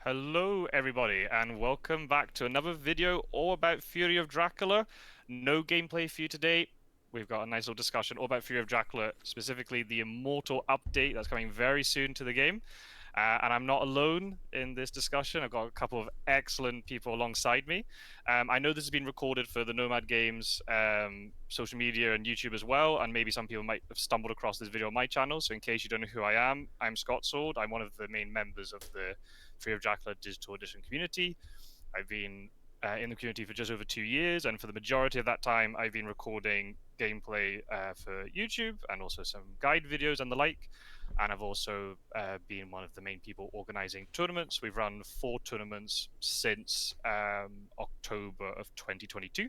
Hello, everybody, and welcome back to another video all about Fury of Dracula. No gameplay for you today. We've got a nice little discussion all about Fury of Dracula, specifically the Immortal update that's coming very soon to the game. And I'm not alone in this discussion. I've got a couple of excellent people alongside me. I know this has been recorded for the Nomad Games social media and YouTube as well, and maybe some people might have stumbled across this video on my channel. So in case you don't know who I am, I'm Scott Sword. I'm one of the main members of the Fury of Dracula Digital Edition community. I've been in the community for just over 2 years, and for the majority of that time, I've been recording gameplay for YouTube and also some guide videos and the like. And I've also been one of the main people organizing tournaments. We've run 4 tournaments since October of 2022.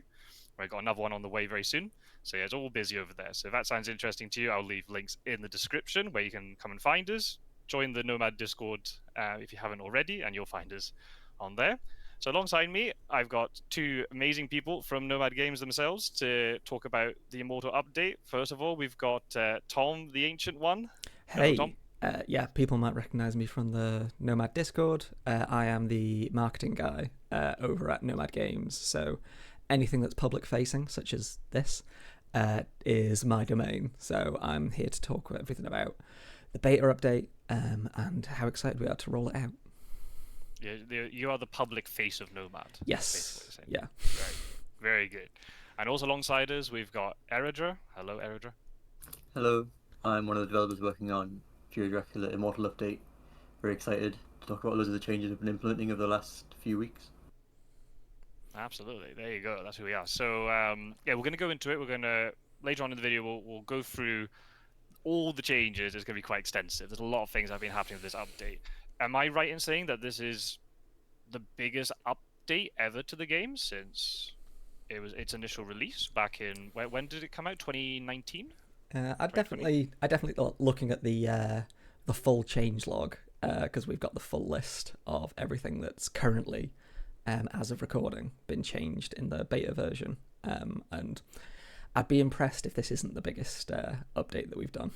I got another one on the way very soon. So yeah, it's all busy over there. So if that sounds interesting to you, I'll leave links in the description where you can come and find us. Join the Nomad Discord if you haven't already, and you'll find us on there. So alongside me, I've got two amazing people from Nomad Games themselves to talk about the Immortal update. First of all, we've got Tom, the Ancient One. Hello, Tom. Hey, yeah, people might recognize me from the Nomad Discord. I am the marketing guy over at Nomad Games, so anything that's public facing, such as this, is my domain. So I'm here to talk everything about the beta update and how excited we are to roll it out. Yeah, you are the public face of Nomad. Yes, yeah. Very, very good. And also alongside us, we've got Eridra. Hello, Eridra. Hello, I'm one of the developers working on Fury of Dracula Immortal update. Very excited to talk about loads of the changes I've been implementing over the last few weeks. Absolutely. There you go. That's who we are. So yeah, we're going to go into it. We're going to later on in the video we'll go through all the changes. It's going to be quite extensive. There's a lot of things that have been happening with this update. Am I right in saying that this is the biggest update ever to the game since it was its initial release back in when did it come out? 2019? I definitely looking at the full change log because we've got the full list of everything that's currently, as of recording, been changed in the beta version. And I'd be impressed if this isn't the biggest update that we've done.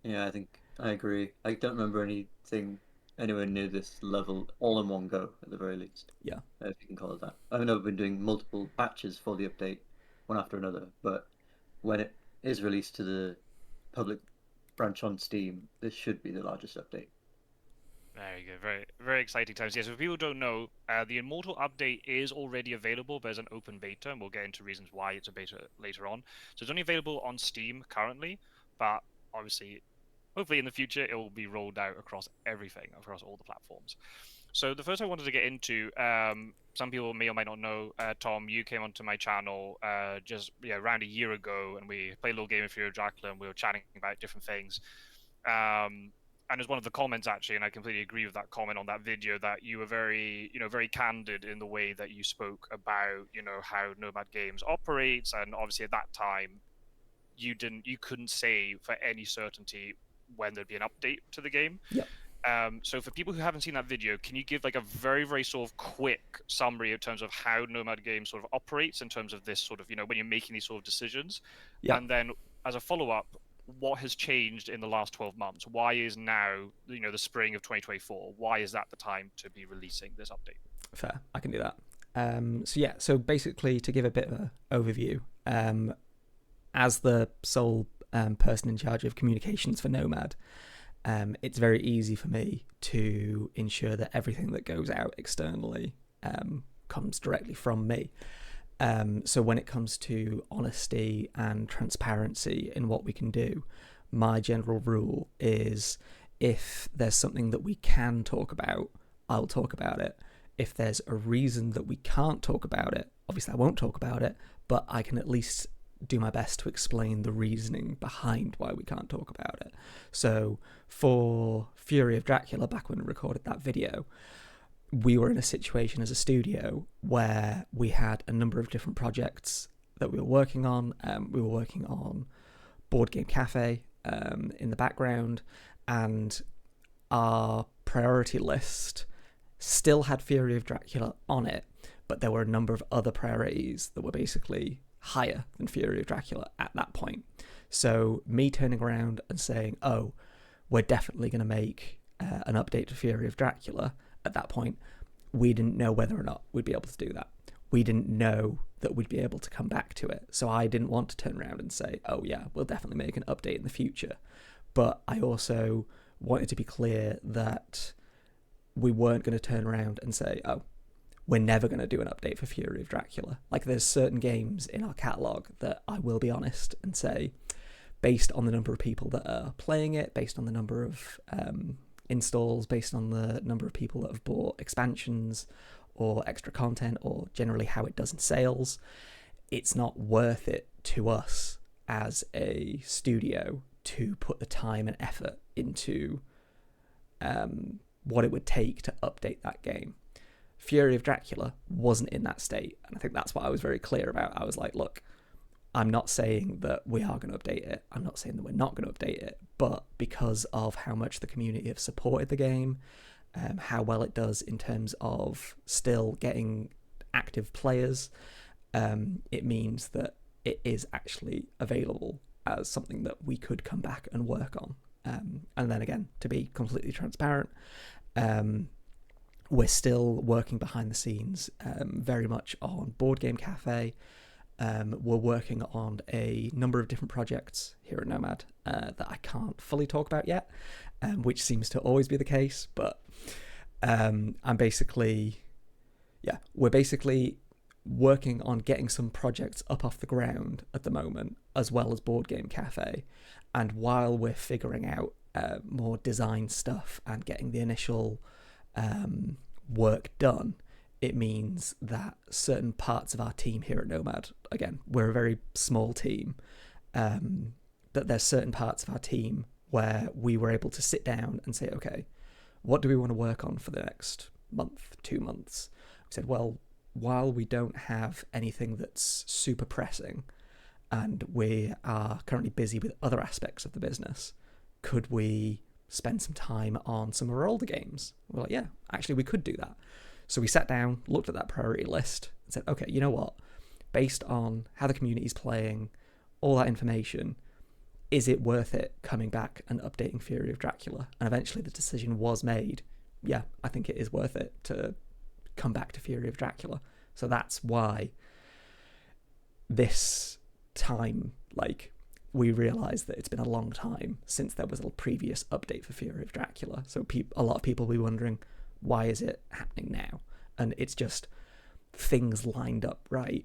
Yeah, I think I agree. I don't remember anything anywhere near this level all in one go, at the very least. Yeah. If you can call it that. I know we've been doing multiple patches for the update, one after another, but when it is released to the public branch on Steam, this should be the largest update. Very good. Very, very exciting times. Yes, if people don't know, the Immortal update is already available, but as an open beta, and we'll get into reasons why it's a beta later on. So it's only available on Steam currently, but obviously, hopefully in the future, it will be rolled out across everything, across all the platforms. So the first I wanted to get into, some people may or may not know, Tom, you came onto my channel just around a year ago, and we played a little game of Fury of Dracula, and we were chatting about different things. And as one of the comments actually, and I completely agree with that comment on that video, that you were very, very candid in the way that you spoke about, how Nomad Games operates, and obviously at that time, you couldn't say for any certainty when there'd be an update to the game. Yep. So for people who haven't seen that video, can you give like a very, very sort of quick summary in terms of how Nomad Games sort of operates in terms of this sort of, when you're making these sort of decisions? Yep. And then as a follow-up, what has changed in the last 12 months? Why is now, the spring of 2024, why is that the time to be releasing this update? Fair, I can do that. So basically to give a bit of an overview, as the sole person in charge of communications for Nomad, it's very easy for me to ensure that everything that goes out externally comes directly from me. So when it comes to honesty and transparency in what we can do, my general rule is if there's something that we can talk about, I'll talk about it. If there's a reason that we can't talk about it, obviously I won't talk about it, but I can at least do my best to explain the reasoning behind why we can't talk about it. So for Fury of Dracula, back when we recorded that video, we were in a situation as a studio where we had a number of different projects that we were working on. We were working on Board Game Cafe in the background, and our priority list still had Fury of Dracula on it, but there were a number of other priorities that were basically higher than Fury of Dracula at that point. So me turning around and saying, oh, we're definitely going to make an update to Fury of Dracula, at that point, we didn't know whether or not we'd be able to do that. We didn't know that we'd be able to come back to it. So I didn't want to turn around and say, oh yeah, we'll definitely make an update in the future. But I also wanted to be clear that we weren't going to turn around and say, oh, we're never going to do an update for Fury of Dracula. Like, there's certain games in our catalogue that I will be honest and say, based on the number of people that are playing it, based on the number of installs, based on the number of people that have bought expansions or extra content, or generally how it does in sales, it's not worth it to us as a studio to put the time and effort into what it would take to update that game. Fury of Dracula wasn't in that state, and I think that's what I was very clear about. I was like, look, I'm not saying that we are going to update it. I'm not saying that we're not going to update it, but because of how much the community have supported the game, how well it does in terms of still getting active players, it means that it is actually available as something that we could come back and work on. And then again, to be completely transparent, we're still working behind the scenes very much on Board Game Cafe. We're working on a number of different projects here at Nomad that I can't fully talk about yet, which seems to always be the case. But we're basically working on getting some projects up off the ground at the moment, as well as Board Game Cafe. And while we're figuring out more design stuff and getting the initial work done, it means that certain parts of our team here at Nomad, again, we're a very small team, that there's certain parts of our team where we were able to sit down and say, okay, what do we want to work on for the next month, 2 months? We said, well, while we don't have anything that's super pressing and we are currently busy with other aspects of the business, could we spend some time on some of our older games? We're like, yeah, actually we could do that. So we sat down, looked at that priority list and said, okay, you know what? Based on how the community is playing, all that information, is it worth it coming back and updating Fury of Dracula? And eventually the decision was made. Yeah, I think it is worth it to come back to Fury of Dracula. So that's why this time, we realised that it's been a long time since there was a previous update for Fury of Dracula. So a lot of people will be wondering, why is it happening now? And it's just things lined up right,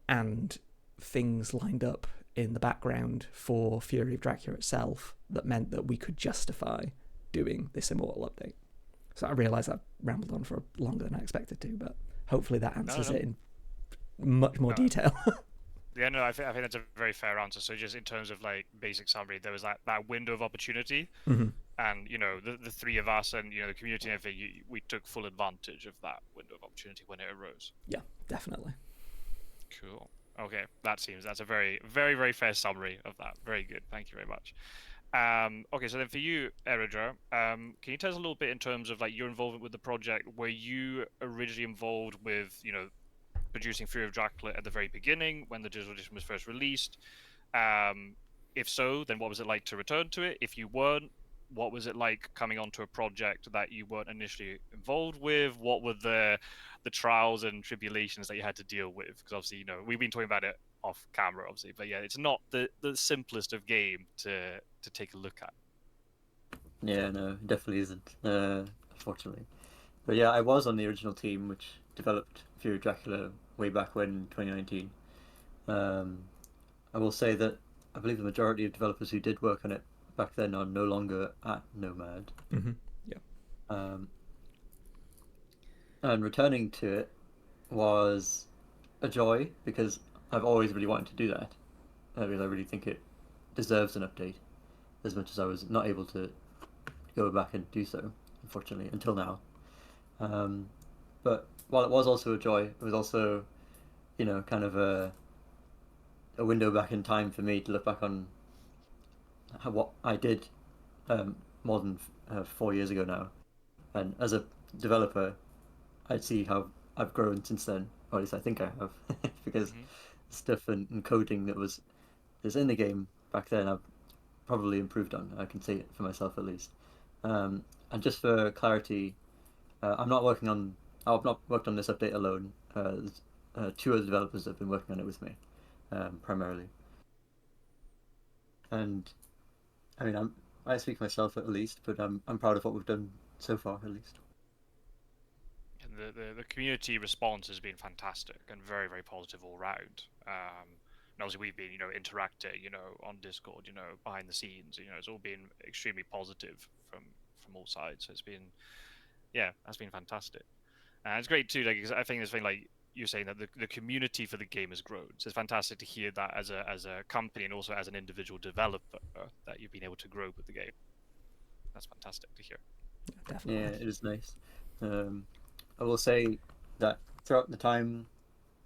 and things lined up in the background for Fury of Dracula itself that meant that we could justify doing this Immortal update. So I realise I've rambled on for longer than I expected to, but hopefully that answers it in much more detail. Yeah, no, I think that's a very fair answer. So just in terms of basic summary, there was that window of opportunity, Mm-hmm. and the three of us and the community and everything, we took full advantage of that window of opportunity when it arose. Yeah, definitely. Cool. Okay, that's a very, very, very fair summary of that. Very good. Thank you very much. Okay, so then for you, Eridra, can you tell us a little bit in terms of your involvement with the project? Were you originally involved with producing Fury of Dracula at the very beginning when the digital edition was first released? If so, then what was it like to return to it? If you weren't, what was it like coming onto a project that you weren't initially involved with? What were the trials and tribulations that you had to deal with? Because obviously, we've been talking about it off camera, obviously, but yeah, it's not the simplest of game to take a look at. Yeah, no, it definitely isn't, unfortunately. But yeah, I was on the original team which developed Fury of Dracula way back when in 2019. I will say that I believe the majority of developers who did work on it back then are no longer at Nomad. Mm-hmm. Yeah. And returning to it was a joy because I've always really wanted to do that. Because I really think it deserves an update, as much as I was not able to go back and do so, unfortunately, until now. But while it was also a joy, it was also, kind of a window back in time for me to look back on what I did more than 4 years ago now. And as a developer, I'd see how I've grown since then, or at least I think I have, because stuff and coding that was in the game back then, I've probably improved on. I can say it for myself at least. And just for clarity, I'm not working on. I've not worked on this update alone. There's, two other developers have been working on it with me, primarily. And I mean, I speak for myself at least, but I'm proud of what we've done so far, at least. And the community response has been fantastic and very, very positive all round. And obviously we've been, interacting, on Discord, behind the scenes, it's all been extremely positive from all sides. So it's been, yeah, that's been fantastic. And it's great too, like 'cause I think this thing like you're saying that the community for the game has grown. So it's fantastic to hear that as a company and also as an individual developer that you've been able to grow with the game. That's fantastic to hear. Yeah, Definitely. it is nice. Um, I will say that throughout the time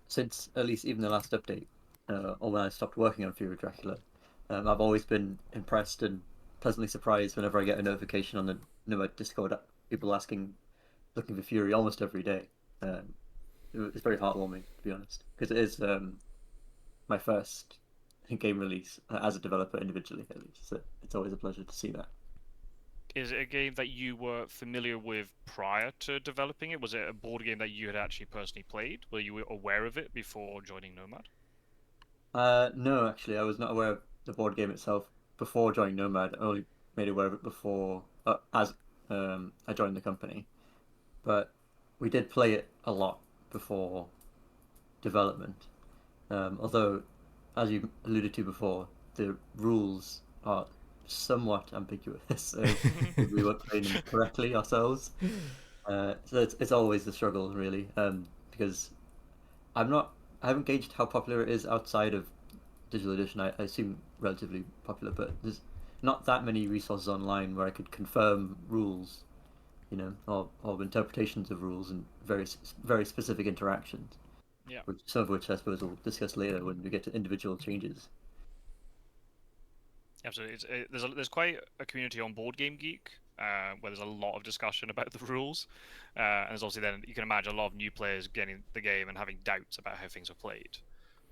since at least even the last update, or when I stopped working on Fury of Dracula, I've always been impressed and pleasantly surprised whenever I get a notification on the Nomad Discord, people asking, looking for Fury almost every day. Um, it's very heartwarming, to be honest, because it is my first game release as a developer individually, at least. So it's always a pleasure to see that. Is it a game that you were familiar with prior to developing it? Was it a board game that you had actually personally played? Were you aware of it before joining Nomad? No, actually, I was not aware of the board game itself before joining Nomad. I only made aware of it before, as I joined the company. But we did play it a lot before development. Although, as you alluded to before, the rules are somewhat ambiguous, so we weren't playing them correctly ourselves. So it's always the struggle, really, because I'm not I haven't gauged how popular it is outside of digital edition. I assume relatively popular, but there's not that many resources online where I could confirm rules, or interpretations of rules and very specific interactions, Yeah. which some of which I suppose we'll discuss later when we get to individual changes. Absolutely. There's quite a community on Board Game Geek where there's a lot of discussion about the rules, and there's obviously then you can imagine a lot of new players getting the game and having doubts about how things are played.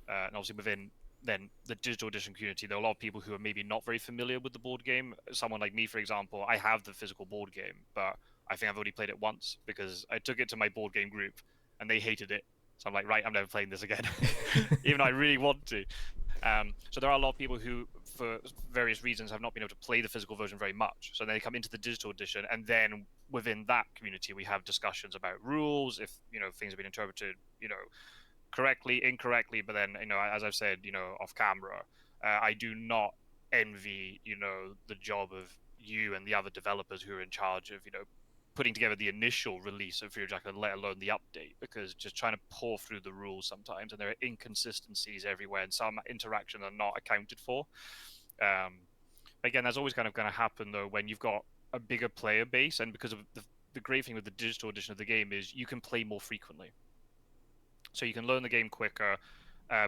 And obviously within then the digital edition community, there are a lot of people who are maybe not very familiar with the board game. Someone like me, for example, I have the physical board game, but I think I've only played it once because I took it to my board game group and they hated it. So I'm like, right, I'm never playing this again, even though I really want to. So there are a lot of people who, for various reasons, have not been able to play the physical version very much. So they come into the digital edition, and then within that community, we have discussions about rules, if things have been interpreted, correctly, incorrectly. But then, as I've said, off camera, I do not envy, the job of you and the other developers who are in charge of, putting together the initial release of Fury of Dracula, let alone the update, because just trying to pour through the rules sometimes, and there are inconsistencies everywhere, and some interactions are not accounted for. Again, that's always kind of going to happen though when you've got a bigger player base, and because of the great thing with the digital edition of the game is you can play more frequently, so you can learn the game quicker,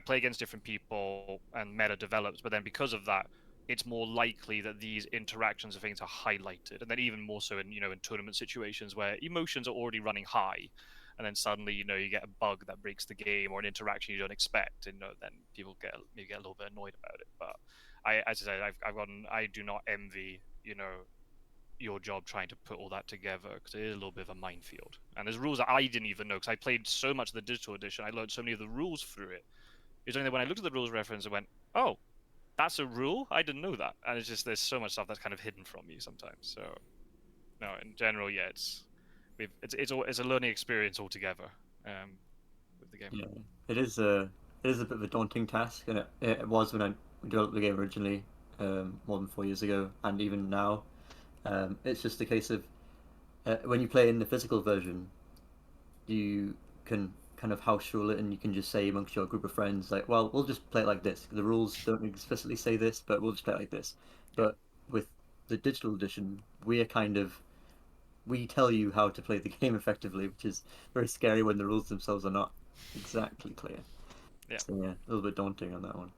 play against different people, and meta develops. But then because of that, it's more likely that these interactions and things are highlighted, and then even more so in in tournament situations where emotions are already running high, and then suddenly you get a bug that breaks the game or an interaction you don't expect, and then people maybe get a little bit annoyed about it. But as I said, I do not envy your job trying to put all that together because it is a little bit of a minefield. And there's rules that I didn't even know because I played so much of the digital edition. I learned so many of the rules through it. It's only when I looked at the rules reference and went, "Oh, that's a rule. I didn't know that." And it's just there's so much stuff that's kind of hidden from you sometimes. So no, in general, yeah, it's a learning experience altogether with the game. Yeah, it is a bit of a daunting task, and it was when I developed the game originally, more than 4 years ago, and even now. It's just a case of when you play in the physical version, you can kind of house rule it, and you can just say amongst your group of friends, like, well, we'll just play it like this. The rules don't explicitly say this, but we'll just play it like this. Yeah. But with the digital edition, we tell you how to play the game effectively, which is very scary when the rules themselves are not exactly clear. Yeah. So yeah, a little bit daunting on that one.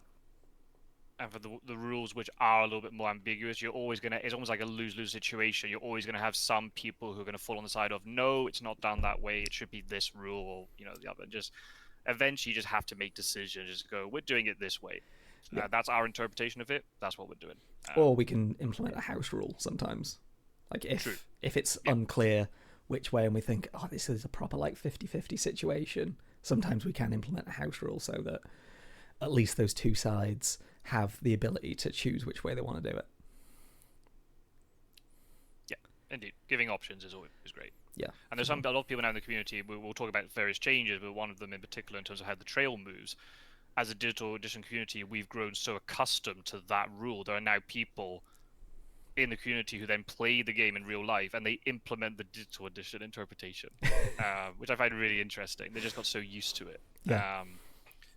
And for the rules which are a little bit more ambiguous, you're always gonna it's almost like a lose-lose situation. You're always gonna have some people who are gonna fall on the side of no, it's not done that way. It should be this rule, or the other. Just eventually, you just have to make decisions. Just go, we're doing it this way. Yeah. That's our interpretation of it. That's what we're doing. Or we can implement a house rule sometimes. Like True. if it's Yeah. unclear which way, and we think, oh, this is a proper like 50-50 situation, sometimes we can implement a house rule so that at least those two sides have the ability to choose which way they want to do it. Yeah, indeed. Giving options is always great. Yeah. And there's a lot of people now in the community. We'll talk about various changes, but one of them in particular, in terms of how the trail moves. As a digital edition community, we've grown so accustomed to that rule. There are now people in the community who then play the game in real life and they implement the digital edition interpretation, which I find really interesting. They just got so used to it. Yeah.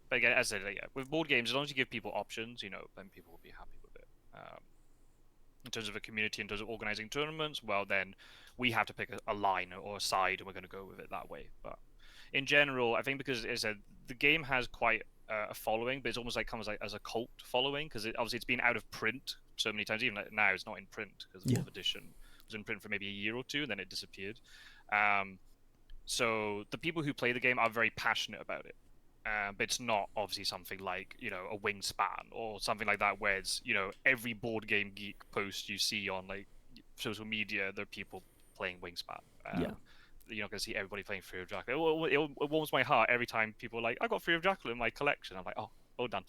But again, as I said, yeah, with board games, as long as you give people options, then people will be happy with it. In terms of a community, in terms of organizing tournaments, well, then we have to pick a line or a side, and we're going to go with it that way. But in general, I think because the game has quite a following, but it's almost like comes like as a cult following, because obviously it's been out of print so many times. Even like now, it's not in print because the 4th edition was in print for maybe a year or two, and then it disappeared. So the people who play the game are very passionate about it. But it's not obviously something like a Wingspan or something like that, where it's every board game geek post you see on like social media, there are people playing Wingspan. You're not going to see everybody playing Fury of Dracula. It warms my heart every time people are like, I got Fury of Dracula in my collection. I'm like, oh, well done.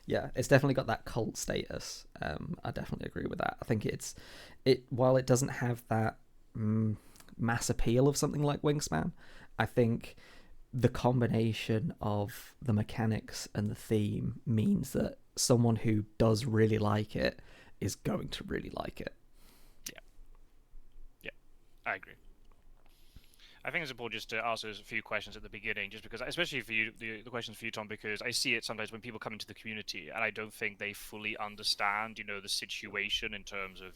Yeah, it's definitely got that cult status. I definitely agree with that. I think while it doesn't have that mass appeal of something like Wingspan, I think the combination of the mechanics and the theme means that someone who does really like it is going to really like it. Yeah, I agree. I think it's important just to ask those a few questions at the beginning, just because, especially for you, the questions for you, Tom, because I see it sometimes when people come into the community and I don't think they fully understand, the situation in terms of,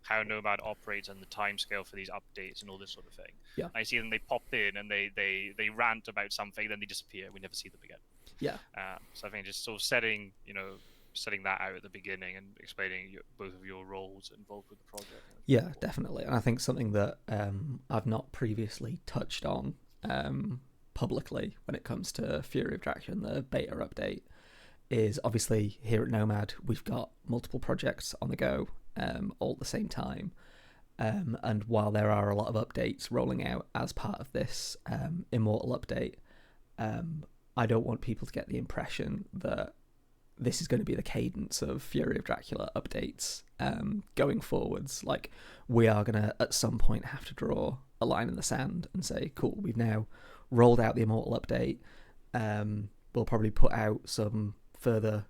how Nomad operates and the timescale for these updates and all this sort of thing. Yeah. I see them, they pop in and they rant about something, then they disappear. We never see them again. Yeah. So I think just sort of setting that out at the beginning and explaining both of your roles involved with the project. Yeah, definitely. And I think something that I've not previously touched on publicly when it comes to Fury of Dracula and the beta update is obviously here at Nomad, we've got multiple projects on the go all at the same time. And while there are a lot of updates rolling out as part of this Immortal update, I don't want people to get the impression that this is going to be the cadence of Fury of Dracula updates going forwards. Like, we are going to, at some point, have to draw a line in the sand and say, cool, we've now rolled out the Immortal update. We'll probably put out some further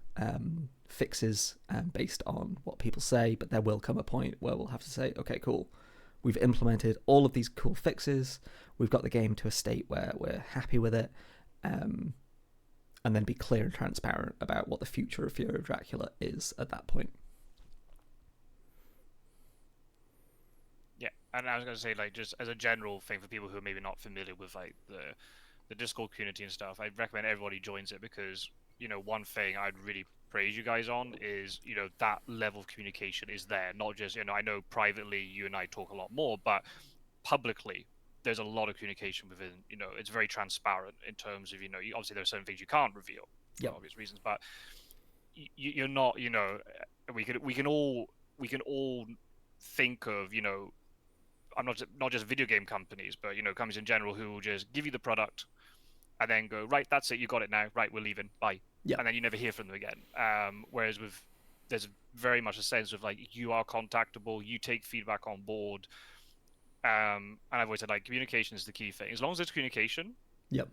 fixes based on what people say, but there will come a point where we'll have to say, okay, cool, we've implemented all of these cool fixes, we've got the game to a state where we're happy with it, and then be clear and transparent about what the future of Fury of Dracula is at that point. Yeah, and I was going to say, like, just as a general thing for people who are maybe not familiar with like the Discord community and stuff, I'd recommend everybody joins it because one thing I'd really praise you guys on is that level of communication is there. Not just I know privately you and I talk a lot more, but publicly there's a lot of communication within. It's very transparent in terms of obviously there are certain things you can't reveal for obvious reasons, but you're not we can all think of I'm not just video game companies, but companies in general who will just give you the product and then go, right, that's it, you got it now, right, we're leaving, bye. And then you never hear from them again. Whereas there's very much a sense of like you are contactable, you take feedback on board. And I've always said, like, communication is the key thing. As long as there's communication,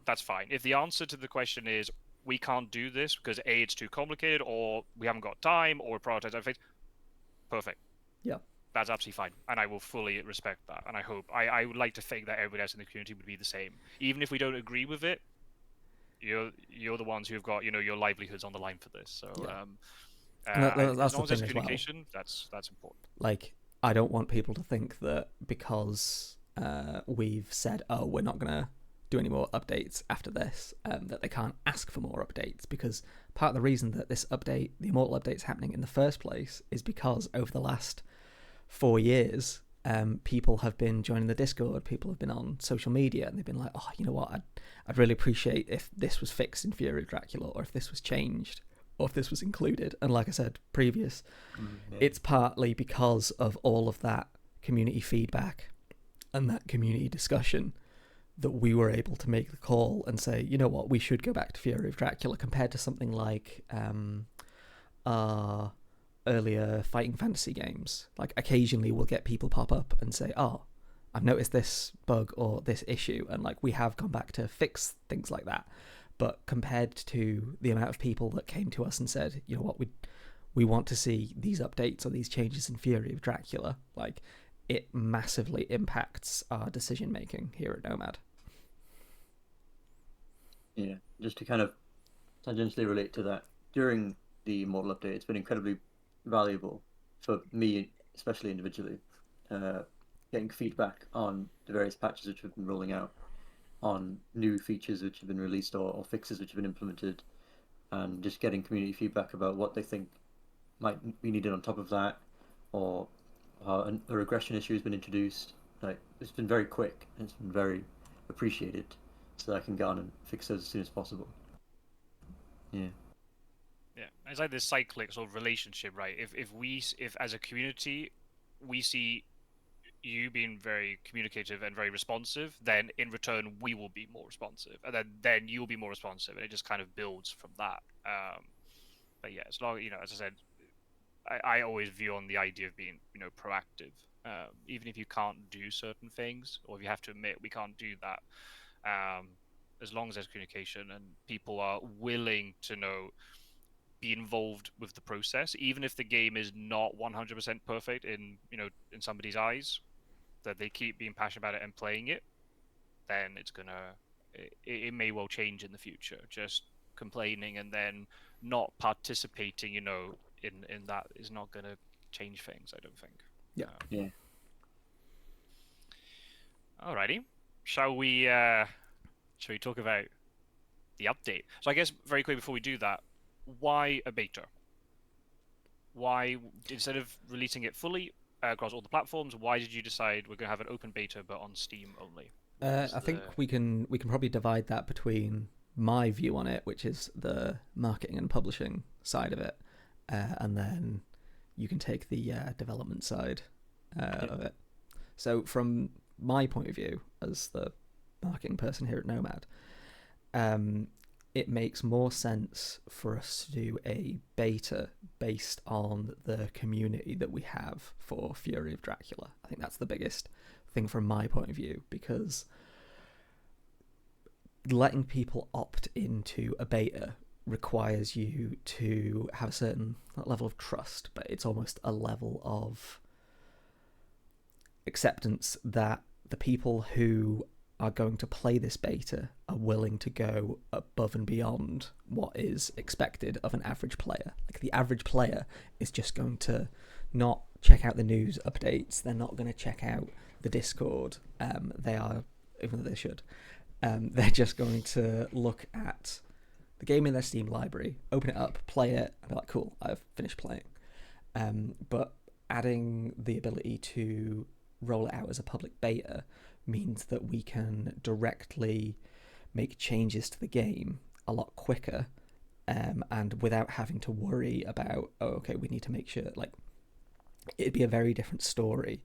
that's fine. If the answer to the question is we can't do this because A, it's too complicated, or we haven't got time, or prioritize other things, perfect. That's absolutely fine, and I will fully respect that. And I would like to think that everybody else in the community would be the same. Even if we don't agree with it, you're the ones who've got your livelihoods on the line for this. So that's as long the as there's thing communication, as well. that's important. Like, I don't want people to think that because we've said, oh, we're not going to do any more updates after this, that they can't ask for more updates, because part of the reason that this update, the Immortal update, is happening in the first place is because over the last 4 years, people have been joining the Discord, people have been on social media, and they've been like, oh, you know what, I'd really appreciate if this was fixed in Fury of Dracula, or if this was changed. or if this was included. And like I said previous, Yeah. it's partly because of all of that community feedback and that community discussion that we were able to make the call and say, you know what, we should go back to Fury of Dracula compared to something like our earlier fighting fantasy games. Like occasionally we'll get people pop up and say, oh, I've noticed this bug or this issue, and like we have gone back to fix things like that. But compared to the amount of people that came to us and said, you know what, we want to see these updates or these changes in Fury of Dracula, like it massively impacts our decision making here at Nomad. Yeah, just to kind of tangentially relate to that, during the Immortal update, it's been incredibly valuable for me, especially individually, getting feedback on the various patches which have been rolling out, on new features which have been released or fixes which have been implemented, and just getting community feedback about what they think might be needed on top of that, or how a regression issue has been introduced. Like, it's been very quick and it's been very appreciated, so that I can get on and fix those as soon as possible. Yeah. Yeah, it's like this cyclic sort of relationship, right? If as a community we see you being very communicative and very responsive, then in return we will be more responsive, and then you'll be more responsive, and it just kind of builds from that. But yeah, as long, as I said, I always view on the idea of being proactive, even if you can't do certain things, or if you have to admit we can't do that. As long as there's communication and people are willing to be involved with the process, even if the game is not 100% perfect in somebody's eyes, that they keep being passionate about it and playing it, then it may well change in the future. Just complaining and then not participating, in that is not going to change things, I don't think. Yeah. Yeah. Alrighty, shall we talk about the update? So I guess very quickly before we do that, why a beta? Why, instead of releasing it fully across all the platforms, why did you decide we're going to have an open beta but on Steam only? I think we can probably divide that between my view on it, which is the marketing and publishing side of it, and then you can take the development side of it. So from my point of view as the marketing person here at Nomad, it makes more sense for us to do a beta based on the community that we have for Fury of Dracula. I think that's the biggest thing from my point of view, because letting people opt into a beta requires you to have a certain level of trust, but it's almost a level of acceptance that the people who are going to play this beta are willing to go above and beyond what is expected of an average player. Like, the average player is just going to not check out the news updates. They're not going to check out the Discord. They are, even though they should, they're just going to look at the game in their Steam library, open it up, play it, and be like, cool, I've finished playing. But adding the ability to roll it out as a public beta means that we can directly make changes to the game a lot quicker, and without having to worry about, we need to make sure, like, it'd be a very different story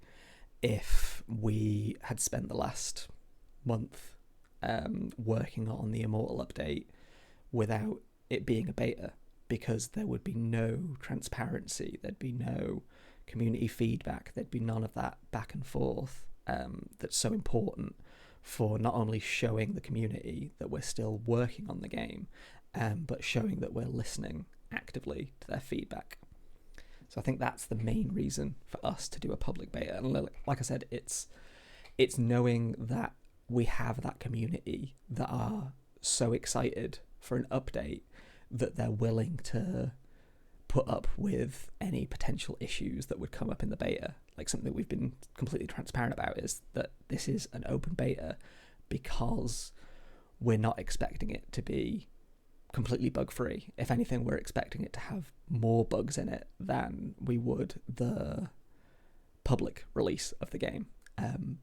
if we had spent the last month working on the Immortal update without it being a beta, because there would be no transparency, there'd be no community feedback, there'd be none of that back and forth that's so important for not only showing the community that we're still working on the game, but showing that we're listening actively to their feedback. So I think that's the main reason for us to do a public beta. And like I said, it's knowing that we have that community that are so excited for an update that they're willing to put up with any potential issues that would come up in the beta. Like, something that we've been completely transparent about is that this is an open beta because we're not expecting it to be completely bug-free. If anything, we're expecting it to have more bugs in it than we would the public release of the game.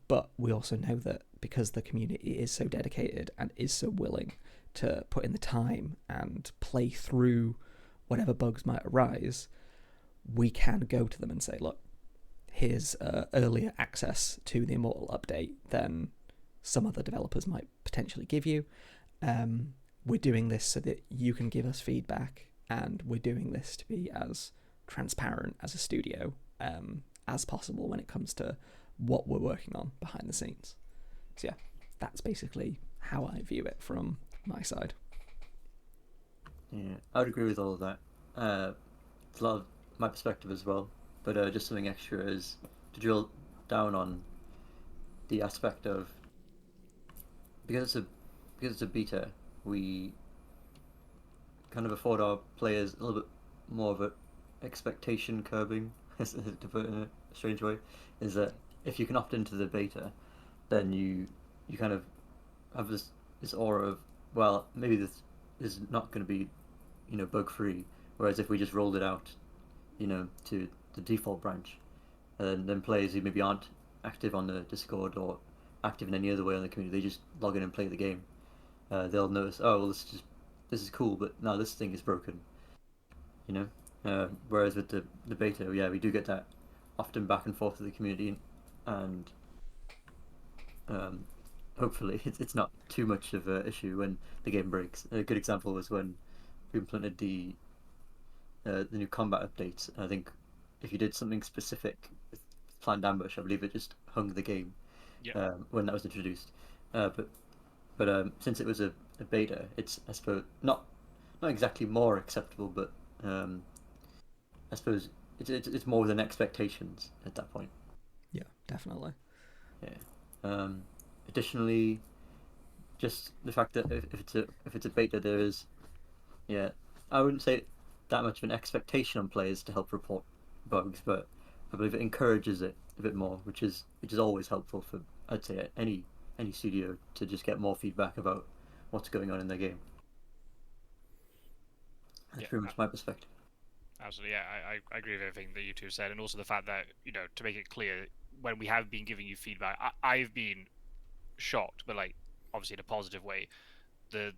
But we also know that because the community is so dedicated and is so willing to put in the time and play through whatever bugs might arise, we can go to them and say, look, here's earlier access to the Immortal update than some other developers might potentially give you. We're doing this so that you can give us feedback, and we're doing this to be as transparent as a studio as possible when it comes to what we're working on behind the scenes. So yeah, that's basically how I view it from my side. Yeah, I would agree with all of that. It's a lot of my perspective as well, but just something extra is to drill down on the aspect of, because it's a beta, we kind of afford our players a little bit more of a expectation curbing, to put it in a strange way, is that if you can opt into the beta, then you kind of have this aura of, well, maybe this is not going to be, bug free. Whereas if we just rolled it out, to the default branch, and then players who maybe aren't active on the Discord or active in any other way on the community, they just log in and play the game. They'll notice, oh well, this is cool, but no, this thing is broken. Whereas with the beta, yeah, we do get that often back and forth with the community, and hopefully it's not too much of an issue when the game breaks. A good example was when we implemented the new combat updates. I think if you did something specific with planned ambush, I believe it just hung the game when that was introduced. But since it was a beta, it's, I suppose, not exactly more acceptable, but I suppose it's more than expectations at that point. Yeah, definitely. Yeah. Additionally, just the fact that if it's a beta, there is, yeah, I wouldn't say that much of an expectation on players to help report bugs, but I believe it encourages it a bit more, which is always helpful for, I'd say, any studio to just get more feedback about what's going on in their game. That's pretty much my perspective. Absolutely, yeah, I agree with everything that you two said, and also the fact that, to make it clear, when we have been giving you feedback, I've been shocked, but like obviously in a positive way, the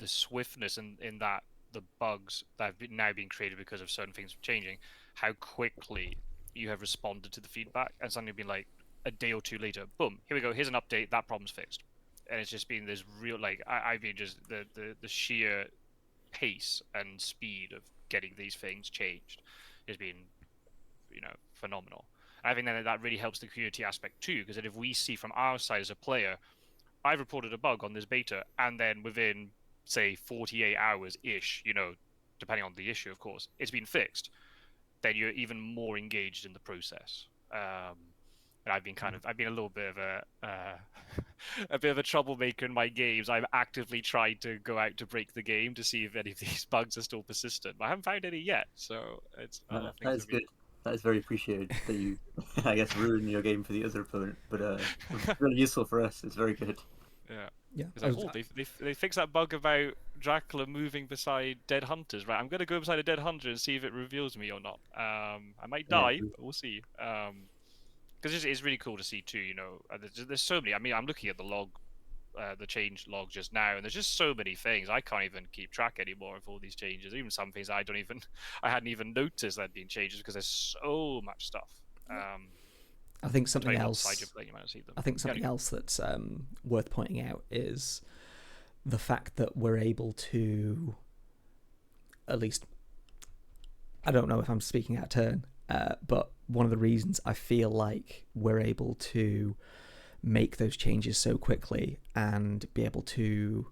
swiftness in that the bugs that have now been created because of certain things changing, how quickly you have responded to the feedback, and suddenly been like a day or two later, boom, here we go, here's an update, that problem's fixed, and it's just been this real, like, I've been just the sheer pace and speed of getting these things changed has been, phenomenal. I think that really helps the community aspect too, because if we see from our side as a player, I've reported a bug on this beta, and then within, say, 48 hours-ish, depending on the issue, of course, it's been fixed, then you're even more engaged in the process. And I've been a little bit of a bit of a troublemaker in my games. I've actively tried to go out to break the game to see if any of these bugs are still persistent, but I haven't found any yet. So it's That is good. That is very appreciated that you, I guess, ruin your game for the other opponent, but it's really useful for us. It's very good. Yeah. Yeah. It's like, they fixed that bug about Dracula moving beside dead hunters, right? I'm gonna go beside a dead hunter and see if it reveals me or not. I might die, but we'll see. Because it's really cool to see too. There's so many. I mean, I'm looking at the log, the change log just now, and there's just so many things I can't even keep track anymore of all these changes. Even some things I hadn't even noticed that had been changes because there's so much stuff. I think something else. I think something else that's worth pointing out is the fact that we're able to, at least, I don't know if I'm speaking out of turn, but one of the reasons I feel like we're able to make those changes so quickly and be able to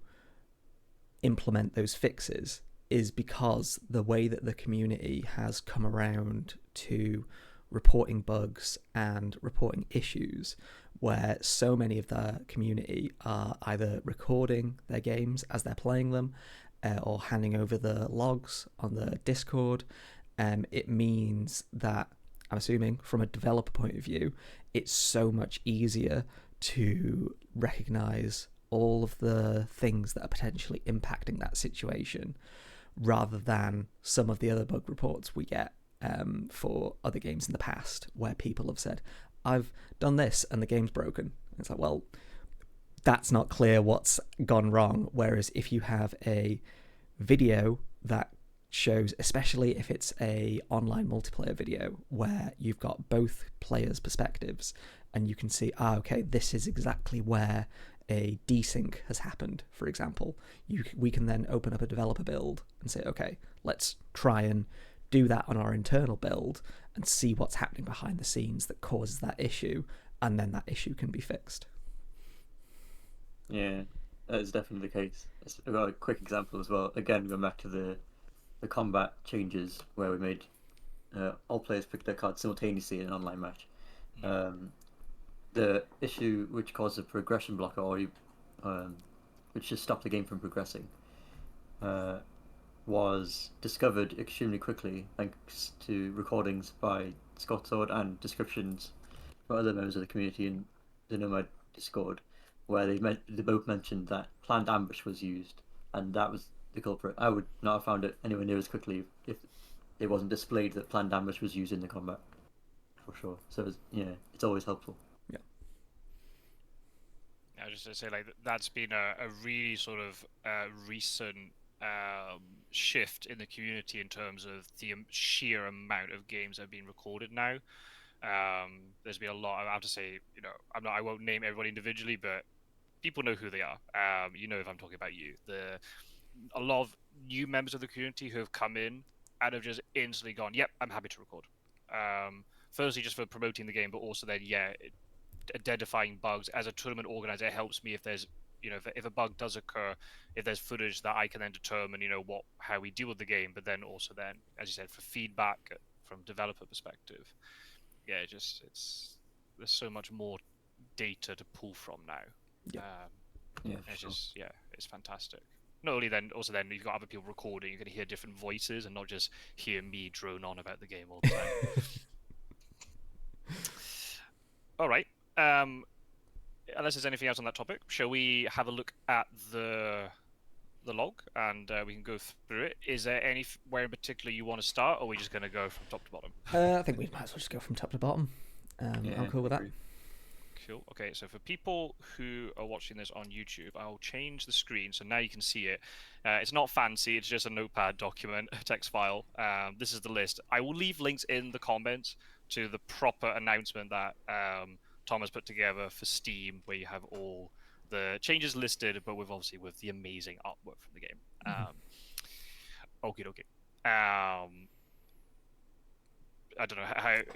implement those fixes is because the way that the community has come around to reporting bugs and reporting issues, where so many of the community are either recording their games as they're playing them or handing over the logs on the Discord. It means that, I'm assuming from a developer point of view, it's so much easier to recognize all of the things that are potentially impacting that situation, rather than some of the other bug reports we get for other games in the past, where people have said, I've done this and the game's broken. It's like, well, that's not clear what's gone wrong. Whereas if you have a video that shows, especially if it's a online multiplayer video where you've got both players' perspectives, and you can see, okay, this is exactly where a desync has happened, for example. We can then open up a developer build and say, okay, let's try and do that on our internal build and see what's happening behind the scenes that causes that issue, and then that issue can be fixed. Yeah, that is definitely the case. I've got a quick example as well. Again, going back to the combat changes where we made all players pick their cards simultaneously in an online match. The issue which caused a progression blocker, which just stopped the game from progressing, was discovered extremely quickly thanks to recordings by Scott Sword and descriptions from other members of the community in the Nomad Discord, where they both mentioned that planned ambush was used, and that was the culprit. I would not have found it anywhere near as quickly if it wasn't displayed that planned ambush was used in the combat, for sure. So it's always helpful. Yeah. I was just to say, like, that's been a really sort of recent shift in the community in terms of the sheer amount of games that have been recorded now. There's been a lot. I have to say, I won't name everybody individually, but people know who they are. If I'm talking about you, a lot of new members of the community who have come in and have just instantly gone, "Yep, I'm happy to record." Firstly, just for promoting the game, but also then, identifying bugs as a tournament organizer. It helps me if there's, if a bug does occur, if there's footage that I can then determine, how we deal with the game. But then also, as you said, for feedback from developer perspective, there's so much more data to pull from now. It's fantastic. Not only then, also then you've got other people recording. You can hear different voices and not just hear me drone on about the game all the time. All right. Unless there's anything else on that topic, shall we have a look at the log and we can go through it? Is there anywhere in particular you want to start, or are we just going to go from top to bottom? I think we might as well just go from top to bottom. I'm cool with that. Cool. Okay, so for people who are watching this on YouTube, I'll change the screen so now you can see it. It's not fancy, it's just a notepad document, a text file. This is the list. I will leave links in the comments to the proper announcement that Tom has put together for Steam, where you have all the changes listed, but obviously with the amazing artwork from the game. Okie dokie. I don't know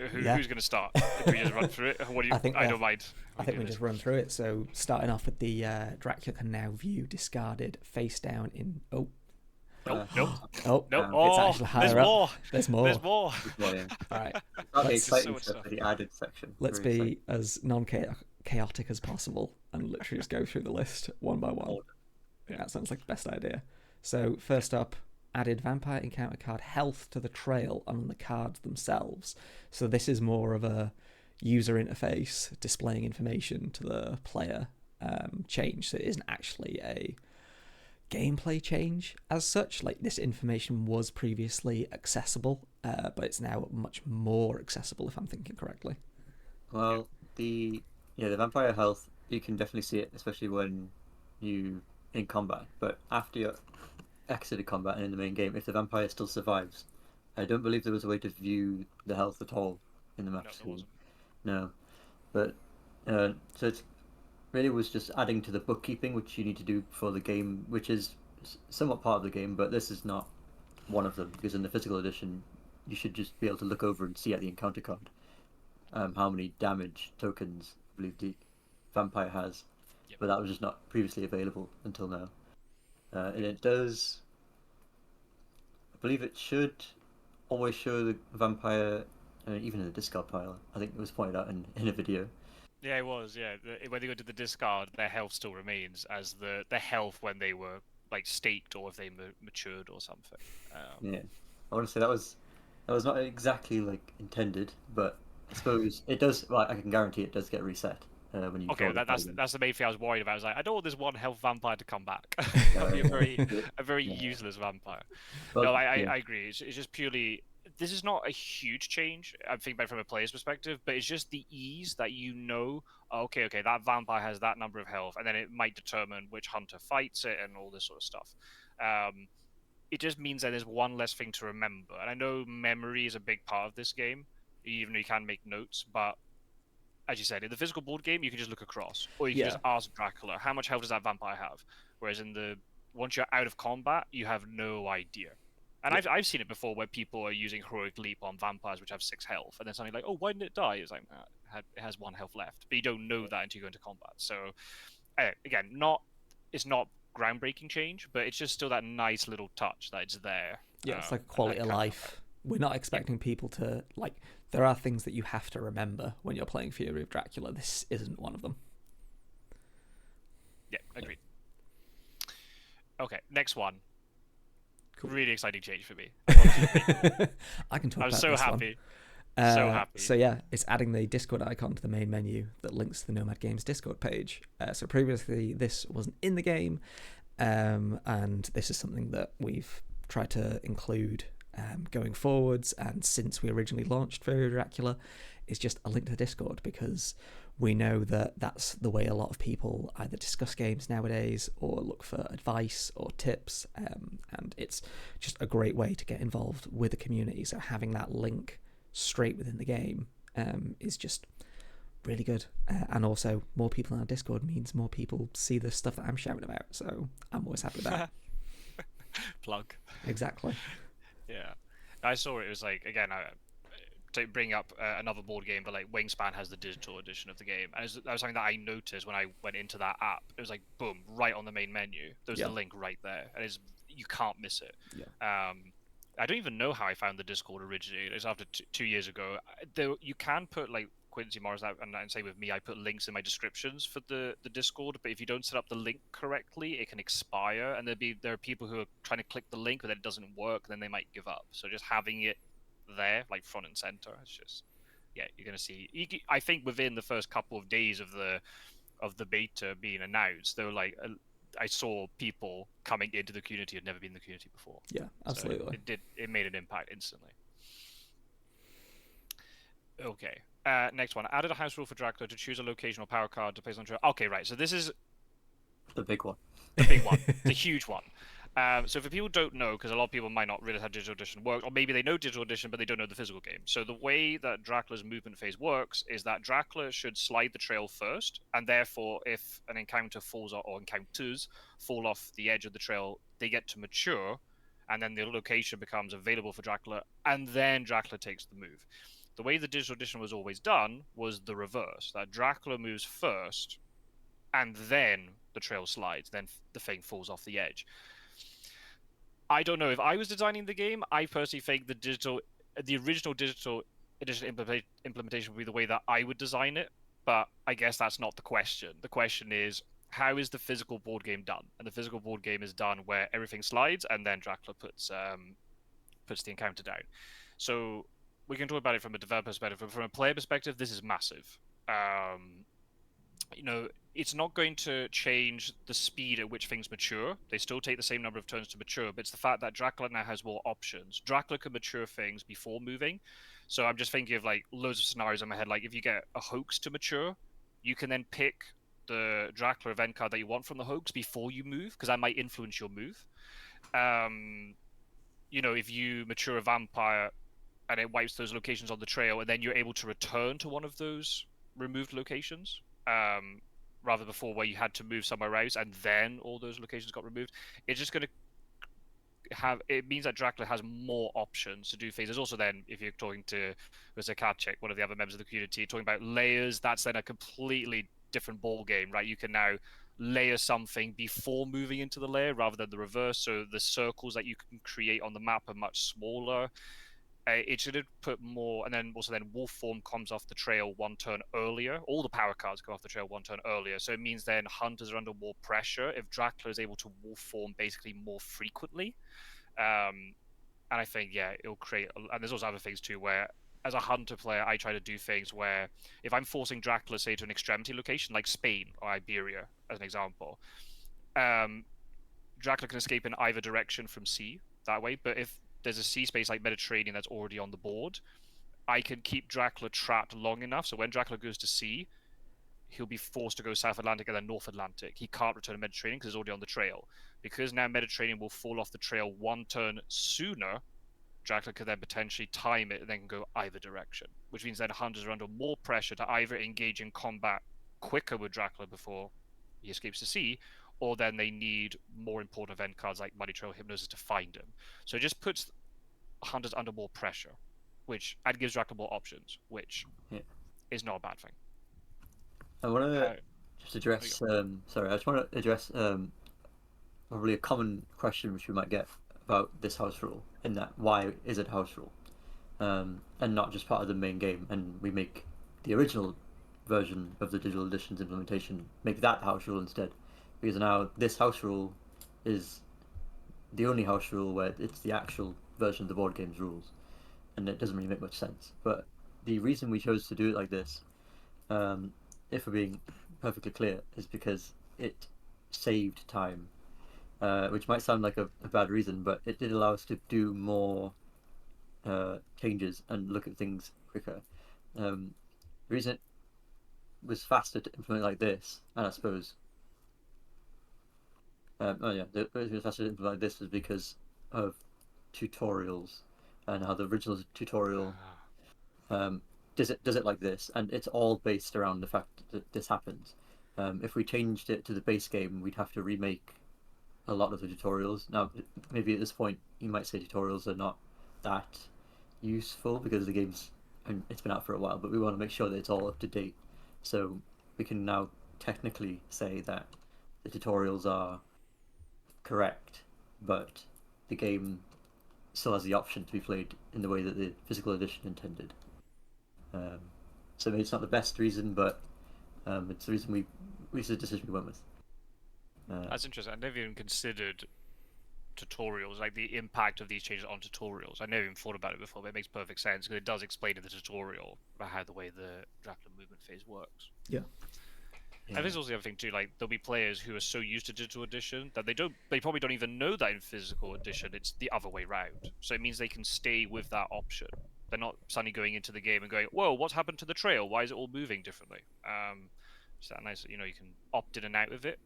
who's going to start. Can we just run through it? What do you? I don't mind. I think we just run through it. So starting off with the Dracula can now view discarded face down in. Nope. It's actually higher up. There's more. There's more. All right. Exciting stuff for the added section. Let's be as non-chaotic as possible and literally just go through the list one by one. Yeah, that sounds like the best idea. So first up, added vampire encounter card health to the trail on the cards themselves. So this is more of a user interface displaying information to the player change. So it isn't actually a gameplay change as such. Like, this information was previously accessible, but it's now much more accessible, if I'm thinking correctly. Well, the vampire health, you can definitely see it, especially when you in combat. But after you exited combat and in the main game, if the vampire still survives, I don't believe there was a way to view the health at all in the map screen. No, but so it's really was just adding to the bookkeeping, which you need to do for the game, which is somewhat part of the game, but this is not one of them, because in the physical edition, you should just be able to look over and see at the encounter card how many damage tokens I believe the vampire has, but that was just not previously available until now. And it does, I believe it should always show the vampire, even in the discard pile. I think it was pointed out in a video. Yeah, it was. Yeah, when they go to the discard, their health still remains as the health when they were like staked or if they matured or something. Yeah, I want to say that was not exactly like intended, but I suppose it does. Well, I can guarantee it does get reset when you. Okay, that's the main thing I was worried about. I was like, I don't want this one health vampire to come back. That'd be a very useless vampire. But, no, I agree. It's just purely. This is not a huge change. I'm thinking about it from a player's perspective, but it's just the ease that okay, that vampire has that number of health, and then it might determine which hunter fights it and all this sort of stuff. it just means that there's one less thing to remember. And I know memory is a big part of this game, even though you can make notes, but as you said, in the physical board game, you can just look across, or you can Yeah. just ask Dracula, how much health does that vampire have? Whereas in the once you're out of combat, you have no idea. And Yeah. I've seen it before where people are using heroic leap on vampires which have 6 health, and then suddenly like, oh, why didn't it die? It's like it has 1 health left, but you don't know that until you go into combat. So again, it's not groundbreaking change, but it's just still that nice little touch that it's there. Yeah, it's like a And quality of life. We're not expecting people to, like, there are things that you have to remember when you're playing Fury of Dracula. This isn't one of them. Yeah, agreed. Okay, next one. Cool. Really exciting change for me. I can talk I'm about so this happy. one. So happy. So yeah, it's adding the Discord icon to the main menu that links to the Nomad Games Discord page. So previously this wasn't in the game, and this is something that we've tried to include going forwards. And since we originally launched Fury of Dracula, is just a link to the Discord, because we know that that's the way a lot of people either discuss games nowadays or look for advice or tips, and it's just a great way to get involved with the community. So having that link straight within the game is just really good, and also more people in our Discord means more people see the stuff that I'm shouting about, so I'm always happy with that. Plug. Exactly. Yeah, I saw it. It was like, again, to bring up another board game, but like Wingspan has the digital edition of the game, and that was something that I noticed when I went into that app. It was like, boom, right on the main menu. There's the link right there, and you can't miss it. Yeah. I don't even know how I found the Discord originally. It was after 2 years ago. You can put like Quincy Morris out, and say with me, I put links in my descriptions for the Discord. But if you don't set up the link correctly, it can expire, and there are people who are trying to click the link, but then it doesn't work. Then they might give up. So just having it there, like front and center, it's just you're gonna see. I think within the first couple of days of the beta being announced, there were like I saw people coming into the community who had never been in the community before. Yeah, absolutely. So it made an impact instantly. Okay. Next one. Added a house rule for Dracula to choose a location or power card to place on trail. Okay, right. So this is The big one. the big one, the huge one. So for people who don't know, because a lot of people might not realize how Digital Edition works, or maybe they know Digital Edition, but they don't know the physical game. So the way that Dracula's movement phase works is that Dracula should slide the trail first, and therefore if an encounter falls or encounters fall off the edge of the trail, they get to mature, and then the location becomes available for Dracula, and then Dracula takes the move. The way the Digital Edition was always done was the reverse, that Dracula moves first, and then the trail slides, then the thing falls off the edge. I don't know. If I was designing the game, I personally think the original Digital Edition implementation would be the way that I would design it, but I guess that's not the question. The question is, how is the physical board game done? And the physical board game is done where everything slides, and then Dracula puts the encounter down. So we can talk about it from a developer perspective. But from a player perspective, this is massive. It's not going to change the speed at which things mature. They still take the same number of turns to mature, but it's the fact that Dracula now has more options. Dracula can mature things before moving. So I'm just thinking of like loads of scenarios in my head. Like if you get a hoax to mature, you can then pick the Dracula event card that you want from the hoax before you move, because that might influence your move. If you mature a vampire and it wipes those locations on the trail, and then you're able to return to one of those removed locations, rather before where you had to move somewhere else and then all those locations got removed. It's just going to it means that Dracula has more options to do things. There's also then, if you're talking to Zakacek, one of the other members of the community, talking about layers, that's then a completely different ball game, right? You can now layer something before moving into the layer rather than the reverse. So the circles that you can create on the map are much smaller. It should have put more, and then wolf form comes off the trail one turn earlier. All the power cards come off the trail one turn earlier, so it means then hunters are under more pressure if Dracula is able to wolf form basically more frequently. And I think it'll create. And there's also other things too, where as a hunter player, I try to do things where if I'm forcing Dracula, say, to an extremity location like Spain or Iberia, as an example, Dracula can escape in either direction from sea that way. But if there's a sea space like Mediterranean that's already on the board, I can keep Dracula trapped long enough so when Dracula goes to sea, he'll be forced to go South Atlantic and then North Atlantic. He can't return to Mediterranean because he's already on the trail. Because now Mediterranean will fall off the trail one turn sooner, Dracula could then potentially time it and then go either direction, which means that hunters are under more pressure to either engage in combat quicker with Dracula before he escapes the sea, or then they need more important event cards like Muddy Trail Hypnosis to find him. So it just puts hunters under more pressure, which and gives Dracula more options, which is not a bad thing. I want to just address. Sorry, I just want to address probably a common question which we might get about this house rule. In that, why is it house rule, and not just part of the main game? And we make the original version of the digital edition's implementation make that house rule instead, because now this house rule is the only house rule where it's the actual version of the board game's rules, and it doesn't really make much sense. But the reason we chose to do it like this, if we're being perfectly clear, is because it saved time, which might sound like a bad reason, but it did allow us to do more changes and look at things quicker. The reason it was faster to implement like this, and I suppose, the reason it was faster to implement like this was because of tutorials and how the original tutorial does it like this, and it's all based around the fact that this happens. If we changed it to the base game, we'd have to remake a lot of the tutorials. Now, maybe at this point, you might say tutorials are not that useful because the game's it's been out for a while, but we want to make sure that it's all up to date. So we can now technically say that the tutorials are correct, but the game still has the option to be played in the way that the physical edition intended. So maybe it's not the best reason, but it's the reason it's the decision we went with. That's interesting. I never even considered tutorials, like the impact of these changes on tutorials. I never even thought about it before, but it makes perfect sense because it does explain in the tutorial about how the way the Dracula movement phase works. Yeah. And there's also the other thing too, like there'll be players who are so used to digital edition that they probably don't even know that in physical edition it's the other way round. So it means they can stay with that option. They're not suddenly going into the game and going, "Whoa, what's happened to the trail? Why is it all moving differently?" So that nice, you can opt in and out of it.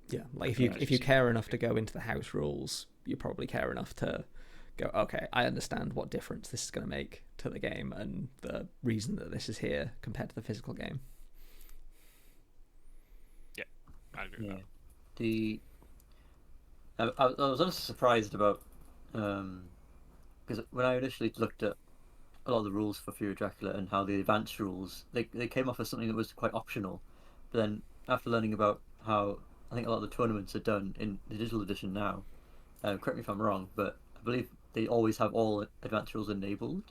Yeah, like if you care enough to go into the house rules, you probably care enough to go, okay, I understand what difference this is going to make to the game and the reason that this is here compared to the physical game. Yeah, I agree with that. I was honestly surprised about because when I initially looked at a lot of the rules for Fury of Dracula and how the advanced rules they came off as something that was quite optional, but then after learning about how I think a lot of the tournaments are done in the digital edition now, correct me if I'm wrong, but I believe they always have all advanced rules enabled.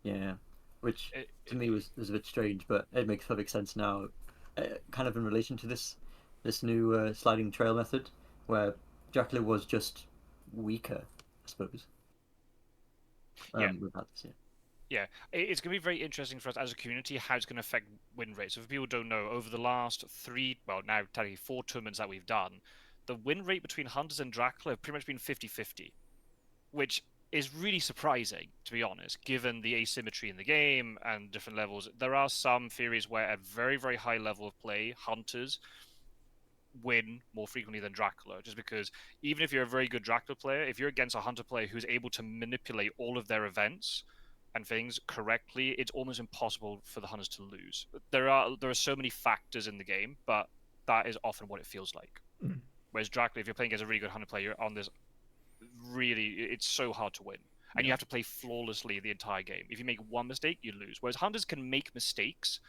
Yeah, which to me was a bit strange, but it makes perfect sense now, kind of in relation to this new sliding trail method, where Dracula was just weaker, I suppose. Without this, yeah, it's going to be very interesting for us as a community how it's going to affect win rates. So if people don't know, over the last now technically 4 tournaments that we've done, the win rate between Hunters and Dracula have pretty much been 50-50, which is really surprising, to be honest, given the asymmetry in the game and different levels. There are some theories where at very, very high level of play, Hunters win more frequently than Dracula, just because even if you're a very good Dracula player, if you're against a Hunter player who's able to manipulate all of their events and things correctly, it's almost impossible for the Hunters to lose. There are so many factors in the game, but that is often what it feels like. Whereas Dracula, if you're playing against a really good Hunter player, you're on this really, it's so hard to win. And you have to play flawlessly the entire game. If you make one mistake, you lose. Whereas Hunters can make mistakes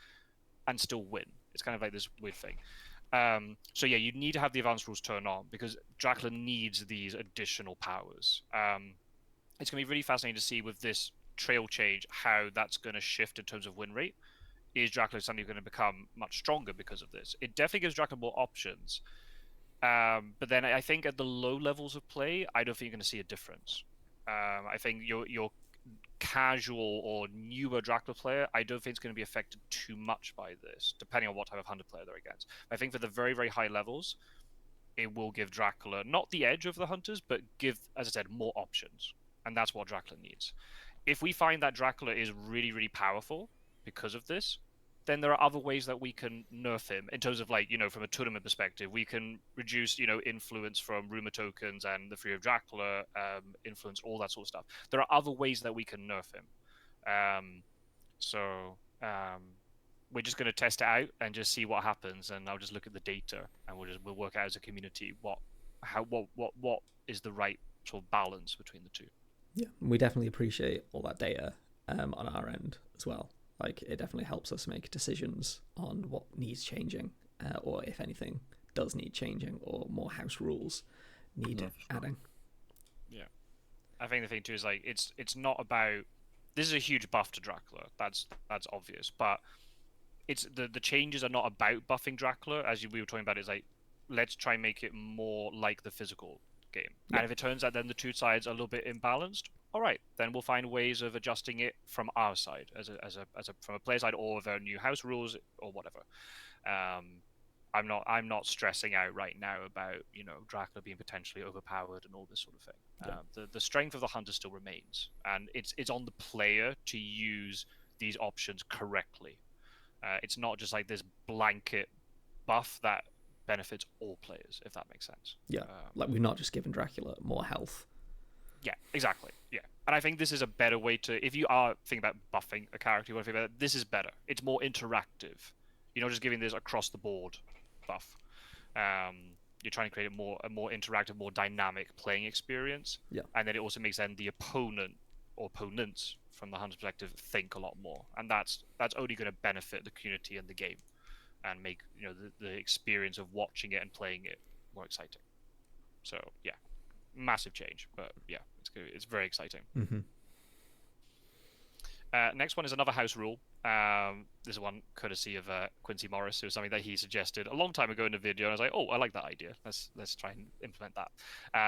and still win. It's kind of like this weird thing. So yeah, you need to have the advanced rules turned on because Dracula needs these additional powers. It's going to be really fascinating to see with this trail change how that's going to shift in terms of win rate. Is Dracula suddenly going to become much stronger because of this? It definitely gives Dracula more options. But then I think at the low levels of play, I don't think you're going to see a difference. I think your casual or newer Dracula player, I don't think it's going to be affected too much by this, depending on what type of Hunter player they're against. I think for the very, very high levels, it will give Dracula not the edge over the Hunters, but give, as I said, more options. And that's what Dracula needs. If we find that Dracula is really, really powerful because of this, then there are other ways that we can nerf him in terms of like, from a tournament perspective. We can reduce, influence from rumor tokens and the Fury of Dracula influence, all that sort of stuff. There are other ways that we can nerf him. We're just going to test it out and just see what happens, and I'll just look at the data, and we'll work out as a community what is the right sort of balance between the two. Yeah, we definitely appreciate all that data on our end as well. Like, it definitely helps us make decisions on what needs changing, or if anything does need changing, or more house rules need adding. Yeah, I think the thing too is like it's not about, this is a huge buff to Dracula. That's obvious, but it's the changes are not about buffing Dracula, as we were talking about. It's like, let's try and make it more like the physical game. Yeah. And if it turns out then the two sides are a little bit imbalanced, all right, then we'll find ways of adjusting it from our side, from a player side, or with our new house rules or whatever. I'm not stressing out right now about Dracula being potentially overpowered and all this sort of thing. Yeah. The strength of the hunter still remains, and it's on the player to use these options correctly. It's not just like this blanket buff that benefits all players, if that makes sense. Yeah, like we've not just given Dracula more health. Yeah, exactly. Yeah, and I think this is a better way to, if you are thinking about buffing a character, you want to think about it, this is better. It's more interactive. You're not just giving this across the board buff. You're trying to create a more interactive, more dynamic playing experience. Yeah, and then it also makes then the opponent or opponents from the hunter's perspective think a lot more, and that's only going to benefit the community and the game, and make the experience of watching it and playing it more exciting. So yeah, massive change, but yeah, it's good. It's very exciting. Mm-hmm. Next one is another house rule. This is one courtesy of Quincy Morris. It was something that he suggested a long time ago in the video, and I was like, oh, I like that idea. Let's try and implement that.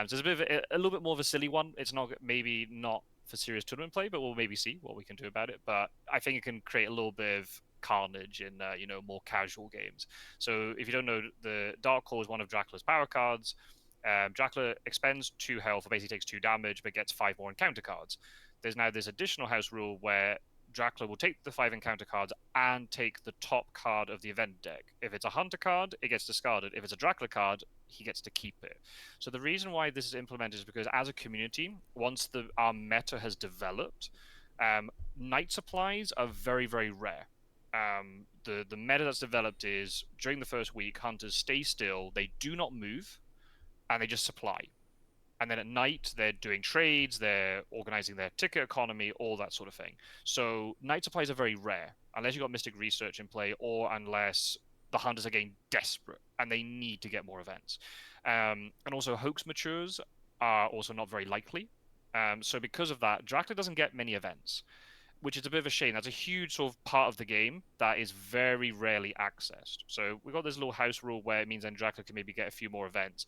So it's a bit of a little bit more of a silly one. It's maybe not for serious tournament play, but we'll maybe see what we can do about it. But I think it can create a little bit of carnage in more casual games. So if you don't know, the Dark Claw is one of Dracula's power cards. Dracula expends 2 health, or basically takes 2 damage, but gets 5 more encounter cards. There's now this additional house rule where Dracula will take the 5 encounter cards and take the top card of the event deck. If it's a hunter card, it gets discarded. If it's a Dracula card, he gets to keep it. So the reason why this is implemented is because as a community, once our meta has developed, night supplies are very, very rare. The meta that's developed is during the first week, hunters stay still, they do not move, and they just supply. And then at night, they're doing trades, they're organizing their ticket economy, all that sort of thing. So night supplies are very rare, unless you've got Mystic Research in play, or unless the hunters are getting desperate and they need to get more events. And also, hoax matures are also not very likely. So because of that, Dracula doesn't get many events, which is a bit of a shame. That's a huge sort of part of the game that is very rarely accessed. So we've got this little house rule where it means then Dracula can maybe get a few more events.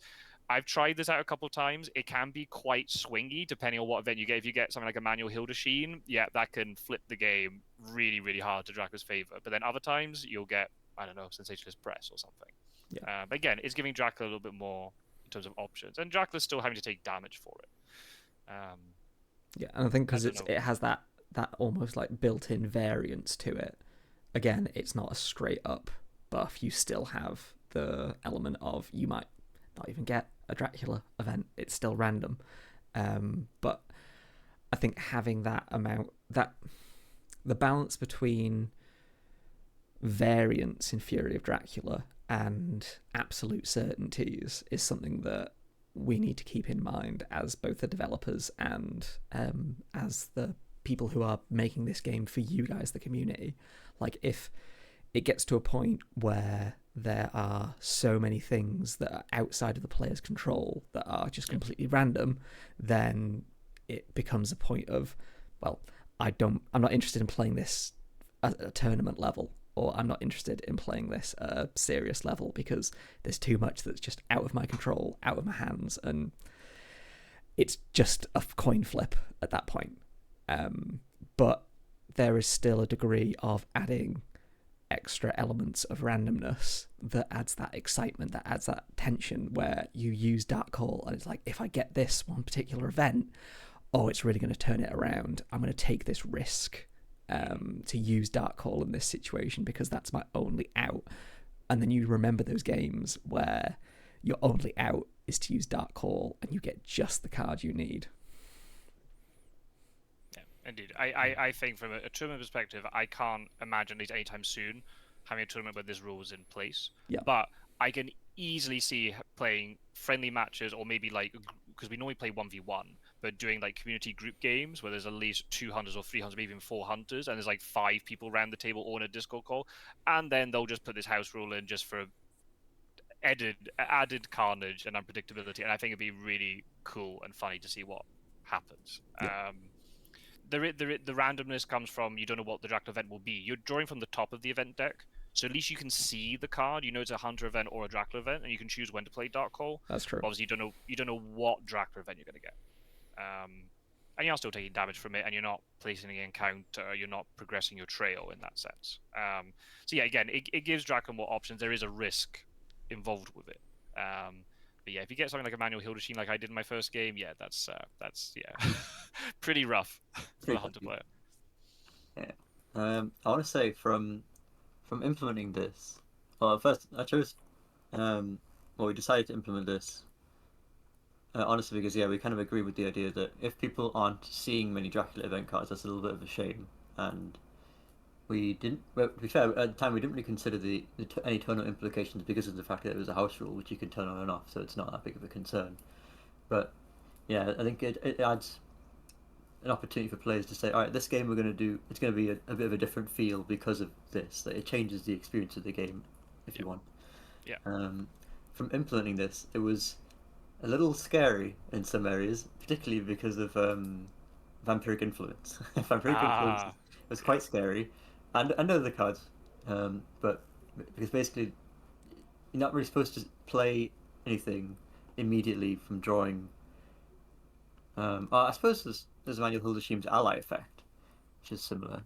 I've tried this out a couple of times. It can be quite swingy depending on what event you get. If you get something like a Manuel Hildesheen, yeah, that can flip the game really, really hard to Dracula's favor. But then other times you'll get, I don't know, Sensationalist Press or something. Yeah. But again, it's giving Dracula a little bit more in terms of options. And Dracula's still having to take damage for it. Yeah, and I think because it has that almost like built-in variance to it. Again, it's not a straight up buff. You still have the element of you might not even get a Dracula event. It's still random. But I think having that amount, that the balance between variance in Fury of Dracula and absolute certainties is something that we need to keep in mind as both the developers and as the people who are making this game for you guys, the community. Like, if it gets to a point where there are so many things that are outside of the player's control that are just completely random, then it becomes a point of, well, I'm not interested in playing this at a tournament level, or I'm not interested in playing this at a serious level because there's too much that's just out of my control, out of my hands, and it's just a coin flip at that point. But there is still a degree of adding extra elements of randomness that adds that excitement, that adds that tension, where you use Dark Call and it's like, if I get this one particular event, oh, it's really going to turn it around. I'm going to take this risk to use Dark Call in this situation because that's my only out. And then you remember those games where your only out is to use Dark Call and you get just the card you need. Yeah, indeed. I think from a tournament perspective, I can't imagine at least anytime soon having a tournament where this rule is in place. Yeah. But I can easily see playing friendly matches, or maybe like, because we normally play 1v1, but doing like community group games where there's at least 2 hunters or 3 hunters, maybe even 4 hunters, and there's like 5 people around the table or in a Discord call, and then they'll just put this house rule in just for added carnage and unpredictability, and I think it'd be really cool and funny to see what happens. Yeah. The randomness comes from you don't know what the Dracula event will be. You're drawing from the top of the event deck, so at least you can see the card. You know it's a Hunter event or a Dracula event, and you can choose when to play Dark Call. That's true. But obviously, you don't know what Dracula event you're going to get. And you're still taking damage from it, and you're not placing an encounter. You're not progressing your trail in that sense. So yeah, again, it gives Dracula more options. There is a risk involved with it. But yeah, if you get something like a manual Hildesheen like I did in my first game, yeah, that's yeah, pretty rough for the Hunter player. Yeah. I want to say from implementing this. Well, first I chose. We decided to implement this. Honestly, because we kind of agree with the idea that if people aren't seeing many Dracula event cards, that's a little bit of a shame. And we didn't. Well, to be fair, at the time we didn't really consider any tournament implications because of the fact that it was a house rule, which you can turn on and off, so it's not that big of a concern. But yeah, I think it adds an opportunity for players to say, all right, this game we're going to do, it's going to be a bit of a different feel because of this. That it changes the experience of the game, if you want. Yeah. From implementing this, it was a little scary in some areas, particularly because of vampiric influence. Vampiric influence was quite scary, and I know the cards, but because basically you're not really supposed to play anything immediately from drawing. I suppose there's Manuel Hildesheen's ally effect, which is similar.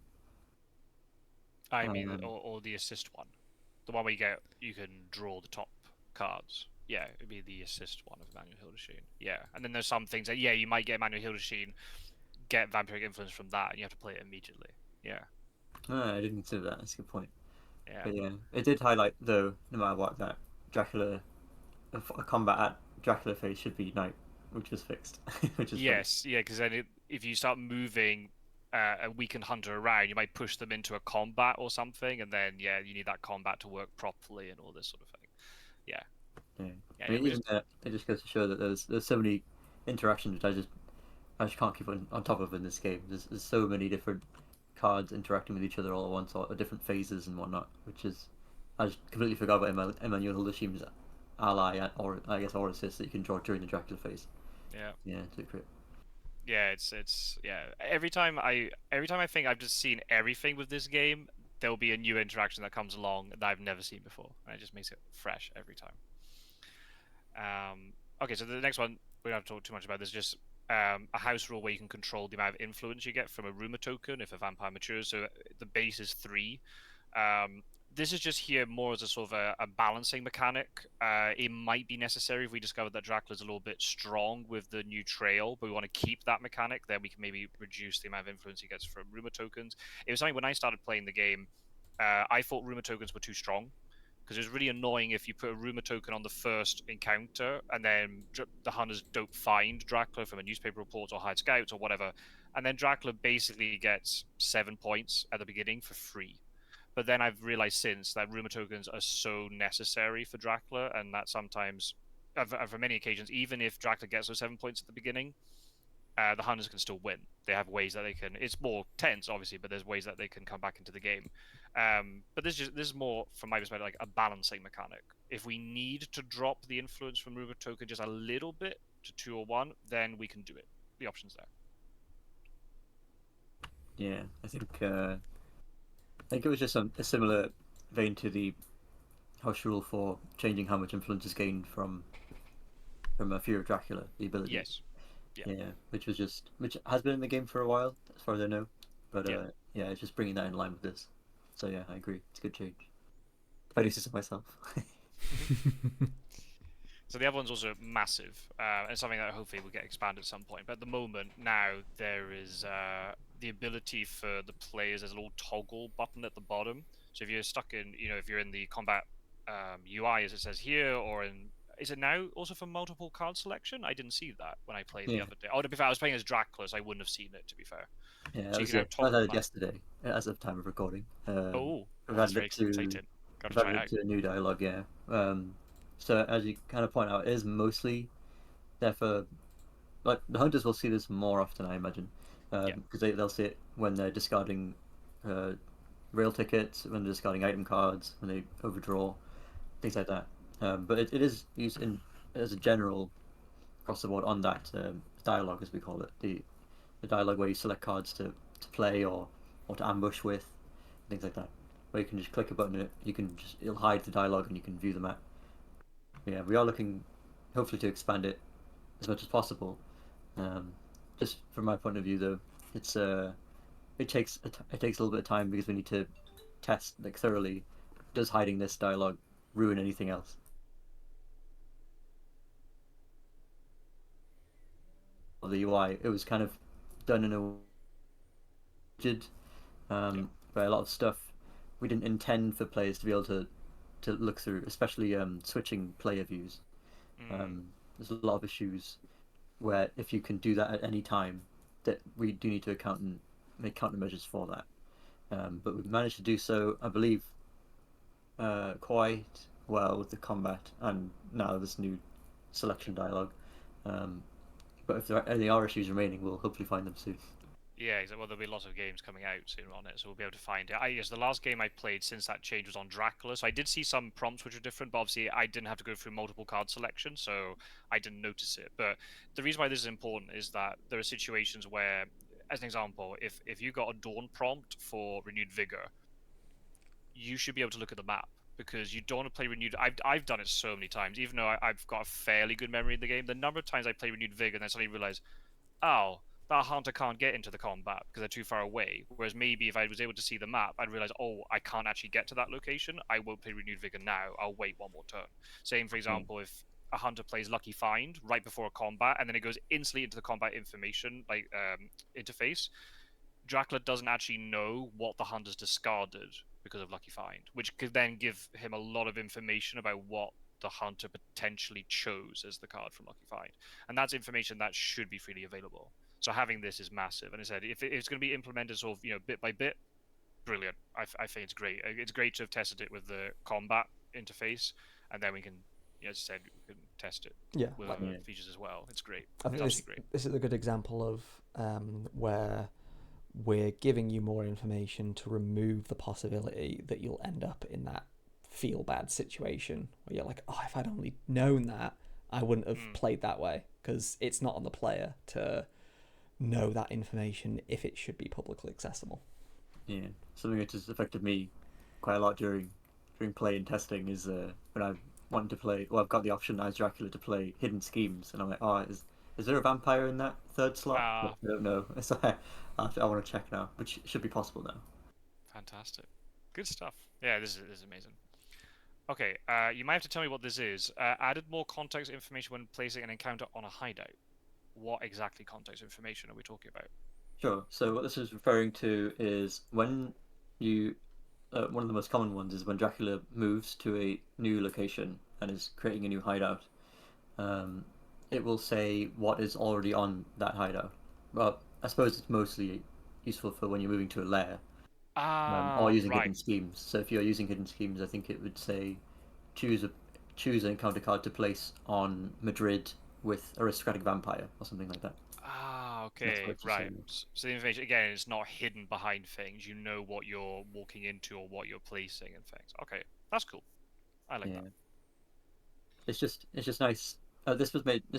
I mean, or the assist one, the one where you can draw the top cards. Yeah, it'd be the assist one of Manuel Hildesheen. Yeah, and then there's some things that you might get Manuel Hildesheen, get vampiric influence from that, and you have to play it immediately. Yeah. I didn't consider that. That's a good point. Yeah. But yeah, it did highlight though, no matter what, that Dracula, a combat at Dracula phase should be night, which was fixed. Which is yes, funny. Yeah, because then if you start moving a weakened hunter around, you might push them into a combat or something, and then you need that combat to work properly and all this sort of thing. Yeah. I mean, even it just goes to show that there's so many interactions which I just can't keep on top of in this game. There's so many different cards interacting with each other all at once, or different phases and whatnot, which is I just completely forgot about Emmanuel Hildesheen's ally, or I guess or assist that you can draw during the Dracula phase. Yeah, it's great. Yeah, it's Every time I think I've just seen everything with this game, there'll be a new interaction that comes along that I've never seen before, and it just makes it fresh every time. Okay, so the next one we don't have to talk too much about. There's just a house rule where you can control the amount of influence you get from a rumor token if a vampire matures. So the base is 3. This is just here more as a sort of a balancing mechanic. It might be necessary if we discover that Dracula's a little bit strong with the new trail, but we want to keep that mechanic. Then we can maybe reduce the amount of influence he gets from rumor tokens. It was something when I started playing the game, I thought rumor tokens were too strong, because it was really annoying if you put a rumor token on the first encounter and then the hunters don't find Dracula from a newspaper report or hide scouts or whatever, and then Dracula basically gets 7 points at the beginning for free. But then I've realized since that rumor tokens are so necessary for Dracula, and that sometimes, for many occasions, even if Dracula gets those 7 points at the beginning, the hunters can still win. They have ways that they can. It's more tense, obviously, but there's ways that they can come back into the game. But this is more, from my perspective, like a balancing mechanic. If we need to drop the influence from rumor token just a little bit to 2 or 1, then we can do it. The option's there. Yeah, I think it was just a similar vein to the house rule for changing how much influence is gained from a Fury of Dracula, the ability. Yes. Yeah, which has been in the game for a while, as far as I know. But it's just bringing that in line with this. So yeah, I agree. It's a good change. If I do this myself. So the other one's also massive, and something that hopefully will get expanded at some point. But at the moment, now there is the ability for the players, there's a little toggle button at the bottom. So if you're stuck in, if you're in the combat UI as it says here, or is it now also for multiple card selection? I didn't see that when I played the Yeah, other day. Oh, to be fair, I was playing as Dracula, so I wouldn't have seen it, to be fair. yeah. So That you was can now it. I toggle had the it map. yesterday, as of time of recording. Oh, We've that's added very it to exciting. Got to we've try added it it out. to a new dialogue. Yeah. So as you kind of point out, it is mostly there for like the hunters will see this more often, I imagine, Yeah. because they'll see it when they're discarding uh, rail tickets, when they're discarding item cards, when they overdraw, things like that. But it is used in as a general across the board on that dialogue, as we call it, the dialogue where you select cards to play or to ambush with, things like that. Where you can just click a button, and it'll hide the dialogue and you can view the map. Yeah, we are looking hopefully to expand it as much as possible. Um, just from my point of view, though, it's it takes a little bit of time because we need to test like thoroughly. Does hiding this dialogue ruin anything else? Or the UI, it was kind of done in a rigid, Yeah. where a lot of stuff we didn't intend for players to be able to look through, especially switching player views. Mm. There's a lot of issues where if you can do that at any time, that we do need to account and make countermeasures for that. But we've managed to do so, I believe, quite well with the combat and now this new selection dialogue. Um, but if there are any issues remaining, we'll hopefully find them soon. Yeah, exactly. Well, there'll be lots of games coming out soon on it, so we'll be able to find it. Yes, the last game I played since that change was on Dracula, so I did see some prompts which were different, but obviously I didn't have to go through multiple card selection, so I didn't notice it. But the reason why this is important is that there are situations where, as an example, if you got a dawn prompt for renewed vigor, you should be able to look at the map because you don't want to play renewed. I've done it so many times, even though I've got a fairly good memory in the game. The number of times I play renewed vigor and then suddenly realize, oh, that hunter can't get into the combat because they're too far away. Whereas maybe if I was able to see the map, I'd realize, oh, I can't actually get to that location. I won't play renewed vigor now. I'll wait one more turn. Same, for Yeah. example, if a hunter plays lucky find right before a combat and then it goes instantly into the combat information interface, Dracula doesn't actually know what the hunter's discarded because of lucky find, which could then give him a lot of information about what the hunter potentially chose as the card from lucky find, and that's information that should be freely available. So having this is massive, and I said if it's going to be implemented sort of bit by bit, brilliant. I think it's great. It's great to have tested it with the combat interface, and then we can, as I said, we can test it Yeah, with like other Yeah. features as well. It's great. I It's think this absolutely great. this is a good example of where we're giving you more information to remove the possibility that you'll end up in that feel bad situation where you're like, oh, if I'd only known that, I wouldn't have Mm. played that way, because it's not on the player to know that information if it should be publicly accessible. Yeah. Something that has affected me quite a lot during play and testing is when I wanted to play. Well, I've got the option as Dracula to play Hidden Schemes, and I'm like, oh, is there a vampire in that third slot? But Ah, I don't know. So I want to check now, which should be possible now. fantastic. Good stuff. Yeah, this is amazing. Okay, you might have to tell me what this is. Added more context information when placing an encounter on a hideout. What exactly context information are we talking about? Sure. So what this is referring to is when you one of the most common ones is when Dracula moves to a new location and is creating a new hideout. Um, it will say what is already on that hideout. Well, I suppose it's mostly useful for when you're moving to a lair or Ah, using right. hidden schemes. So if you're using hidden schemes, I think it would say choose a choose an encounter card to place on Madrid with aristocratic vampire or something like that. Ah, That's what okay, it's just right. saying. So the information again is not hidden behind things. You know what you're walking into or what you're placing and things. Okay, that's cool. I like that. Yeah, it's just nice. This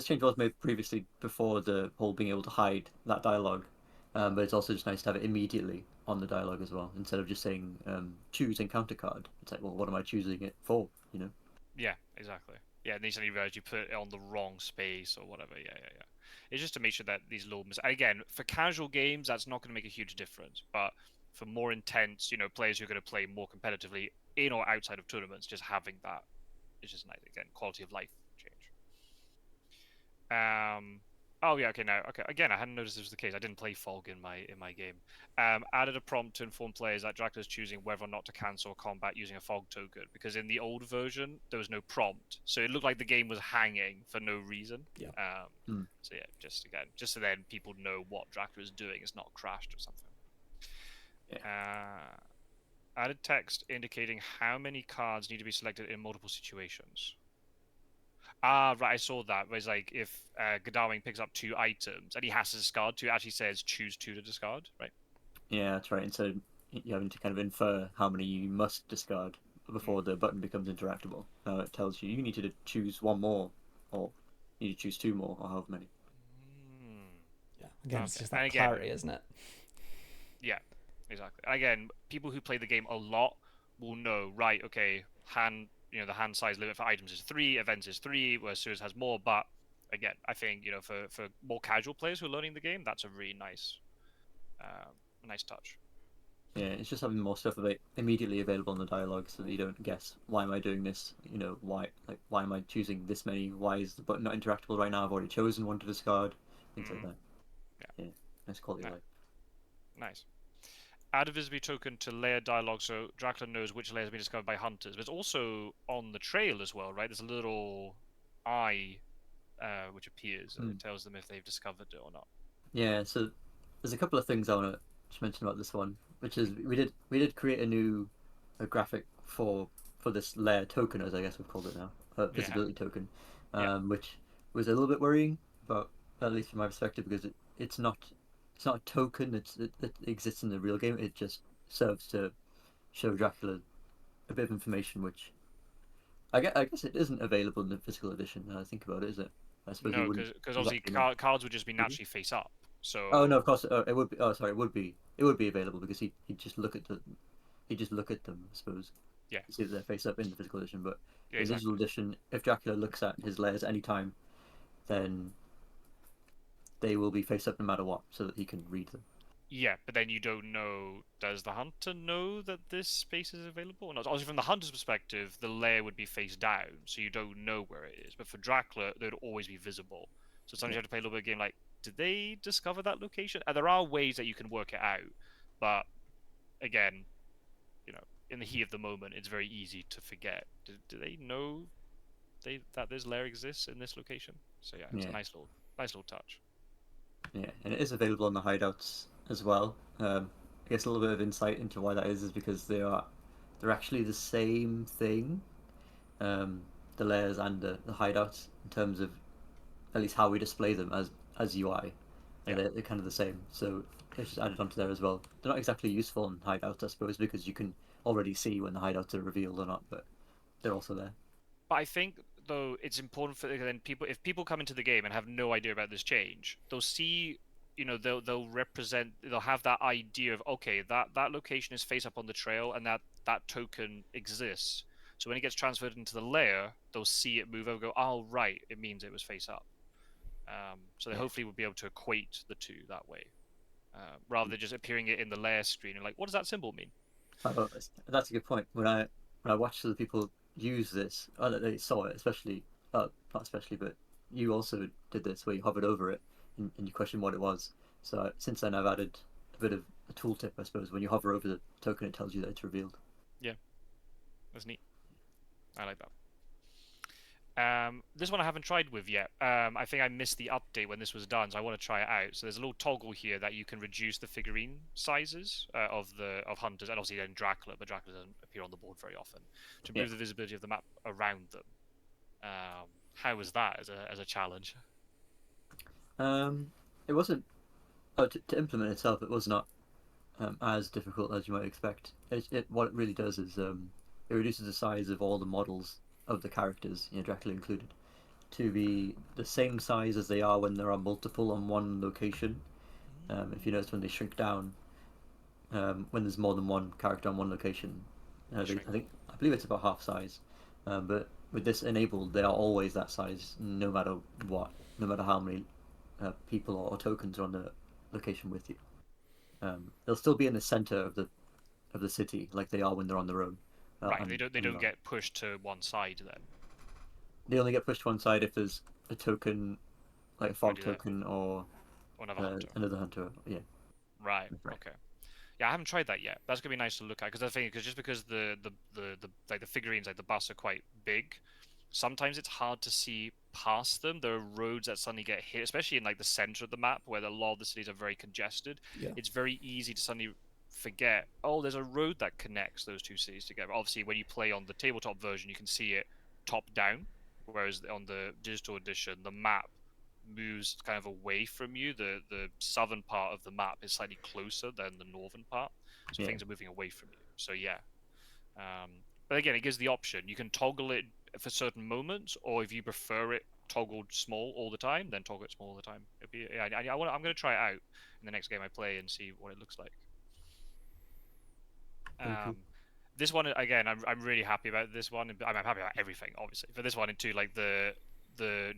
change was made previously before the whole being able to hide that dialogue, but it's also just nice to have it immediately on the dialogue as well instead of just saying choose encounter card. It's like, well, what am I choosing it for? You know? Yeah, exactly. Yeah, and then you suddenly realize you put it on the wrong space or whatever. Yeah, yeah, yeah. It's just to make sure that these little again, for casual games, that's not going to make a huge difference. But for more intense, players who are going to play more competitively in or outside of tournaments, just having that is just nice. Again, quality of life change. Oh yeah, okay now. Okay, again, I hadn't noticed this was the case. I didn't play Fog in my game. Added a prompt to inform players that Dracula's choosing whether or not to cancel combat using a Fog token, because in the old version there was no prompt, so it looked like the game was hanging for no reason. Yeah. So yeah, just so then people know what Dracula's doing. It's not crashed or something. Added text indicating how many cards need to be selected in multiple situations. Ah, right, I saw that. Where it's like if Godalming picks up 2 items and he has to discard two, it actually says choose two to discard, right? Yeah, that's right. And so you're having to kind of infer how many you must discard before the button becomes interactable. Now it tells you need to choose one more, or you need to choose two more, or however many. Yeah. Again, it's Okay. just that And again, clarity, isn't it? yeah, exactly. And again, people who play the game a lot will know, right? Okay, the hand size limit for items is 3, events is 3, whereas Suez has more. But again, I think for more casual players who are learning the game, that's a really nice touch. Yeah, it's just having more stuff immediately available in the dialogue, so that you don't guess, why am I doing this? Why am I choosing this many? Why is the button not interactable right now? I've already chosen one to discard. Things like that. Yeah. Yeah, nice quality of life. Nice. Add a visibility token to layer dialogue so Dracula knows which layer has been discovered by hunters. But it's also on the trail as well, right? There's a little eye which appears and it tells them if they've discovered it or not. Yeah, so there's a couple of things I want to just mention about this one, which is we did create a graphic for this layer token, as I guess we've called it now, visibility token, which was a little bit worrying, but at least from my perspective, because it's not a token. It exists in the real game. It just serves to show Dracula a bit of information, which I guess it isn't available in the physical edition. Now I think about it, is it? I suppose you No, wouldn't. because You obviously likely not. cards would just be Would you? naturally face up. Oh no, So of course it would be. Oh, sorry, it would be available because he'd just look at them. I suppose yeah, to see that they're face up in the physical edition. But yeah, in the digital exactly. edition, if Dracula looks at his layers any time, then they will be face up no matter what, so that he can read them. Yeah, but then you don't know. Does the hunter know that this space is available or not? Obviously, from the hunter's perspective, the layer would be face down, so you don't know where it is. But for Dracula, they would always be visible. So sometimes Yeah, you have to play a little bit of game like, did they discover that location? And there are ways that you can work it out, but again, in the heat of the moment, it's very easy to forget. Do they know that this layer exists in this location? So yeah, it's a yeah, nice little touch. yeah, and it is available on the hideouts as well. I guess a little bit of insight into why that is because they're actually the same thing, um, the layers and the hideouts in terms of at least how we display them as UI. Yeah. They're kind of the same, so it's just added onto there as well. They're not exactly useful in hideouts, I suppose, because you can already see when the hideouts are revealed or not, but they're also there. But I think though it's important for then people if people come into the game and have no idea about this change, they'll see, they'll have that idea of okay, that location is face up on the trail and that token exists. So when it gets transferred into the layer, they'll see it move over, go, oh right, it means it was face up. So they Yeah, hopefully will be able to equate the two that way, rather than just appearing it in the layer screen and like, what does that symbol mean? that's a good point. When I watched other people use this, that they saw it, especially not especially, but you also did this where you hovered over it and you questioned what it was. So since then, I've added a bit of a tooltip, I suppose. When you hover over the token, it tells you that it's revealed. Yeah, that's neat. I like that. This one I haven't tried with yet. I think I missed the update when this was done, so I want to try it out. So there's a little toggle here that you can reduce the figurine sizes of hunters, and obviously then Dracula, but Dracula doesn't appear on the board very often, to Yeah. improve the visibility of the map around them. How was that as a challenge? It wasn't to implement itself. It was not as difficult as you might expect. What it really does is it reduces the size of all the models of the characters, Dracula included, to be the same size as they are when there are multiple on one location. If you notice when they shrink down, when there's more than one character on one location, Shrink. I believe it's about half size. But with this enabled, they are always that size, no matter what, no matter how many people or tokens are on the location with you. They'll still be in the center of the city, like they are when they're on their own. Right, And, they don't get pushed to one side then. they only get pushed to one side if there's a token like a Or fog do that? token or Or another hunter? another hunter. Yeah, Right. that's right. Okay. Yeah, I haven't tried that yet. That's gonna be nice to look at because the thing, because just because the like the figurines, like the busts are quite big, sometimes it's hard to see past them. There are roads that suddenly get hit, especially in like the center of the map where a lot of the cities are very congested. Yeah. It's very easy to suddenly forget, oh, there's a road that connects those two cities together. Obviously, when you play on the tabletop version, you can see it top down, whereas on the digital edition, the map moves kind of away from you. The southern part of the map is slightly closer than the northern part, so Yeah. things are moving away from you. So yeah, but again, it gives the option. You can toggle it for certain moments, or if you prefer it toggled small all the time, then toggle it small all the time. It'd be, yeah, I'm going to try it out in the next game I play and see what it looks like. Very cool. This one again, I'm really happy about this one. I'm happy about everything, obviously. For this one, into like the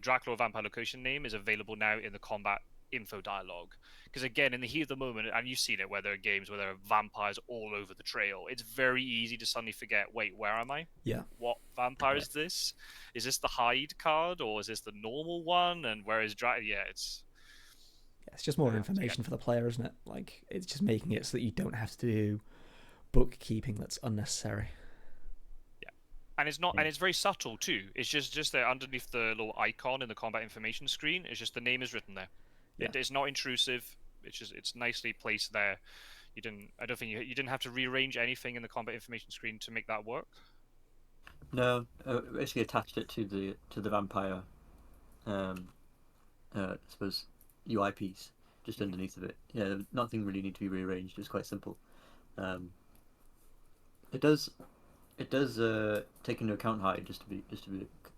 Dracula vampire location name is available now in the combat info dialogue. Because again, in the heat of the moment, and you've seen it, where there are games where there are vampires all over the trail, it's very easy to suddenly forget. Wait, where am I? Yeah. What vampire Yeah. is this? Is this the hide card or is this the normal one? And where is Dracula? Yeah, it's Yeah, it's just more so yeah, information for the player, isn't it? Like, it's just making it so that you don't have to do bookkeeping that's unnecessary. yeah. And it's not, Yeah. and it's very subtle too. It's just there underneath the little icon in the combat information screen. It's just the name is written there. Yeah. It's not intrusive. It's nicely placed there. You didn't. I don't think you didn't have to rearrange anything in the combat information screen to make that work. No, basically attached it to the vampire, um, I suppose UI piece just Mhm. underneath of it. Yeah, nothing really need to be rearranged. It's quite simple. Um, it does take into account hide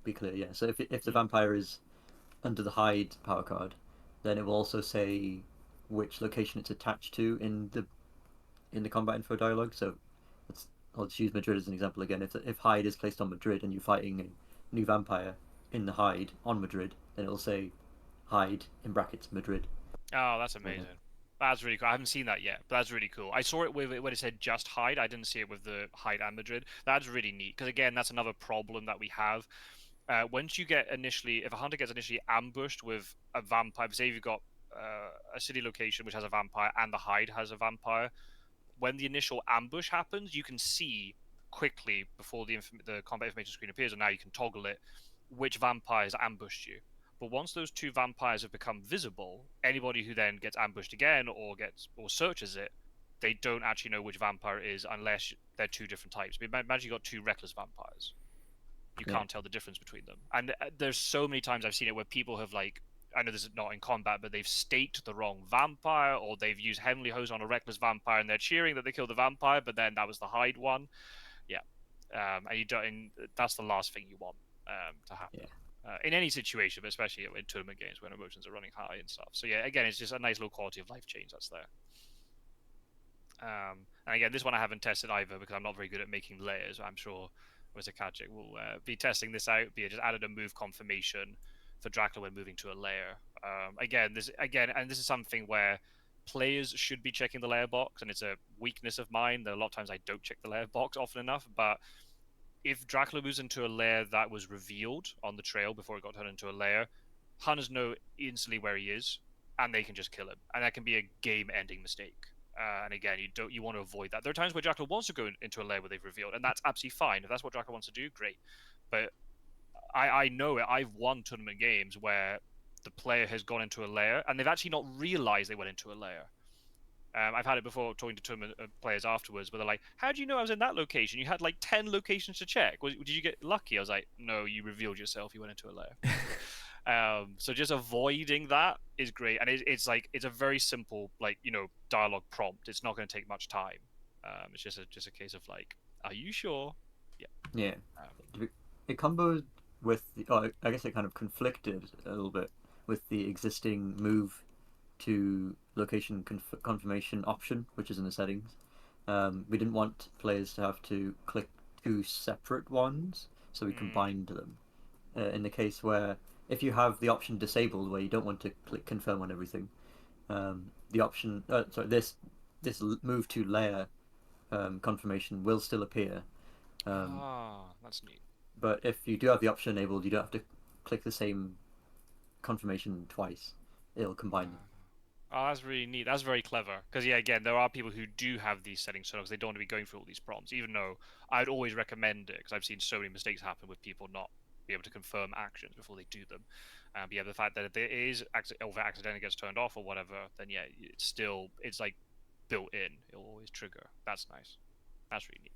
be clear. Yeah, so if the Mm. vampire is under the hide power card, then it will also say which location it's attached to in the combat info dialogue. So I'll just use Madrid as an example again. If hide is placed on Madrid and you're fighting a new vampire in the hide on Madrid, then it'll say hide in brackets Madrid. Oh, that's Uh, amazing. That's really cool. I haven't seen that yet, but that's really cool. I saw it with when it said just hide. I didn't see it with the hide and Madrid. That's really neat because again, that's another problem that we have. Once you get initially, if a hunter gets initially ambushed with a vampire, say you've got a city location which has a vampire and the hide has a vampire, when the initial ambush happens, you can see quickly before the combat information screen appears, and now you can toggle it which vampires ambushed you. But once those two vampires have become visible, anybody who then gets ambushed again or searches it, they don't actually know which vampire it is unless they're two different types. Imagine you got two reckless vampires, you yeah, can't tell the difference between them. And there's so many times I've seen it where people have like, I know this is not in combat, but they've staked the wrong vampire, or they've used heavenly hose on a reckless vampire, and they're cheering that they killed the vampire, but then that was the hide one. Yeah, and you don't. And that's the last thing you want to happen. yeah, In any situation, but especially in tournament games when emotions are running high and stuff. So yeah, again, it's just a nice little quality of life change that's there. And again, this one I haven't tested either because I'm not very good at making layers. I'm sure Mr. Kachik will be testing this out. But yeah, just added a move confirmation for Dracula when moving to a layer. And this is something where players should be checking the layer box, and it's a weakness of mine that a lot of times I don't check the layer box often enough. But if Dracula moves into a layer that was revealed on the trail before it got turned into a layer, hunters know instantly where he is, and they can just kill him, and that can be a game-ending mistake. And again, you want to avoid that. There are times where Dracula wants to go into a layer where they've revealed, and that's absolutely fine. If that's what Dracula wants to do, great. But I know it. I've won tournament games where the player has gone into a layer and they've actually not realized they went into a layer. I've had it before talking to tournament players afterwards where they're like, "How do you know I was in that location? You had like 10 locations to check. Did you get lucky?" I was like, "No, you revealed yourself. You went into a layer." So just avoiding that is great, and it's a very simple dialogue prompt. It's not going to take much time. It's just a case of like, "Are you sure?" Yeah. yeah. Um, It comboed with I guess it kind of conflicted a little bit with the existing move to location confirmation option, which is in the settings. We didn't want players to have to click two separate ones, so we mm, combined them. In the case where if you have the option disabled, where you don't want to click confirm on everything, the option sorry this move to layer confirmation will still appear. that's neat. But if you do have the option enabled, you don't have to click the same confirmation twice, it'll combine them. Oh, that's really neat. That's very clever. Because yeah, again, there are people who do have these settings set up because they don't want to be going through all these prompts. Even though I'd always recommend it because I've seen so many mistakes happen with people not be able to confirm actions before they do them. But yeah, the fact that it is over accidentally gets turned off or whatever, then yeah, it's like built in. It'll always trigger. That's nice. That's really neat.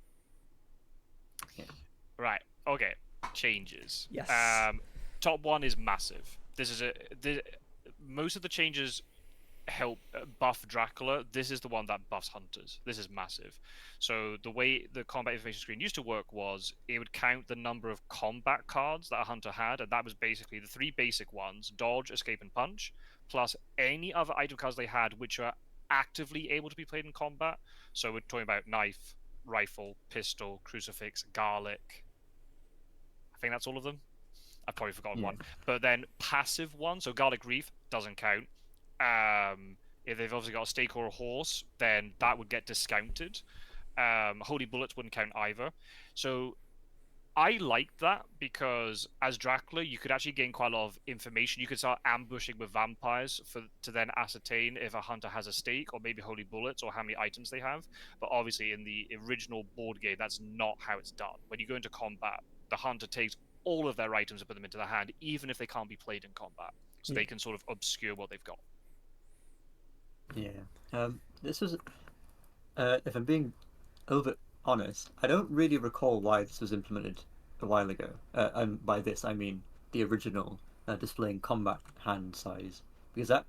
Yeah. Right. Okay. Changes. Yes. Top one is massive. Most of the changes help buff Dracula. This is the one that buffs hunters. This is massive. So the way the combat information screen used to work was it would count the number of combat cards that a hunter had, and that was basically the three basic ones: dodge, escape, and punch, plus any other item cards they had which are actively able to be played in combat. So we're talking about knife, rifle, pistol, crucifix, garlic. I think that's all of them. I've probably forgotten one. But then passive one, so garlic reef doesn't count. If they've obviously got a stake or a horse, then that would get discounted. Holy bullets wouldn't count either. So I liked that because as Dracula, you could actually gain quite a lot of information. You could start ambushing with vampires to then ascertain if a hunter has a stake or maybe holy bullets or how many items they have. But obviously, in the original board game, that's not how it's done. When you go into combat, the hunter takes all of their items and put them into their hand, even if they can't be played in combat. So they can sort of obscure what they've got. Yeah. This was, if I'm being a little bit honest, I don't really recall why this was implemented a while ago. And by this, I mean the original displaying combat hand size, because that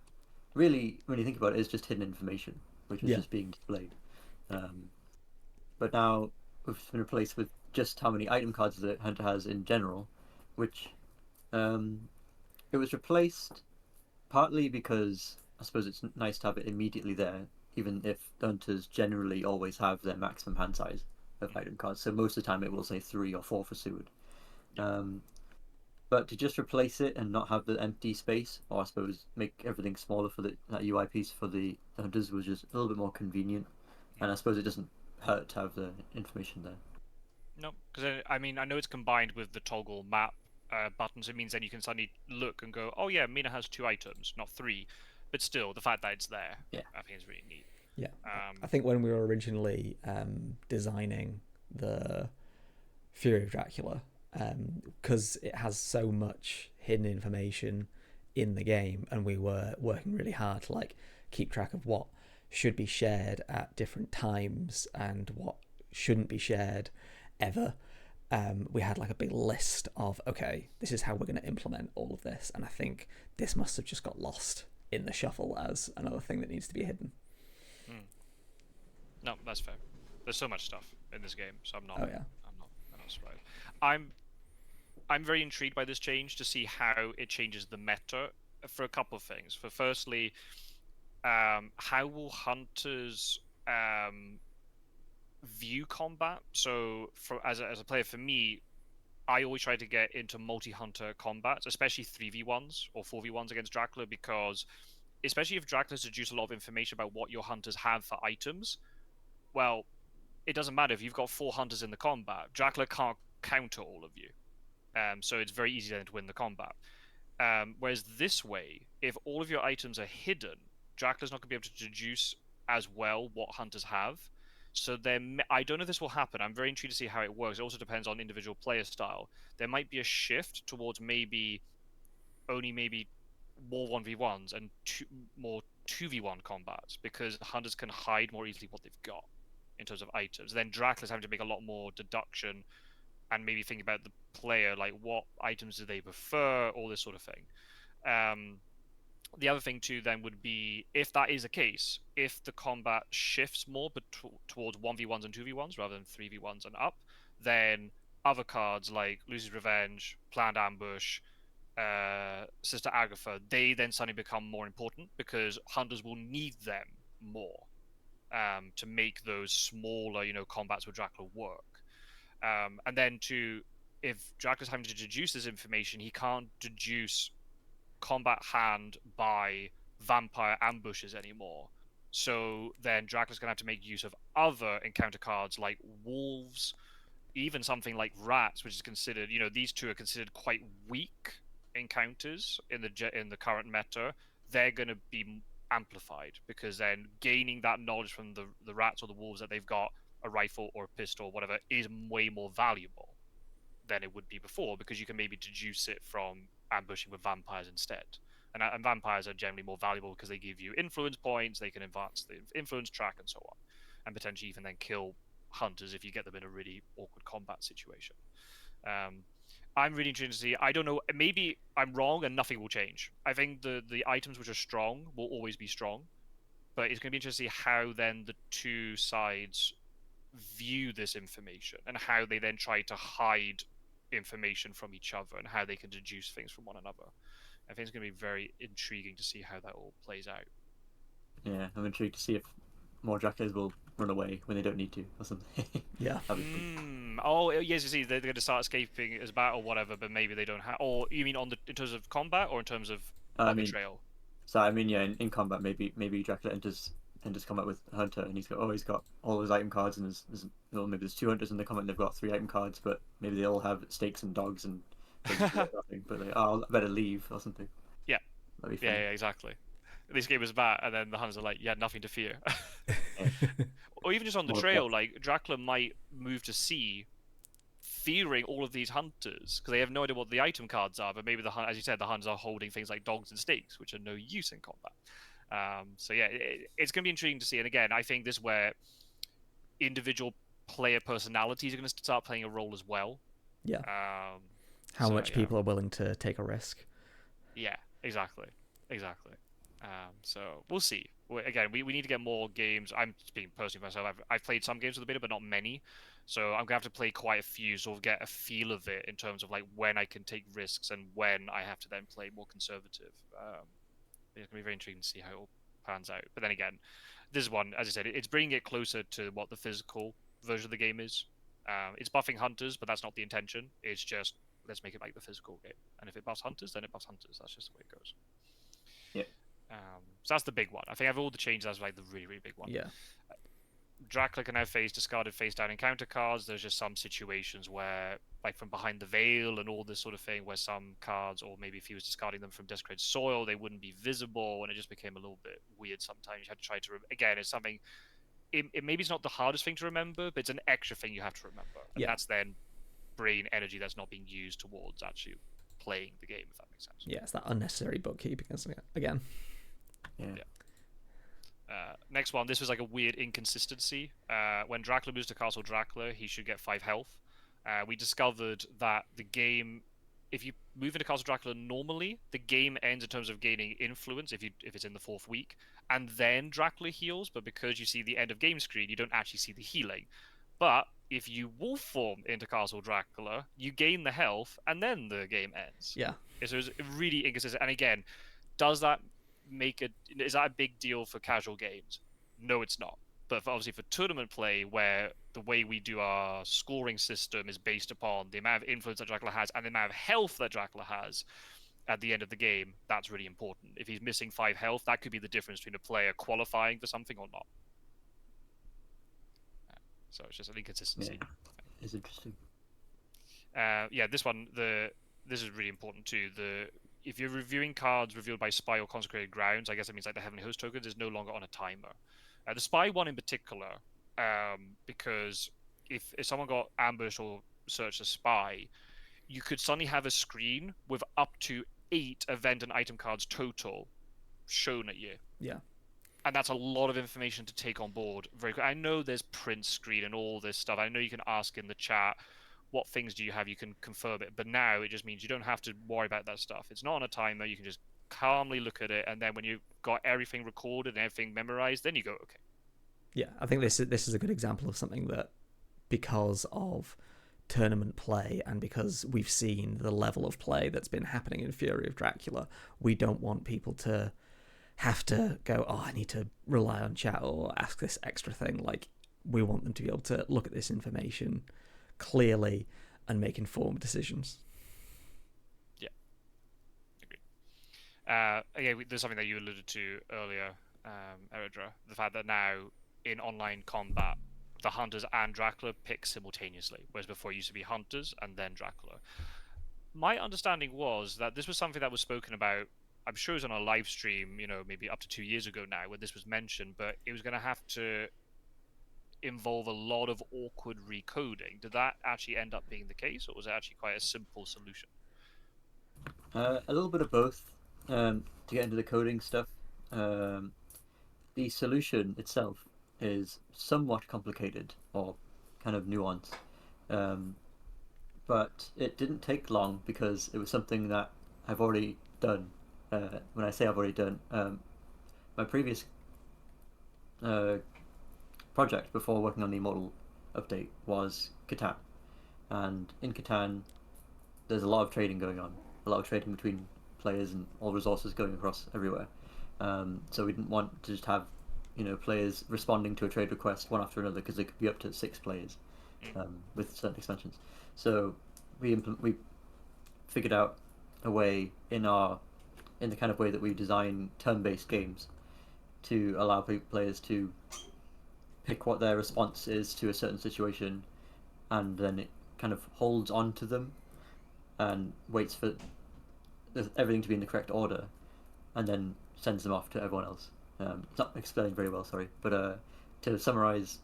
really, when you think about it, is just hidden information, which was just being displayed. But now it's been replaced with just how many item cards the hunter has in general, which it was replaced partly because I suppose it's nice to have it immediately there, even if the hunters generally always have their maximum hand size of item cards. So most of the time it will say 3 or 4 for Seward. But to just replace it and not have the empty space, or I suppose make everything smaller for that UI piece for the hunters, was just a little bit more convenient. And I suppose it doesn't hurt to have the information there. No, because I mean, I know it's combined with the toggle map buttons. It means then you can suddenly look and go, oh yeah, Mina has 2 items, not 3. But still, the fact that it's there, I think is really neat. Yeah. I think when we were originally designing the Fury of Dracula, because it has so much hidden information in the game, and we were working really hard to like keep track of what should be shared at different times and what shouldn't be shared ever. We had like a big list of, okay, this is how we're going to implement all of this, and I think this must have just got lost in the shuffle as another thing that needs to be hidden. No, that's fair. There's so much stuff in this game, so I'm not surprised. I'm very intrigued by this change to see how it changes the meta for a couple of things. For firstly, how will hunters view combat? So, as a player, for me, I always try to get into multi-hunter combats, especially 3v1s or 4v1s against Dracula, because especially if Dracula's introduced a lot of information about what your hunters have for items, well, it doesn't matter if you've got 4 hunters in the combat. Dracula can't counter all of you. So it's very easy then to win the combat. Whereas this way, if all of your items are hidden, Dracula's not going to be able to deduce as well what hunters have. So I don't know if this will happen. I'm very intrigued to see how it works. It also depends on individual player style. There might be a shift towards maybe more 1v1s and more 2v1 combats, because hunters can hide more easily what they've got in terms of items. Then Dracula's having to make a lot more deduction and maybe think about the player, like what items do they prefer, all this sort of thing. The other thing too then would be, if that is the case, if the combat shifts more towards 1v1s and 2v1s rather than 3v1s and up, then other cards like Lucy's Revenge, Planned Ambush, Sister Agatha, they then suddenly become more important because hunters will need them more to make those smaller, combats with Dracula work. And then if Dracula's having to deduce this information, he can't deduce combat hand by vampire ambushes anymore. So then Dracula's going to have to make use of other encounter cards like wolves, even something like rats, which is considered, these two are considered quite weak encounters in the current meta, they're going to be amplified, because then gaining that knowledge from the rats or the wolves that they've got a rifle or a pistol or whatever is way more valuable than it would be before, because you can maybe deduce it from ambushing with vampires instead. And vampires are generally more valuable because they give you influence points, they can advance the influence track and so on, and potentially even then kill hunters if you get them in a really awkward combat situation. I'm really interested to see. I don't know. Maybe I'm wrong and nothing will change. I think the items which are strong will always be strong, but it's going to be interesting to see how then the two sides view this information and how they then try to hide information from each other and how they can deduce things from one another. I think it's going to be very intriguing to see how that all plays out. Yeah, I'm intrigued to see if more Draculas will run away when they don't need to or something. Yeah. Oh, yes, you see, they're going to start escaping as battle or whatever, but maybe they don't have. Or you mean in terms of combat or in terms of I on the mean, trail? so I mean, yeah, in combat, maybe Dracula enters combat with Hunter, and he's got all his item cards, and well, maybe there's two hunters in the combat, and they've got 3 item cards, but maybe they all have stakes and dogs and nothing. But I better leave or something. Yeah. That'd be Yeah, funny. yeah, exactly. This game was bad, and then the hunters are like, yeah, nothing to fear. Or even just on the More trail, plots. like Dracula might move to sea, fearing all of these hunters because they have no idea what the item cards are. But maybe as you said, the hunters are holding things like dogs and stakes, which are no use in combat. So yeah, it's going to be intriguing to see. And again, I think this is where individual player personalities are going to start playing a role as well. Yeah. How So, much yeah. people are willing to take a risk. Yeah, exactly. So we'll see. Again, we need to get more games. I'm speaking personally for myself. I've played some games with the beta, but not many. So I'm gonna have to play quite a few, sort of get a feel of it in terms of like when I can take risks and when I have to then play more conservative. It's gonna be very intriguing to see how it all pans out. But then again, this one, as I said, it's bringing it closer to what the physical version of the game is. It's buffing hunters, but that's not the intention. It's just let's make it like the physical game. And if it buffs hunters, then it buffs hunters. That's just the way it goes. Yeah. So that's the big one. I think of all the changes, that's like the really, really big one. Yeah. Dracula can now face discarded face down encounter cards. There's just some situations where, like from behind the veil and all this sort of thing, where some cards, or maybe if he was discarding them from desecrated soil, they wouldn't be visible, and it just became a little bit weird sometimes. You had to try to, again, it's something, it maybe it's not the hardest thing to remember, but it's an extra thing you have to remember. And that's then brain energy that's not being used towards actually playing the game, if that makes sense. Yeah, it's that unnecessary bookkeeping again. Yeah. Next one, this was like a weird inconsistency. When Dracula moves to Castle Dracula, he should get 5 health. We discovered that the game, if you move into Castle Dracula normally, the game ends in terms of gaining influence if it's in the 4th week, and then Dracula heals. But because you see the end of game screen, you don't actually see the healing. But if you wolf form into Castle Dracula, you gain the health, and then the game ends. Yeah. So it's really inconsistent. And again, does that is that a big deal for casual games? No, it's not. But obviously for tournament play, where the way we do our scoring system is based upon the amount of influence that Dracula has and the amount of health that Dracula has at the end of the game, that's really important. If he's missing 5 health, that could be the difference between a player qualifying for something or not. So it's just an inconsistency. Yeah, it's interesting. This one, this is really important too. If you're reviewing cards revealed by Spy or Consecrated Grounds, I guess that means like the Heavenly Host tokens is no longer on a timer. The Spy one in particular, because if someone got ambushed or searched a Spy, you could suddenly have a screen with up to 8 event and item cards total shown at you. Yeah. And that's a lot of information to take on board very quick. I know there's print screen and all this stuff. I know you can ask in the chat, what things do you have? You can confirm it. But now it just means you don't have to worry about that stuff. It's not on a timer. You can just calmly look at it. And then when you've got everything recorded and everything memorized, then you go, okay. Yeah, I think this is a good example of something that, because of tournament play and because we've seen the level of play that's been happening in Fury of Dracula, we don't want people to have to go, oh, I need to rely on chat or ask this extra thing. Like, we want them to be able to look at this information clearly and make informed decisions. Yeah, agreed. Again, there's something that you alluded to earlier, Eridra, the fact that now in online combat, the hunters and Dracula pick simultaneously, whereas before it used to be hunters and then Dracula. my understanding was that this was something that was spoken about. I'm sure it was on a live stream, maybe up to 2 years ago now, where this was mentioned. But it was going to have to involve a lot of awkward recoding. Did that actually end up being the case, or was it actually quite a simple solution? A little bit of both. To get into the coding stuff, um, the solution itself is somewhat complicated or kind of nuanced, um, but it didn't take long because it was something that I've already done. When I say I've already done, my previous uh, project before working on the Immortal update was Catan, and in Catan there's a lot of trading going on, a lot of trading between players and all resources going across everywhere. So we didn't want to just have, players responding to a trade request one after another because there could be up to 6 players Mm. with certain expansions. So we figured out a way in the kind of way that we design turn-based games to allow players to pick what their response is to a certain situation, and then it kind of holds on to them and waits for everything to be in the correct order, and then sends them off to everyone else. It's not explaining very well, sorry, but to summarize,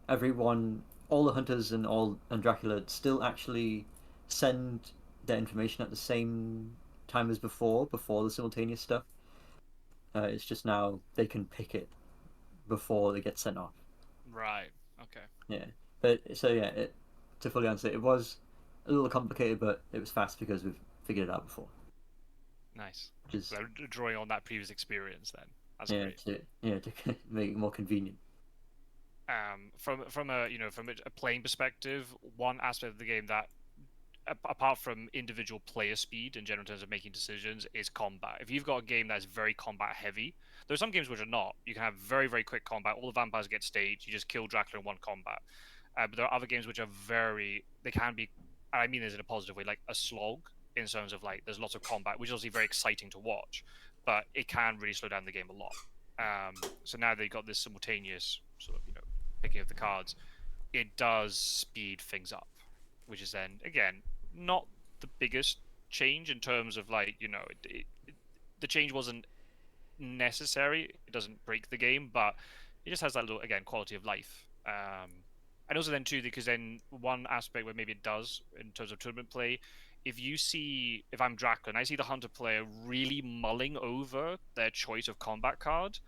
everyone, all the hunters and Dracula still actually send their information at the same time as before the simultaneous stuff. It's just now they can pick it before they get sent off. Right. Okay. Yeah, but so yeah, to fully answer, it was a little complicated, but it was fast because we've figured it out before. Nice. Which is So drawing on that previous experience, then that's yeah great. to make it more convenient. From a playing perspective, one aspect of the game that apart from individual player speed in general in terms of making decisions is combat. If you've got a game that's very combat heavy, there are some games which are not. You can have very, very quick combat. All the vampires get staged. You just kill Dracula in one combat. But there are other games which are they can be, and I mean this in a positive way, like a slog in terms of like there's lots of combat, which is obviously very exciting to watch, but it can really slow down the game a lot. So now they've got this simultaneous sort of picking of the cards. It does speed things up, which is then again not the biggest change in terms of like the change wasn't necessary. It doesn't break the game, but it just has that little again quality of life. And also then too, because then one aspect where maybe it does in terms of tournament play, if I'm Dracula and I see the hunter player really mulling over their choice of combat card,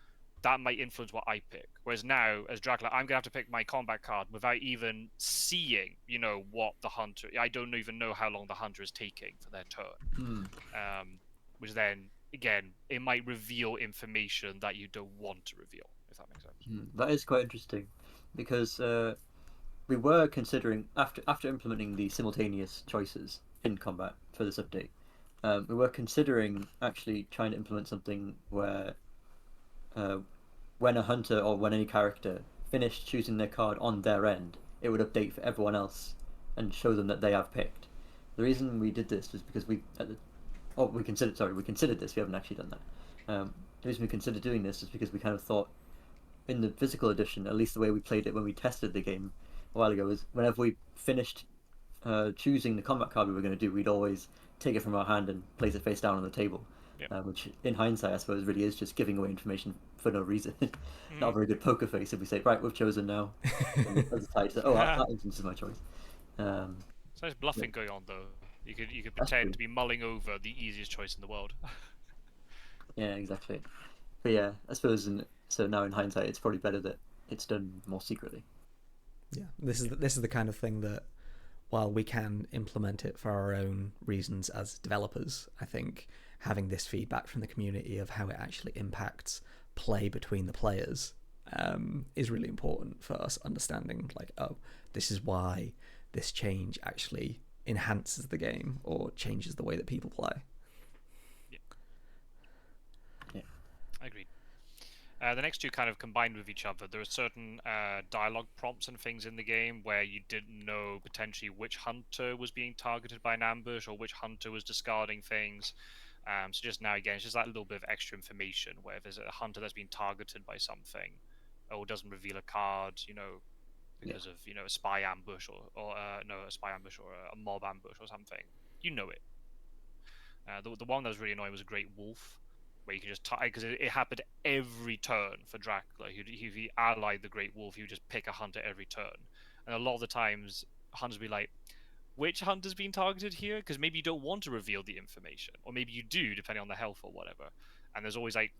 that might influence what I pick. Whereas now, as Dracula, I'm gonna have to pick my combat card without even seeing, what the hunter. I don't even know how long the hunter is taking for their turn. Hmm. Which then again, it might reveal information that you don't want to reveal, if that makes sense. That is quite interesting because we were considering after implementing the simultaneous choices in combat for this update. We were considering actually trying to implement something where uh, when a hunter or when any character finished choosing their card on their end, it would update for everyone else and show them that they have picked. The reason we did this was because we considered this. We haven't actually done that. The reason we considered doing this is because we kind of thought in the physical edition, at least the way we played it when we tested the game a while ago, was whenever we finished choosing the combat card we were going to do, we'd always take it from our hand and place it face down on the table. Yep. Which, in hindsight, I suppose really is just giving away information for no reason. Not a Mm. very good poker face if we say, right, we've chosen now. And the other side says, oh, that instance is my choice. So there's Yeah, bluffing going on though. You could that's pretend true. to be mulling over the easiest choice in the world. Yeah, exactly. But yeah, I suppose so now in hindsight, it's probably better that it's done more secretly. Yeah, this is the kind of thing that, while we can implement it for our own reasons as developers, I think having this feedback from the community of how it actually impacts play between the players is really important for us understanding, like, oh, this is why this change actually enhances the game or changes the way that people play. Yeah, Yeah, I agree. The next two kind of combined with each other. There are certain dialogue prompts and things in the game where you didn't know potentially which hunter was being targeted by an ambush or which hunter was discarding things. So just now, again, it's just that little bit of extra information where if there's a hunter that's been targeted by something or doesn't reveal a card, yeah, because of a spy ambush or no, a spy ambush or a mob ambush or something, you know it. The one that was really annoying was a Great Wolf, where you can just because it happened every turn for Dracula. If he allied the Great Wolf, he would just pick a hunter every turn, and a lot of the times hunters would be like, which hunter's being targeted here? Because maybe you don't want to reveal the information, or maybe you do, depending on the health or whatever. And there's always like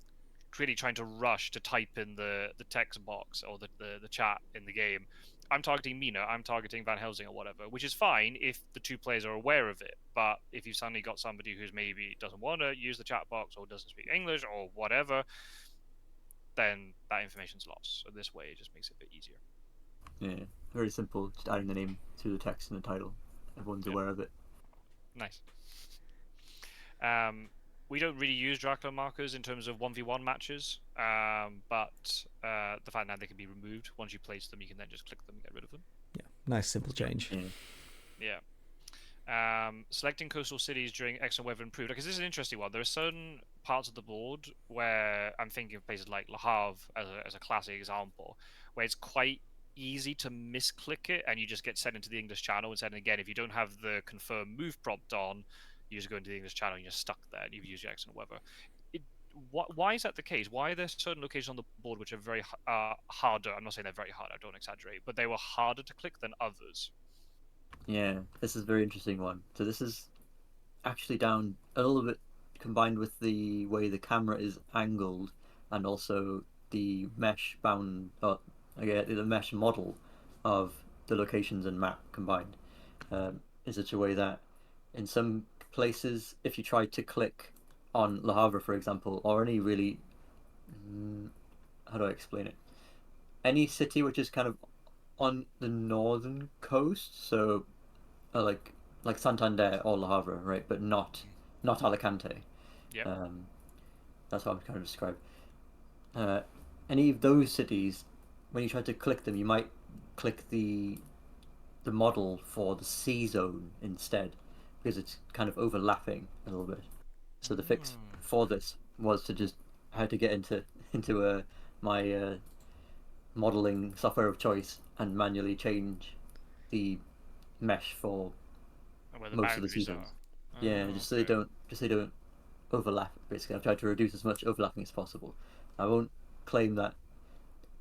really trying to rush to type in the text box or the chat in the game. I'm targeting Mina, I'm targeting Van Helsing or whatever, which is fine if the two players are aware of it. But if you've suddenly got somebody who's maybe doesn't want to use the chat box or doesn't speak English or whatever, then that information's lost. So this way, it just makes it a bit easier. Yeah, very simple. Just adding the name to the text and the title. Everyone's aware of it. Nice. We don't really use Dracula markers in terms of 1v1 matches, but the fact that they can be removed once you place them, you can then just click them and get rid of them. Yeah, nice simple change. Yeah. Selecting coastal cities during excellent weather improved. Because this is an interesting one. There are certain parts of the board where I'm thinking of places like Le Havre as a classic example, where it's quite easy to misclick it and you just get sent into the English channel. And then again, if you don't have the confirm move prompt on, you just go into the English channel and you're stuck there and you've used your excellent weather. Why is that the case? Why are there certain locations on the board which are very harder? I'm not saying they're very hard, I don't exaggerate, but they were harder to click than others. Yeah, this is a very interesting one. So this is actually down a little bit combined with the way the camera is angled and also the mesh bound, again, the mesh model of the locations and map combined in such a way that in some places, if you try to click on Le Havre, for example, or any really, how do I explain it? Any city which is kind of on the northern coast, so like Santander or Le Havre, right? But not Alicante. Yeah. That's what I'm trying to describe. Uh, any of those cities, when you try to click them, you might click the model for the C zone instead, because it's kind of overlapping a little bit. So the fix for this was to just how to get into my modeling software of choice and manually change the mesh for Where the most of the boundaries seasons. are. Yeah, Oh, just so okay. they don't overlap. Basically, I've tried to reduce as much overlapping as possible. I won't claim that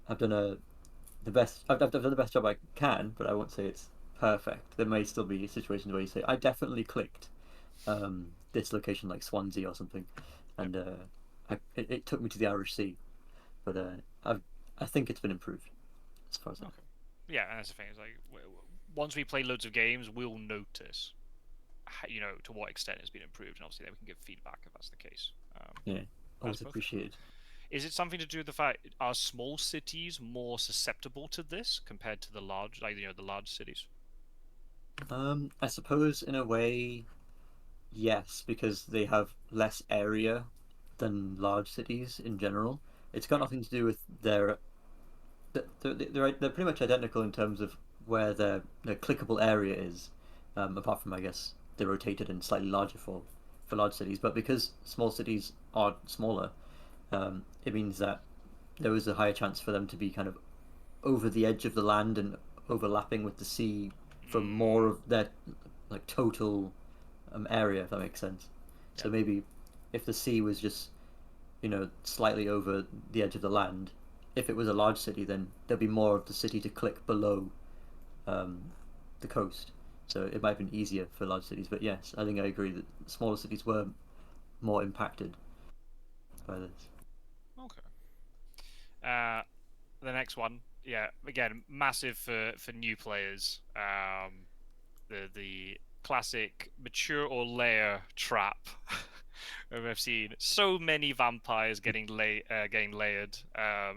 I've done I've done the best job I can, but I won't say it's perfect. There may still be situations where you say I definitely clicked this location like Swansea or something, Yep. and it took me to the Irish Sea. But I think it's been improved as far as that. Okay. Yeah, and that's the thing. Is like once we play loads of games, we'll notice, to what extent it's been improved, and obviously then we can give feedback if that's the case. Yeah, That's always perfect. appreciated. Is it something to do with the fact are small cities more susceptible to this compared to the large, the large cities? I suppose in a way, yes, because they have less area than large cities in general. It's got Okay. nothing to do with they're pretty much identical in terms of where their clickable area is, apart from I guess they're rotated and slightly larger for large cities. But because small cities are smaller, it means that there is a higher chance for them to be kind of over the edge of the land and overlapping with the sea for more Mm, of their like total area, if that makes sense. yeah. So maybe if the sea was just slightly over the edge of the land, if it was a large city, then there'd be more of the city to click below um, the coast. So it might have been easier for large cities. But yes, I think I agree that smaller cities were more impacted by this. Okay. Uh, the next one, yeah, again, massive for new players. The classic mature or lair trap. I've seen so many vampires getting layered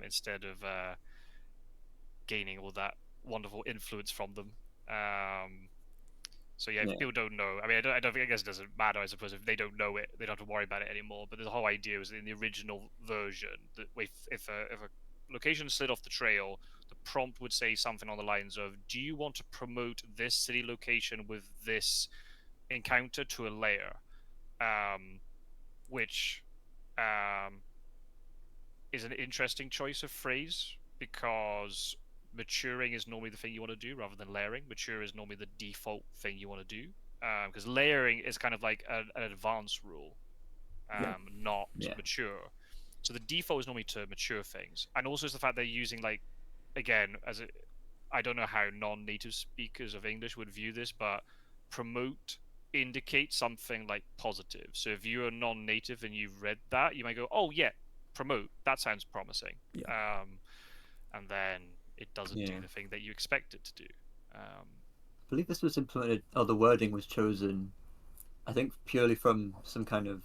instead of gaining all that wonderful influence from them. So yeah, if Yeah, people don't know, I mean, I don't think, I guess it doesn't matter. I suppose if they don't know it, they don't have to worry about it anymore. But the whole idea was in the original version that if a location slid off the trail, the prompt would say something on the lines of, "Do you want to promote this city location with this encounter to a layer?" Um, which um, is an interesting choice of phrase because maturing is normally the thing you want to do rather than layering. Mature is normally the default thing you want to do. because layering is kind of like an advanced rule, Yeah. not Yeah. mature. So the default is normally to mature things, and also it's the fact they're using like, again, I don't know how non-native speakers of English would view this, but promote indicates something like positive. So if you're non-native and you've read that, you might go, "Oh yeah, promote. That sounds promising." Yeah. And then it doesn't do Yeah. the thing that you expect it to do. I believe this was implemented, or the wording was chosen, I think, purely from some kind of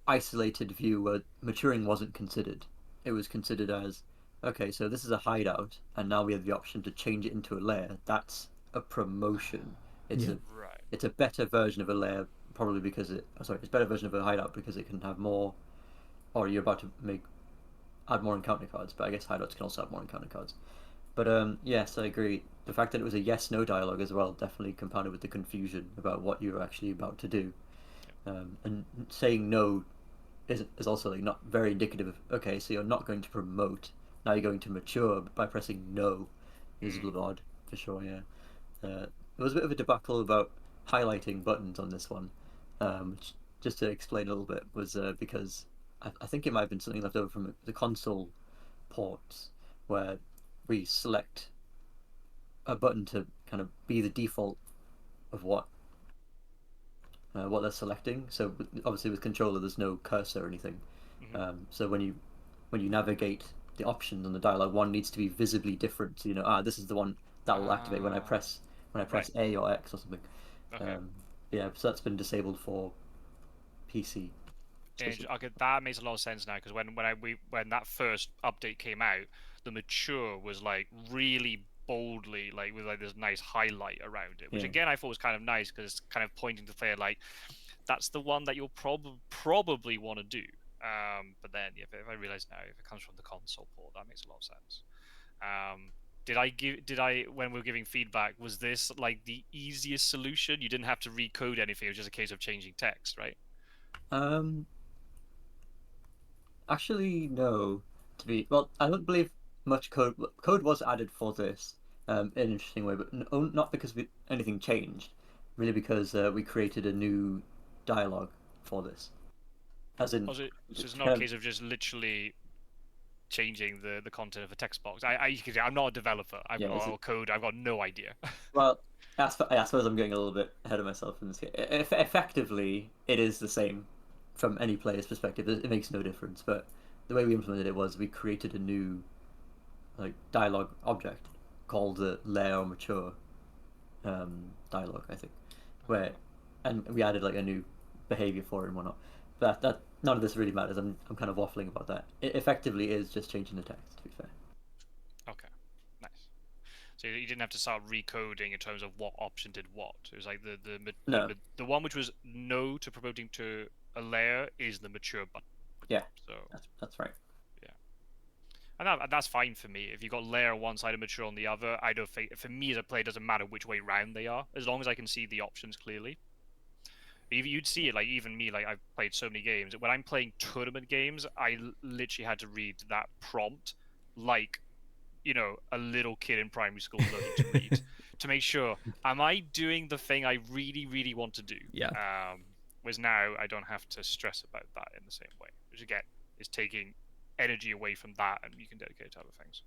isolated view where maturing wasn't considered. It was considered as, okay, so this is a hideout, and now we have the option to change it into a lair. That's a promotion. It's Yeah. a Right. it's a better version of a lair, probably because it's a better version of a hideout because it can have more, or you're about to add more encounter cards, but I guess hideouts can also have more encounter cards. But yes, I agree. The fact that it was a yes/no dialogue as well definitely compounded with the confusion about what you were actually about to do. And saying no is also like not very indicative of, okay, so you're not going to promote, now you're going to mature by pressing no. Is a Mm. little odd for sure. Yeah, there was a bit of a debacle about highlighting buttons on this one, which, just to explain a little bit, was because I think it might have been something left over from the console ports where we select a button to kind of be the default of what they're selecting. So obviously with controller, there's no cursor or anything. Hmm. So when you navigate the options on the dialogue, one needs to be visibly different. So this is the one that will activate when I Ah, press right. A or X or something. Okay. Um, yeah, so that's been disabled for PC. Okay, that makes a lot of sense now because when that first update came out, the mature was like really boldly like with like this nice highlight around it, which Yeah. again I thought was kind of nice because it's kind of pointing to the player like that's the one that you'll probably want to do. But then yeah, if I realize now if it comes from the console port, that makes a lot of sense. Um, did I when we were giving feedback, was this like the easiest solution? You didn't have to recode anything; it was just a case of changing text, right? Um, Actually, no. Well, I don't believe much code was added for this in an interesting way, but not because anything changed, really because we created a new dialogue for this. As in, Also, so it's not a kind of, case of just literally changing the content of a text box. I'm not a developer. yeah. Or code. I've got no idea. Well, I suppose I'm getting a little bit ahead of myself in this case. Effectively, it is the same from any player's perspective. It makes no difference. But the way we implemented it was we created a new like dialogue object called the layer or mature dialogue, I think, where and we added like a new behavior for it and whatnot. But that none of this really matters. I'm kind of waffling about that. It effectively is just changing the text. To be fair. Okay, nice. So you didn't have to start recoding in terms of what option did what. It was like No. the one which was no to promoting to a layer is the mature button. Yeah. So That's right. yeah, and that's fine for me. If you got layer on one side and mature on the other, I don't think for me as a player it doesn't matter which way round they are, as long as I can see the options clearly. You'd see it like even me, like I've played so many games. When I'm playing tournament games, I literally had to read that prompt like a little kid in primary school learning to read to make sure am I doing the thing I really really want to do. Yeah. Whereas now I don't have to stress about that in the same way, which again is taking energy away from that and you can dedicate it to other things.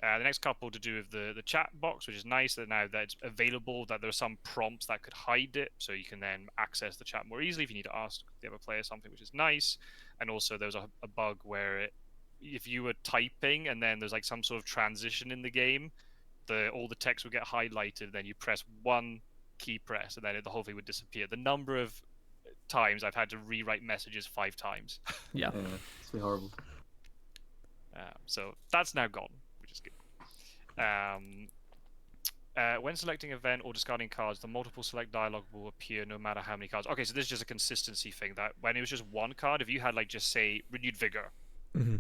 The next couple to do with the chat box, which is nice that now that it's available, that there are some prompts that could hide it, so you can then access the chat more easily if you need to ask the other player something, which is nice. And also, there was a bug where if you were typing and then there's like some sort of transition in the game, all the text would get highlighted. Then you press one key press, and then the whole thing would disappear. The number of times I've had to rewrite messages 5 times. Yeah. Yeah, it's really horrible. So that's now gone, which is good. When selecting event or discarding cards, the multiple select dialog will appear no matter how many cards. Okay, so this is just a consistency thing that when it was just one card, if you had like just say renewed vigor, Hmm.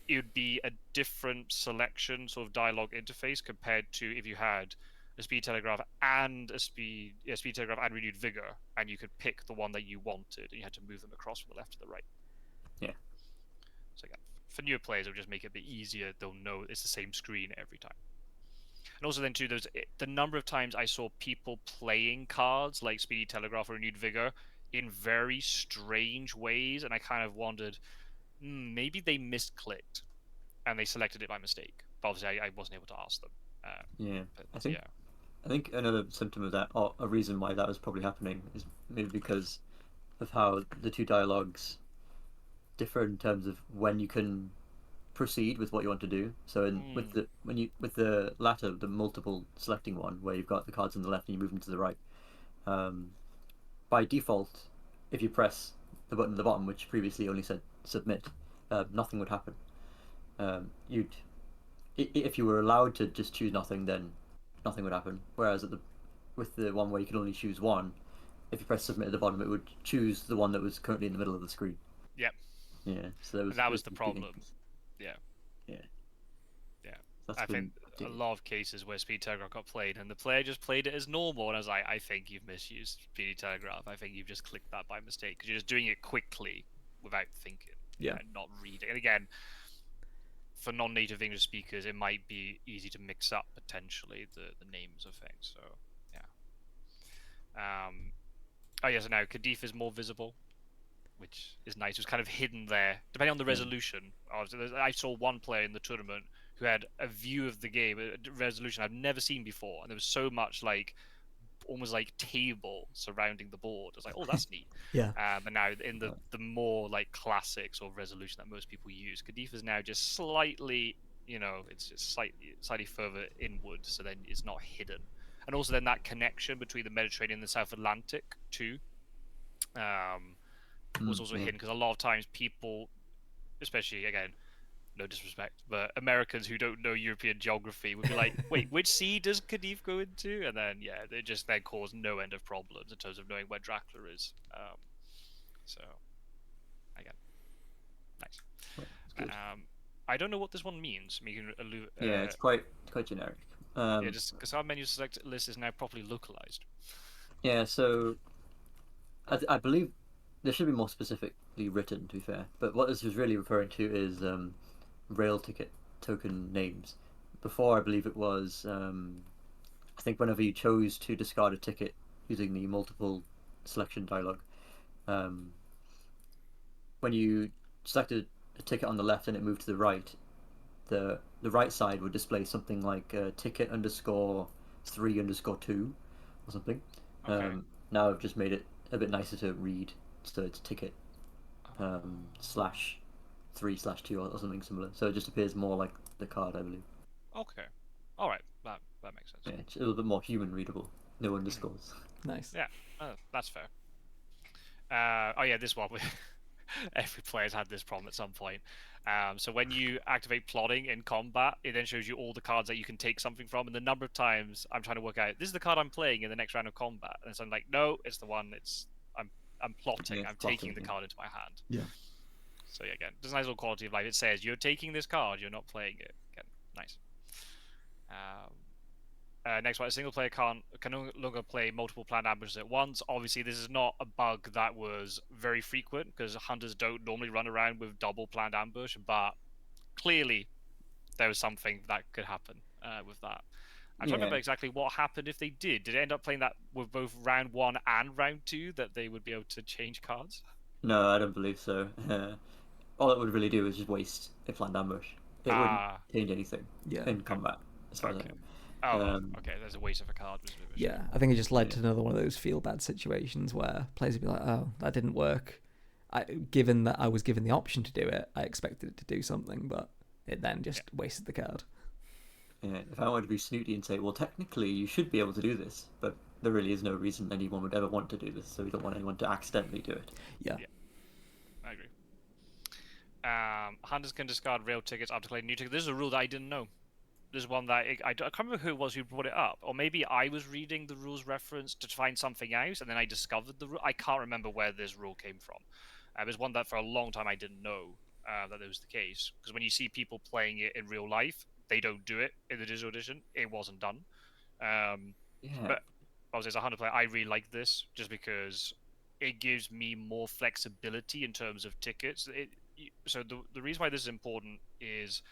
it would be a different selection sort of dialogue interface compared to if you had a speed telegraph and speed telegraph and renewed vigor, and you could pick the one that you wanted, and you had to move them across from the left to the right. Yeah. So again, for newer players, it'll just make it a bit easier. They'll know it's the same screen every time. And also then too, the number of times I saw people playing cards like Speedy Telegraph or Renewed Vigor in very strange ways, and I kind of wondered, maybe they misclicked and they selected it by mistake. But obviously, I wasn't able to ask them. Yeah, But I think yeah. I think another symptom of that, or a reason why that was probably happening, is maybe because of how the two dialogues differ in terms of when you can proceed with what you want to do. So Mm, with the latter, the multiple selecting one, where you've got the cards on the left and you move them to the right, um, by default, if you press the button at the bottom, which previously only said submit, nothing would happen. You'd if you were allowed to just choose nothing, then nothing would happen. Whereas with the one where you can only choose one, if you press submit at the bottom, it would choose the one that was currently in the middle of the screen. yep. Yeah, so And that there was was the complete problem. incons. Yeah. Yeah, Yeah. that's I think been a updated. lot of cases where Speed Telegraph got played and the player just played it as normal, and I was like, I think you've misused Speedy Telegraph. I think you've just clicked that by mistake because you're just doing it quickly without thinking, Yeah. and not reading. And again, for non-native English speakers, it might be easy to mix up potentially the names of things. So yeah. Oh yeah. So now Kadif is more visible, which is nice. It was kind of hidden there, depending on the Yeah, resolution. I saw one player in the tournament who had a view of the game, a resolution I've never seen before, and there was so much like almost like table surrounding the board. I was like, oh, that's neat. Yeah. But now in uh, the more like classic sort of resolution that most people use, Kadif is now just slightly, it's just slightly further inward, so then it's not hidden. And also then that connection between the Mediterranean and the South Atlantic too. Um, was also yeah, hidden because a lot of times people, especially again, no disrespect, but Americans who don't know European geography would be like, "Wait, which sea does Cadiz go into?" And then yeah, they just then cause no end of problems in terms of knowing where Dracula is. So again, nice. it's good. I don't know what this one means. I mean, Yeah, it's quite generic. yeah, Um, just because our menu select list is now properly localized. yeah, so I believe there should be more specifically written, to be fair. But what this was really referring to is rail ticket token names. Before, I believe it was I think whenever you chose to discard a ticket using the multiple selection dialog, um, when you selected a ticket on the left and it moved to the right, the right side would display something like ticket underscore 3_2 or something. Okay. Now I've just made it a bit nicer to read, so it's ticket slash 3/2 or something similar. So it just appears more like the card, I believe. Okay. All right. That makes sense. Yeah, it's a little bit more human readable. No Mhm. underscores. Nice. Yeah. That's fair. Oh yeah, this one. Every player's had this problem at some point. So when you activate plotting in combat, it then shows you all the cards that you can take something from, and the number of times I'm trying to work out this is the card I'm playing in the next round of combat, and so I'm like, no, it's the one. I'm I'm Yeah, plotting. it's I'm taking plotting. the Yeah. card into my hand. Yeah. So yeah, again, there's a nice little quality of life. It says you're taking this card, you're not playing it. Again, nice. Um, next one, a single player can no longer play multiple planned ambushes at once. Obviously, this is not a bug that was very frequent because hunters don't normally run around with double planned ambush, but clearly there was something that could happen with that. I'm trying to remember Yeah. exactly what happened if they did. Did they end up playing that with both round one and round two that they would be able to change cards? No, I don't believe so. All it would really do is just waste a planned ambush. It wouldn't Ah, change anything Yeah. in combat, as far as I okay. know. Oh, okay. There's a waste of a card. Was a bit of a shame. Yeah. I think it just led Yeah. to another one of those feel bad situations where players would be like, "Oh, that didn't work." Given that I was given the option to do it, I expected it to do something, but it then Yeah. just wasted the card. Yeah, if I wanted to be snooty and say, well, technically you should be able to do this, but there really is no reason anyone would ever want to do this, so we don't want anyone to accidentally do it. Yeah. Yeah, I agree. Hunters can discard rail tickets after collecting new tickets. This is a rule that I didn't know. This is one that I can't remember who it was who brought it up, or maybe I was reading the rules reference to find something out, and then I discovered the rule. I can't remember where this rule came from. It was one that for a long time I didn't know that it was the case. Because when you see people playing it in real life, they don't do it in the digital edition. It wasn't done. Um, Yeah, but obviously, as a hunter player, I really like this just because it gives me more flexibility in terms of tickets. So the reason why this is important is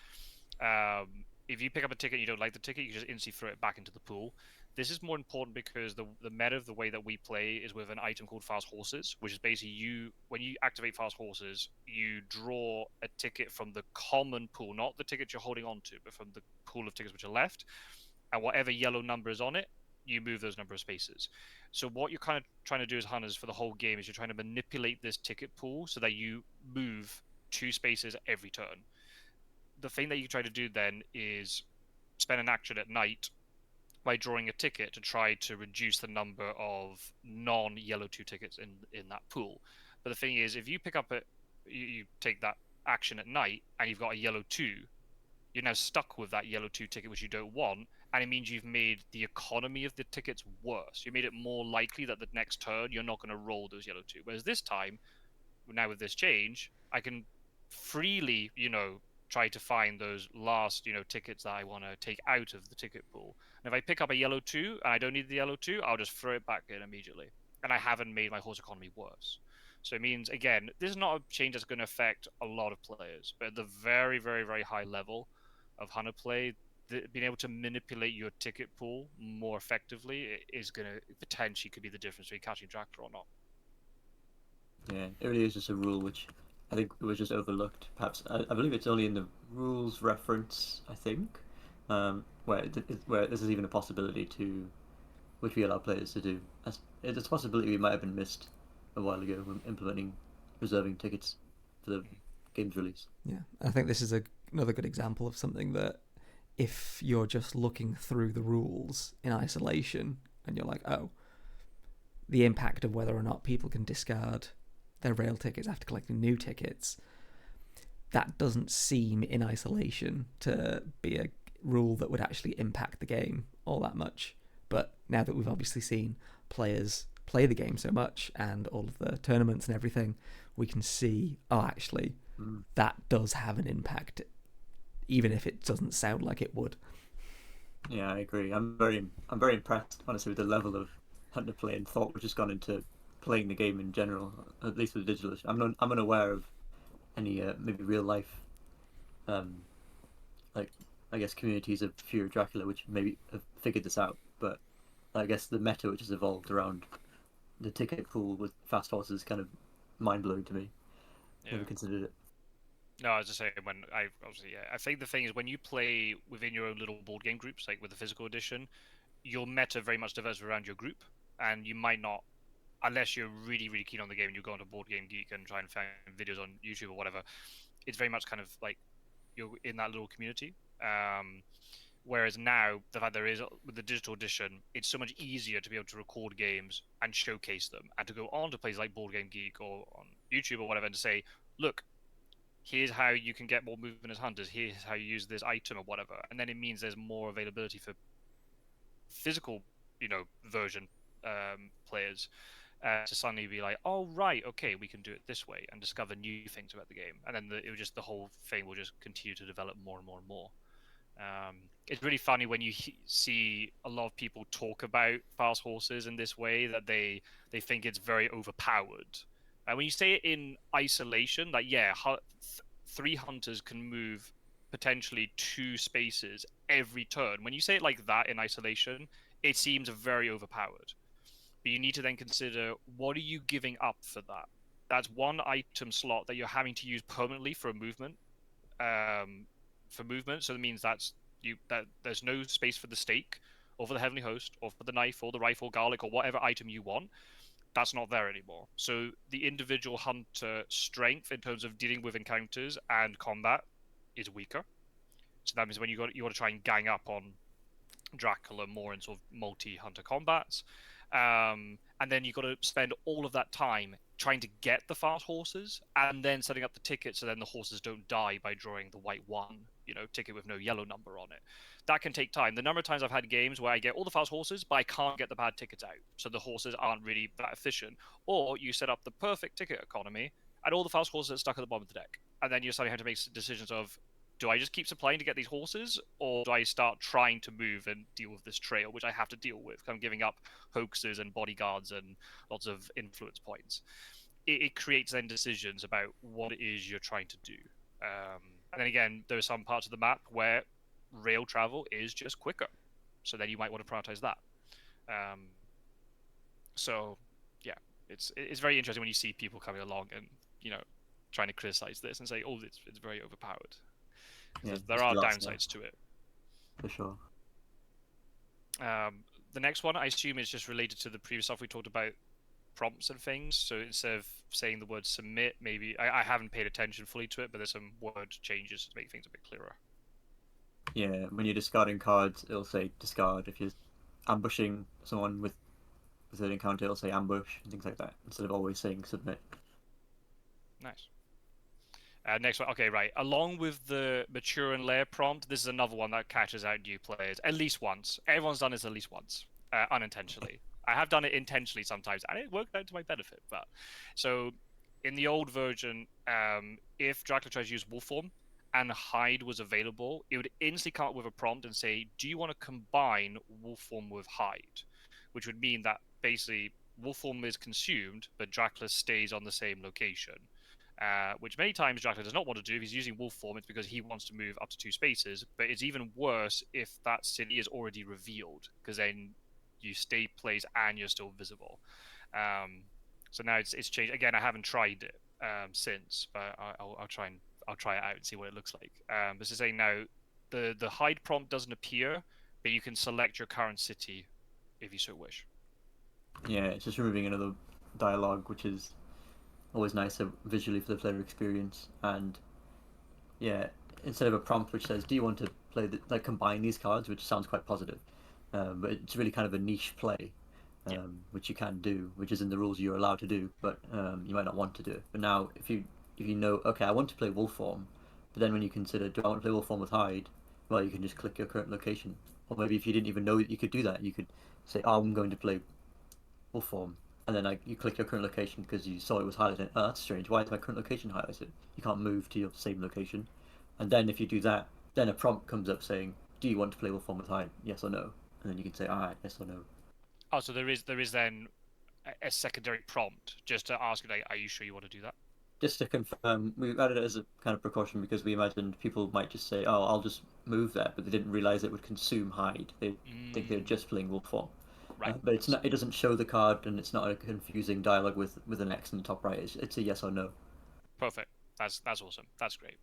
if you pick up a ticket and you don't like the ticket, you just instantly throw it back into the pool. This is more important because the meta of the way that we play is with an item called Fast Horses, which is basically when you activate Fast Horses, you draw a ticket from the common pool, not the ticket you're holding on to, but from the pool of tickets which are left, and whatever yellow number is on it, you move those number of spaces. So what you're kind of trying to do as hunters for the whole game is you're trying to manipulate this ticket pool so that you move 2 spaces every turn. The thing that you try to do then is spend an action at night by drawing a ticket to try to reduce the number of non-yellow 2 tickets in that pool. But the thing is, if you pick up you take that action at night and you've got a yellow 2, you're now stuck with that yellow 2 ticket which you don't want, and it means you've made the economy of the tickets worse. You made it more likely that the next turn you're not going to roll those yellow 2. Whereas this time, now with this change, I can freely, try to find those last, tickets that I want to take out of the ticket pool. And if I pick up a yellow 2 and I don't need the yellow 2, I'll just throw it back in immediately. And I haven't made my horse economy worse. So it means, again, this is not a change that's going to affect a lot of players, but at the very, very, very high level of hunter play, being able to manipulate your ticket pool more effectively is going to potentially could be the difference between catching Dracula or not. Yeah, it really is just a rule which I think was just overlooked. Perhaps I believe it's only in the rules reference. I think where this is even a possibility to which we allow players to do. It's a possibility we might have been missed a while ago when implementing reserving tickets for the game's release. Yeah, I think this is another good example of something that if you're just looking through the rules in isolation and you're like, oh, the impact of whether or not people can discard their rail tickets after collecting new tickets, that doesn't seem in isolation to be a rule that would actually impact the game all that much. But now that we've obviously seen players play the game so much and all of the tournaments and everything, we can see, actually, that does have an impact, even if it doesn't sound like it would. Yeah, I agree. I'm very impressed, honestly, with the level of hunter play and thought which has gone into playing the game in general, at least with the digital edition. I'm unaware of any maybe real life, like I guess communities of Fury of Dracula which maybe have figured this out. But I guess the meta which has evolved around the ticket pool with fast horses is kind of mind blowing to me. Yeah. Never considered it. No, I was just saying I think the thing is when you play within your own little board game groups, like with the physical edition, your meta very much diverges around your group, and you might not, unless you're really, really keen on the game and you go onto Board Game Geek and try and find videos on YouTube or whatever. It's very much kind of like you're in that little community. Whereas now, the fact there is with the digital edition, it's so much easier to be able to record games and showcase them, and to go on to places like Board Game Geek or on YouTube or whatever, and to say, look, here's how you can get more movement as hunters. Here's how you use this item or whatever, and then it means there's more availability for physical, version players to suddenly be like, oh right, okay, we can do it this way, and discover new things about the game, and then the whole thing will just continue to develop more and more and more. It's really funny when you see a lot of people talk about fast horses in this way, that they think it's very overpowered. And when you say it in isolation, like, yeah, 3 hunters can move potentially 2 spaces every turn. When you say it like that in isolation, it seems very overpowered. But you need to then consider, what are you giving up for that? That's one item slot that you're having to use permanently for a movement. So that means that there's no space for the stake, or for the heavenly host, or for the knife, or the rifle, garlic, or whatever item you want. That's not there anymore. So the individual hunter strength in terms of dealing with encounters and combat is weaker. So that means when you want to try and gang up on Dracula more in sort of multi-hunter combats, and then you've got to spend all of that time trying to get the fast horses, and then setting up the ticket so then the horses don't die by drawing the white one, ticket with no yellow number on it. That can take time. The number of times I've had games where I get all the fast horses, but I can't get the bad tickets out, so the horses aren't really that efficient. Or you set up the perfect ticket economy, and all the fast horses are stuck at the bottom of the deck, and then you're starting to have to make decisions of, do I just keep supplying to get these horses, or do I start trying to move and deal with this trail, which I have to deal with? I'm giving up hoaxes and bodyguards and lots of influence points. It creates then decisions about what it is you're trying to do. And then again, there are some parts of the map where rail travel is just quicker. So then you might want to prioritize that. Um, so yeah, it's very interesting when you see people coming along and trying to criticize this and say, oh, it's very overpowered. Yeah, There just are a lot there, downsides to it. for sure. The next one I assume is just related to the previous stuff we talked about, prompts and things. So instead of saying the word submit, maybe I haven't paid attention fully to it, but there's some word changes to make things a bit clearer. Yeah, when you're discarding cards, it'll say discard. If you're ambushing someone with an encounter, it'll say ambush and things like that, instead of always saying submit. Nice. Next one. Okay, right. Along with the mature and layer prompt, this is another one that catches out new players at least once. Everyone's done this at least once, unintentionally. I have done it intentionally sometimes, and it worked out to my benefit. But so, in the old version, if Dracula tries to use wolf form and hide was available, it would instantly come up with a prompt and say, "Do you want to combine wolf form with hide?" Which would mean that basically wolf form is consumed, but Dracula stays on the same location. Which many times Dracula does not want to do. If he's using wolf form, it's because he wants to move up to 2 spaces. But it's even worse if that city is already revealed, because then you stay placed and you're still visible. So now it's changed. Again, I haven't tried it since, but I'll try it out and see what it looks like. This is saying now the hide prompt doesn't appear, but you can select your current city if you so wish. Yeah, it's just removing another dialogue, which is always nicer visually for the player experience. And yeah, instead of a prompt which says, "Do you want to play combine these cards?" which sounds quite positive, but it's really kind of a niche play, which you can do, which is in the rules you're allowed to do, but you might not want to do it. But now, if you know, okay, I want to play wolf form, but then when you consider, do I want to play wolf form with hide? Well, you can just click your current location, or maybe if you didn't even know that you could do that, you could say, "Oh, I'm going to play wolf form." And then you click your current location because you saw it was highlighted. Oh, that's strange. Why is my current location highlighted? You can't move to your same location. And then if you do that, then a prompt comes up saying, "Do you want to play wolf form with hide? Yes or no?" And then you can say, "Ah, yes or no." Oh, so there is then a secondary prompt just to ask you, like, are you sure you want to do that? Just to confirm, we added it as a kind of precaution because we imagined people might just say, "Oh, I'll just move that," but they didn't realize it would consume hide. They think they're just playing wolf form. Right. But it's not. It doesn't show the card, and it's not a confusing dialogue with an X in the top right. It's a yes or no. Perfect. That's awesome. That's great.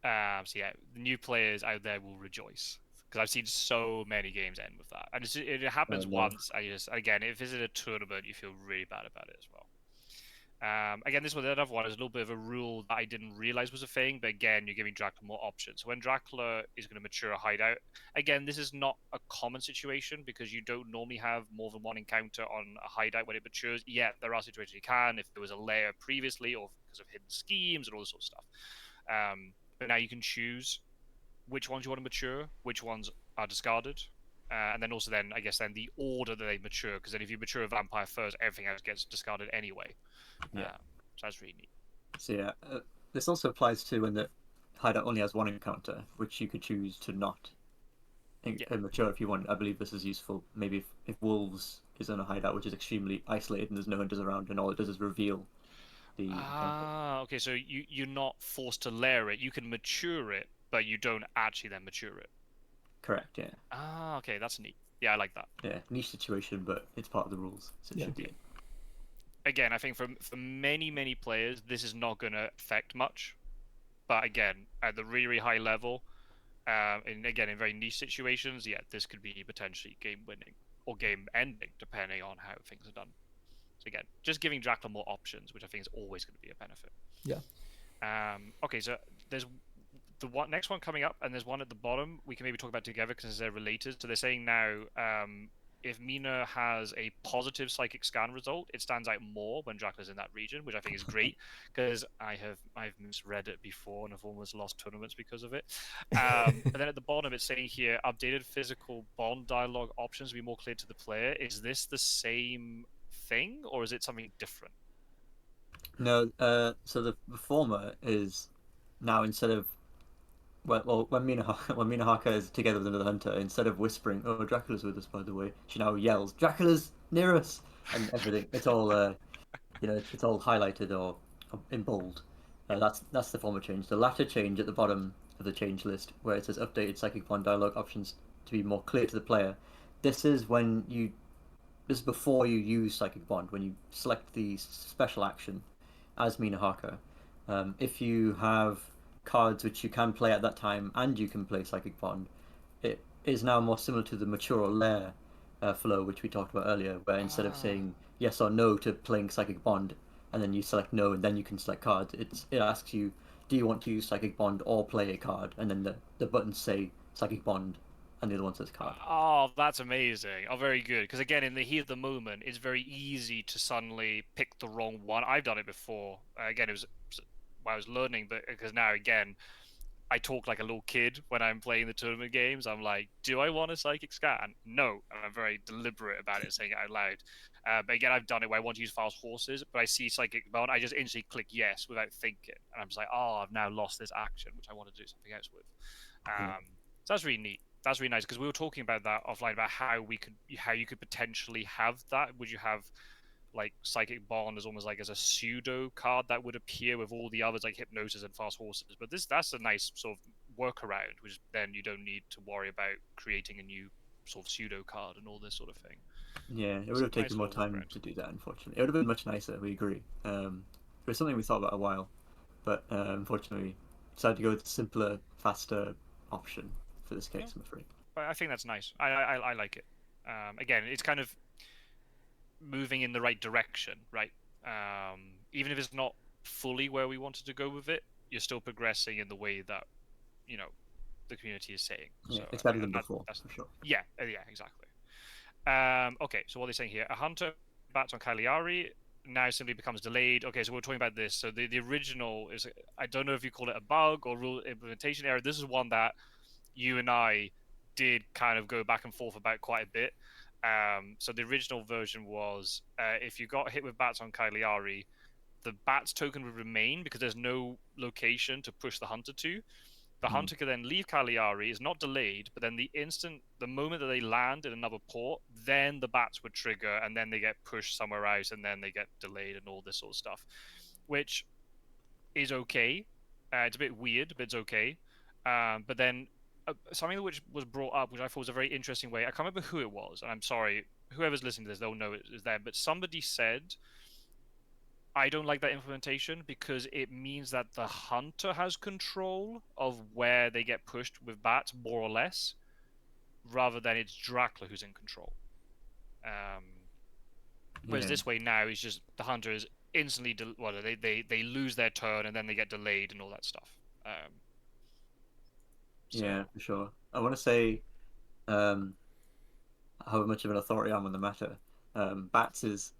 So yeah, the new players out there will rejoice because I've seen so many games end with that, and it happens No. once. I just again, if it's a tournament, you feel really bad about it as well. Again, this was another one. Is a little bit of a rule that I didn't realize was a thing, but again, you're giving Dracula more options. So when Dracula is going to mature a hideout, again, this is not a common situation because you don't normally have more than one encounter on a hideout when it matures. Yet there are situations you can if there was a layer previously or because of hidden schemes and all this sort of stuff. But now you can choose which ones you want to mature, which ones are discarded, and then also then I guess then the order that they mature. Because then if you mature a vampire first, everything else gets discarded anyway. Yeah. So that's really neat. So yeah, this also applies to when the hideout only has one encounter, which you could choose to not mature if you want. I believe this is useful. Maybe if wolves is in a hideout which is extremely isolated and there's no hunters around, and all it does is reveal the encounter. Okay. So you're not forced to layer it. You can mature it, but you don't actually then mature it. Correct. Yeah. Okay. That's neat. Yeah, I like that. Yeah. Niche situation, but it's part of the rules, so it should be. Again, I think for many players, this is not going to affect much. But again, at the really high level, and again in very niche situations, yeah, this could be potentially game winning or game ending, depending on how things are done. So again, just giving Dracula more options, which I think is always going to be a benefit. Yeah. Okay, so there's the next one coming up, and there's one at the bottom. We can maybe talk about together because they're related. So they're saying now, if Mina has a positive psychic scan result, it stands out more when Dracula's in that region, which I think is great because I've misread it before and I've almost lost tournaments because of it. But then at the bottom, it's saying here, updated physical bond dialogue options will be more clear to the player. Is this the same thing or is it something different? No. So the former is now instead of when Mina Harker is together with another hunter, instead of whispering, "Oh, Dracula's with us," by the way, she now yells, "Dracula's near us!" and everything. It's all it's all highlighted or in bold. That's the former change. The latter change at the bottom of the change list where it says updated Psychic Bond dialogue options to be more clear to the player. This is when you this is before you use Psychic Bond, when you select the special action as Mina Harker. If you have cards which you can play at that time and you can play Psychic Bond, it is now more similar to the mature or lair flow, which we talked about earlier, where instead of Ah. saying yes or no to playing Psychic Bond, and then you select no, and then you can select cards, it asks you, do you want to use Psychic Bond or play a card? And then the buttons say Psychic Bond, and the other one says card. Oh, that's amazing. Oh, very good. Because again, in the heat of the moment, it's very easy to suddenly pick the wrong one. I've done it before. Again, it was while I was learning, but because now again, I talk like a little kid when I'm playing the tournament games. I'm like, do I want a psychic scan? No. And I'm very deliberate about it, saying it out loud. But again, I've done it where I want to use fast horses, but I see psychic bond, I just instantly click yes without thinking, and I'm just like, oh, I've now lost this action, which I want to do something else with. Yeah. So that's really neat. That's really nice because we were talking about that offline about how you could potentially have that. Would you have like Psychic Bond as almost like as a pseudo card that would appear with all the others like Hypnosis and Fast Horses? But that's a nice sort of workaround, which then you don't need to worry about creating a new sort of pseudo card and all this sort of thing. Yeah, it would It's have a nice taken more little time workaround. to do that, unfortunately. It would have been much nicer, we agree. It was something we thought about a while, but unfortunately, decided to go with a simpler, faster option for this Yeah, case, I'm afraid. but I think that's nice. I like it. Again, it's kind of moving in the right direction, right? Even if it's not fully where we wanted to go with it, you're still progressing in the way that you know the community is saying. Yeah, So it's better than and before, that's for sure. yeah, yeah, exactly. Okay, so what they're saying here: a hunter bats on Cagliari now simply becomes delayed. Okay, so we're talking about this. So the original is I don't know if you call it a bug or rule implementation error. This is one that you and I did kind of go back and forth about quite a bit. So the original version was if you got hit with bats on Cagliari, the bats token would remain because there's no location to push the hunter to. The Mm. hunter could then leave Cagliari, is not delayed, but then the moment that they land in another port, then the bats would trigger, and then they get pushed somewhere else, and then they get delayed and all this sort of stuff, which is okay. It's a bit weird, but it's okay. But then something which was brought up, which I thought was a very interesting way. I can't remember who it was, and I'm sorry, whoever's listening to this, they'll know it is there. But somebody said, I don't like that implementation because it means that the hunter has control of where they get pushed with bats, more or less, rather than it's Dracula who's in control. Um, Whereas Yeah, this way now is just the hunter is instantly they lose their turn and then they get delayed and all that stuff. yeah, So for sure. I want to say um, how much of an authority I'm on the matter. Bats is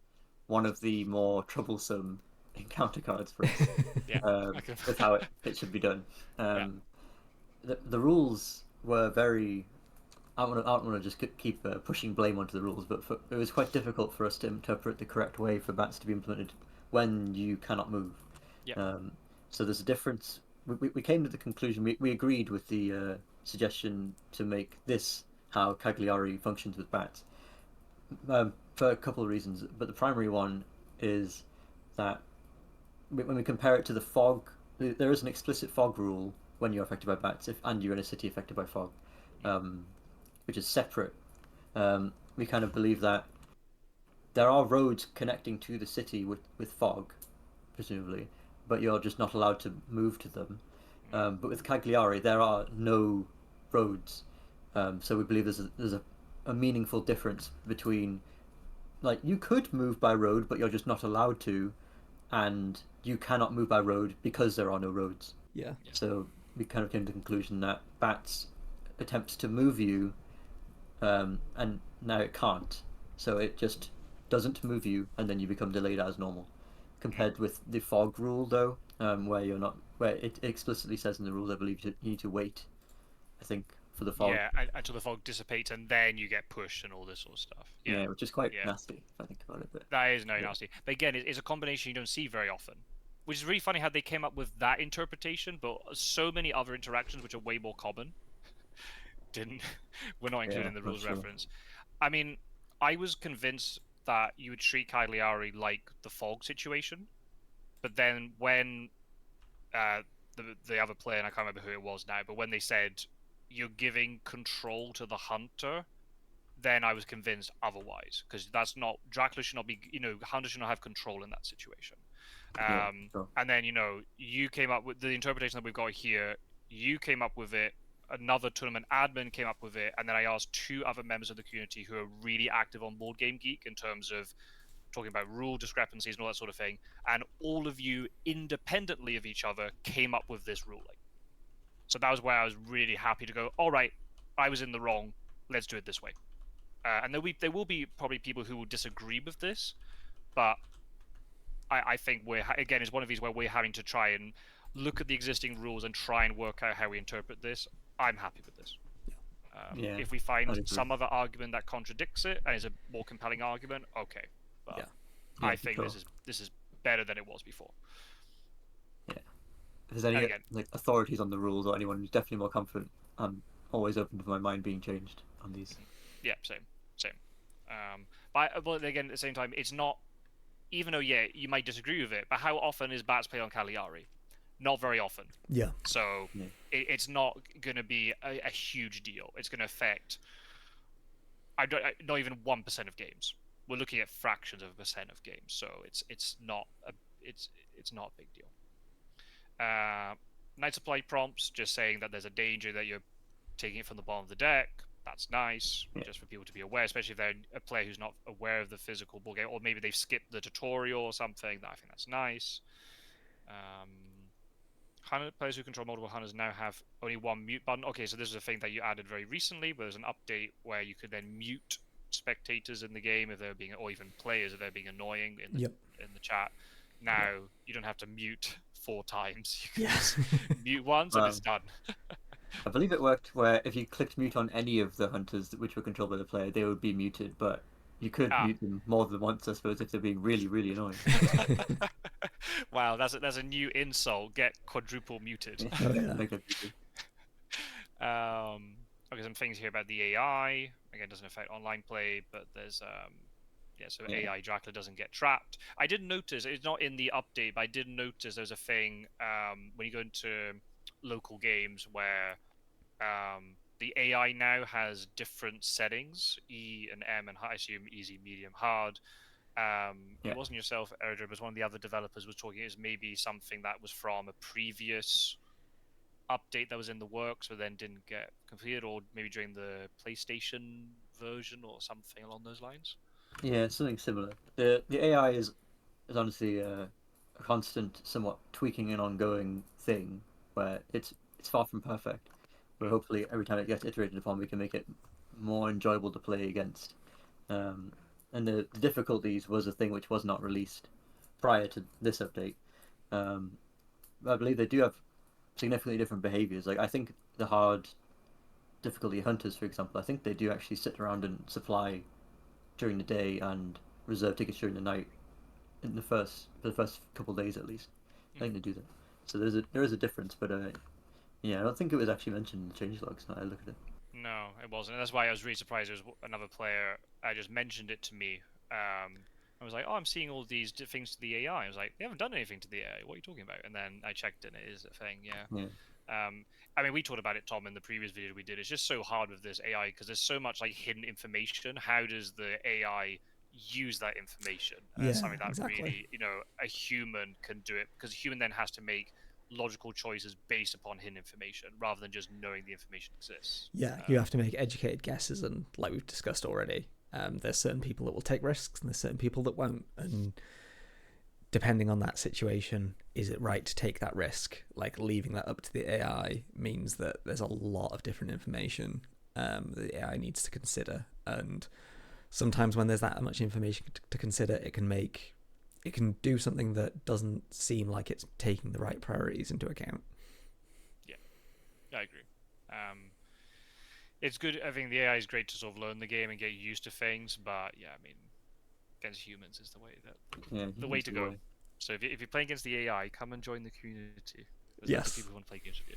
one of the more troublesome encounter cards for us yeah, I can. with how it should be done. Yeah, Um, the rules were very. I don't want to just keep pushing blame onto the rules, but it was quite difficult for us to interpret the correct way for bats to be implemented when you cannot move. yeah, Um, so there's a difference. We came to the conclusion, we agreed with the suggestion to make this how Cagliari functions with bats for a couple of reasons. But the primary one is that when we compare it to the fog, there is an explicit fog rule when you're affected by bats, and you're in a city affected by fog, mm, um, which is separate. We kind of believe that there are roads connecting to the city with fog, presumably, but you're just not allowed to move to them. mm, But with Cagliari, there are no roads, so we believe a meaningful difference between like you could move by road, but you're just not allowed to, and you cannot move by road because there are no roads. Yeah. yeah, So we kind of came to the conclusion that bats attempts to move you, and now it can't. So it just doesn't move you, and then you become delayed as normal. mm. Compared with the fog rule, though, where you're not, where it explicitly says in the rules, I believe you need to wait. I think for the fog, Yeah, until the fog dissipates and then you get pushed and all this sort of stuff. Yeah, yeah, which is quite yeah, nasty if I think about it. But that is very yeah, nasty. But again, it's a combination you don't see very often, which is really funny how they came up with that interpretation. But so many other interactions which are way more common didn't were not included yeah, in the for rules sure. reference. I mean, I was convinced that you would treat Cagliari like the fog situation, but then when uh, the other player, and I can't remember who it was now, but when they said you're giving control to the hunter, then I was convinced otherwise, because that's not, Dracula should not be, hunter should not have control in that situation. Yeah, sure. And then you came up with the interpretation that we've got here. You came up with it. Another tournament admin came up with it, and then I asked two other members of the community who are really active on Board Game Geek in terms of talking about rule discrepancies and all that sort of thing. And all of you, independently of each other, came up with this ruling. So that was where I was really happy to go, all right, I was in the wrong. Let's do it this way. And there will be probably people who will disagree with this, but I think again, it's one of these where we're having to try and look at the existing rules and try and work out how we interpret this. I'm happy with this. Yeah, If we I'd find agree. some other argument that contradicts it and is a more compelling argument, okay. But Yeah. I Yeah, think sure. this is better than it was before. Yeah. If there's any Again, like authorities on the rules or anyone who's definitely more confident, I'm always open to my mind being changed on these. yeah, same. But again, at the same time, it's not. Even though you might disagree with it, but how often is Bats played on Cagliari? Not very often. Yeah. So Yeah. it's not going to be a huge deal. It's going to affect not even 1% of games. We're looking at fractions of a percent of games, so it's not a big deal. Night supply prompts just saying that there's a danger that you're taking it from the bottom of the deck. That's nice, just for people to be aware, especially if they're a player who's not aware of the physical board game, or maybe they've skipped the tutorial or something. I think that's nice. Players who control multiple hunters now have only one mute button. Okay, so this is a thing that you added very recently, where there's an update where you could then mute spectators in the game if they're being, or even players if they're being annoying in the chat. Now you don't have to mute 4 times. You can just mute once and it's done. I believe it worked where if you clicked mute on any of the hunters which were controlled by the player, they would be muted, but you could mute them more than once, I suppose, if they're being really, really annoying. Wow, that's a new insult. Get quadruple muted. Okay, some things here about the AI. Again, doesn't affect online play, but there's AI Dracula doesn't get trapped. I did notice, it's not in the update, but I did notice there's a thing when you go into local games where the AI now has different settings, E and M, and I assume easy, medium, hard. It wasn't yourself, Erdr, but one of the other developers was talking. It was maybe something that was from a previous update that was in the works, but then didn't get completed, or maybe during the PlayStation version or something along those lines. Yeah, something similar. The AI is honestly a constant, somewhat tweaking and ongoing thing where it's far from perfect. But hopefully, every time it gets iterated upon, we can make it more enjoyable to play against. And the difficulties was a thing which was not released prior to this update. I believe they do have significantly different behaviors. Like I think the hard difficulty hunters, for example, I think they do actually sit around and supply during the day and reserve tickets during the night for the first couple of days at least. I think they do that. So there is a difference, but yeah, I don't think it was actually mentioned in the changelogs. Now I look at it. No, it wasn't. And that's why I was really surprised. There was another player. I just mentioned it to me. I was like, "Oh, I'm seeing all these things to the AI." I was like, "They haven't done anything to the AI. What are you talking about?" And then I checked, and it is a thing. Yeah. I mean, we talked about it, Tom, in the previous video we did. It's just so hard with this AI because there's so much like hidden information. How does the AI use that information? Something that really, a human can do it, because a human then has to make logical choices based upon hidden information rather than just knowing the information exists. Yeah, you have to make educated guesses, and like we've discussed already, there's certain people that will take risks and there's certain people that won't, and depending on that situation, is it right to take that risk? Like leaving that up to the AI means that there's a lot of different information the AI needs to consider, and sometimes when there's that much information to consider, it can do something that doesn't seem like it's taking the right priorities into account. Yeah, I agree. It's good. I think the AI is great to sort of learn the game and get used to things, but yeah, I mean, against humans is the way to go. So if you're playing against the AI, come and join the community. There's lots of people who want to play games with you.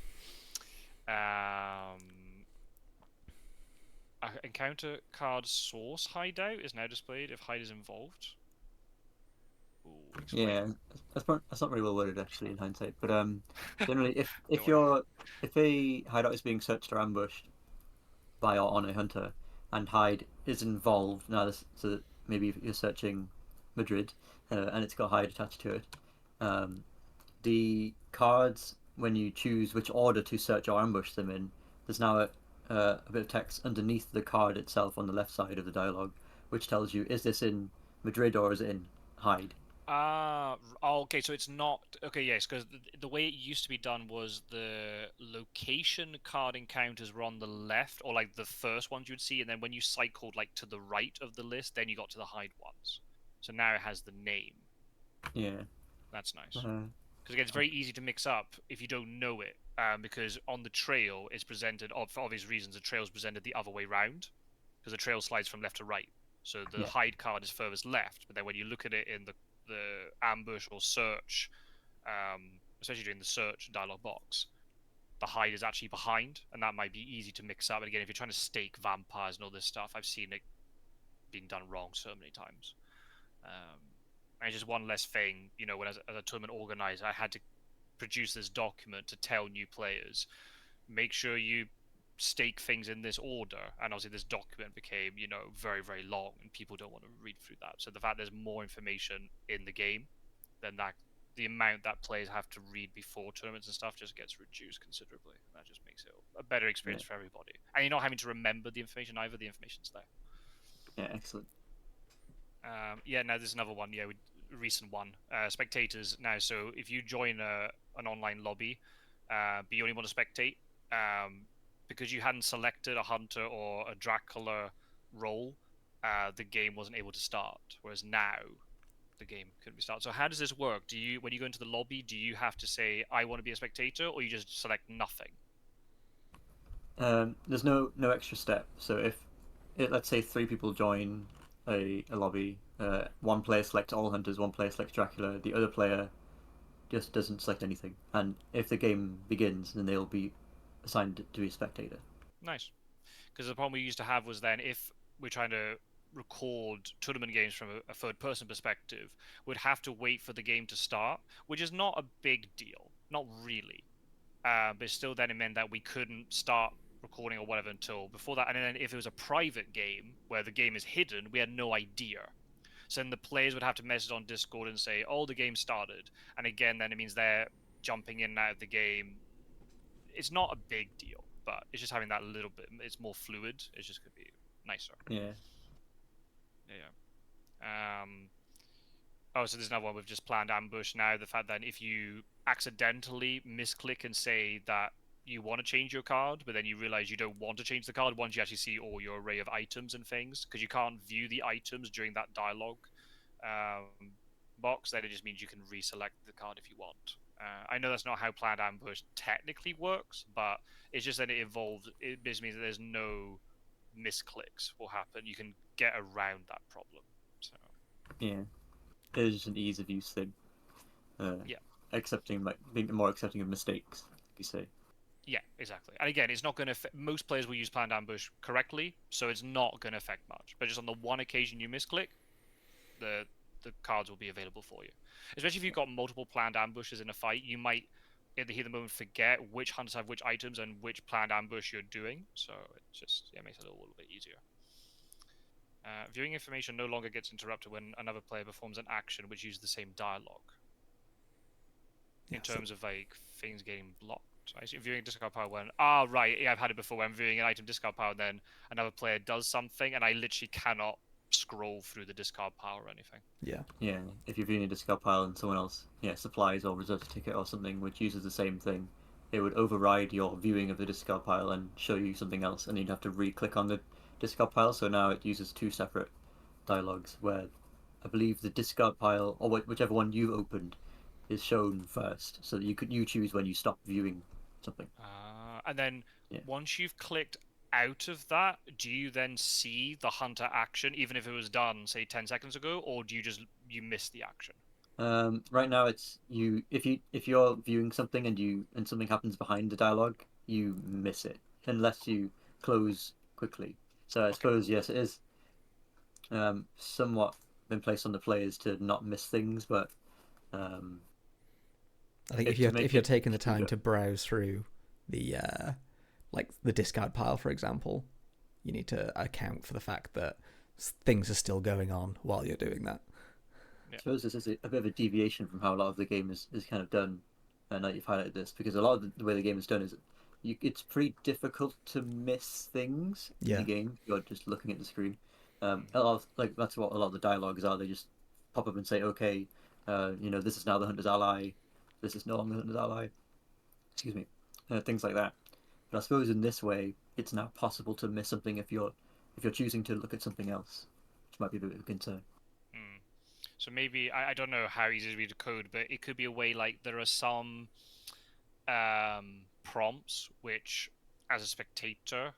Encounter card source hideout is now displayed if hide is involved. Ooh. explain. Yeah, that's not very well worded actually in hindsight. But generally, Don't worry. if a hideout is being searched or ambushed by or on a hunter, and hide is involved now, so that maybe if you're searching Madrid, and it's got hide attached to it, um, the cards when you choose which order to search or ambush them in, there's now a bit of text underneath the card itself on the left side of the dialogue, which tells you is this in Madrid or is it in hide. Okay, so it's not okay, yes, because the way it used to be done was the location card encounters were on the left, or like the first ones you'd see, and then when you cycled like to the right of the list, then you got to the hide ones. So now it has the name. Yeah. That's nice. Uh, Because again, it's very easy to mix up if you don't know it. Because on the trail, it's presented, for obvious reasons, the trail is presented the other way round, because the trail slides from left to right. So the yeah. hide card is furthest left, but then when you look at it in the ambush or search, especially during the search dialog box, the hide is actually behind, and that might be easy to mix up. And again, if you're trying to stake vampires and all this stuff, I've seen it being done wrong so many times. And it's just one less thing, when as a tournament organizer, I had to produce this document to tell new players, make sure you stake things in this order. And obviously, this document became, very, very long, and people don't want to read through that. So the fact there's more information in the game than that, the amount that players have to read before tournaments and stuff just gets reduced considerably. And that just makes it a better Yeah. experience for everybody. And you're not having to remember the information either. The information's there. Yeah. Excellent. Yeah, now there's another one. Yeah, recent one. Spectators now. So if you join an online lobby, but you only want to spectate, because you hadn't selected a hunter or a Dracula role, the game wasn't able to start. Whereas now, the game can be started. So how does this work? When you go into the lobby, do you have to say I want to be a spectator, or you just select nothing? There's no extra step. So let's say three people join a lobby, one player selects all hunters, one player selects Dracula, the other player just doesn't select anything, and if the game begins, then they'll be assigned to be a spectator. Nice. Because the problem we used to have was then if we're trying to record tournament games from a third person perspective, we'd have to wait for the game to start, which is not a big deal. Not really. But still, then it meant that we couldn't start recording or whatever until before that. And then if it was a private game where the game is hidden, we had no idea. So then the players would have to message on Discord and say, "Oh, the game started." And again, then it means they're jumping in and out of the game. It's not a big deal, but it's just having that little bit. It's more fluid. It's just gonna be nicer. Yeah. Yeah. Oh, so there's another one with just planned ambush now. The fact that if you accidentally misclick and say that you want to change your card, but then you realize you don't want to change the card once you actually see all your array of items and things, because you can't view the items during that dialogue box, then it just means you can reselect the card if you want. I know that's not how planned ambush technically works, but it's just that it evolves. It basically means that there's no misclicks will happen. You can get around that problem. So Yeah. It's just an ease of use thing. yeah. Accepting, like, being more accepting of mistakes, like you say. Yeah, exactly. And again, it's not going to. Most players will use planned ambush correctly, so it's not going to affect much. But just on the one occasion you misclick, the cards will be available for you. Especially if you've got multiple planned ambushes in a fight, you might in the heat of the moment forget which hunters have which items and which planned ambush you're doing. So it just makes it a little bit easier. Viewing information no longer gets interrupted when another player performs an action which uses the same dialogue. In terms of like things getting blocked. I see viewing discard power when right, yeah, I've had it before when I'm viewing an item discard power, then another player does something and I literally cannot scroll through the discard power or anything. Yeah. Yeah, if you're viewing a discard pile and someone else, supplies or reserves a ticket or something which uses the same thing, it would override your viewing of the discard pile and show you something else, and you'd have to re-click on the discard pile. So now it uses two separate dialogues where I believe the discard pile or whichever one you opened is shown first, so that you choose when you stop viewing something. And then Yeah. once you've clicked out of that, do you then see the hunter action even if it was done say 10 seconds ago, or do you miss the action? Right now, it's you. If you're viewing something and something happens behind the dialogue, you miss it unless you close quickly. So I suppose yes, it is somewhat been placed on the players to not miss things, but Um, I think to if make you're it taking the time smoother. to browse through the like the discard pile, for example, you need to account for the fact that things are still going on while you're doing that. I suppose this is a bit of a deviation from how a lot of the game is kind of done. And now you've highlighted this because a lot of the way the game is done is it's pretty difficult to miss things in the Yeah, game. You're just looking at the screen. Mm. A lot of, like that's what a lot of the dialogues are. They just pop up and say, "Okay, this is now the hunter's ally. This is no longer the hunter's ally." Excuse me, things like that. But I suppose in this way, it's now possible to miss something if you're choosing to look at something else, which might be a bit of a concern. Mm. So maybe I don't know how easy to read the code, but it could be a way like there are some prompts which, as a spectator,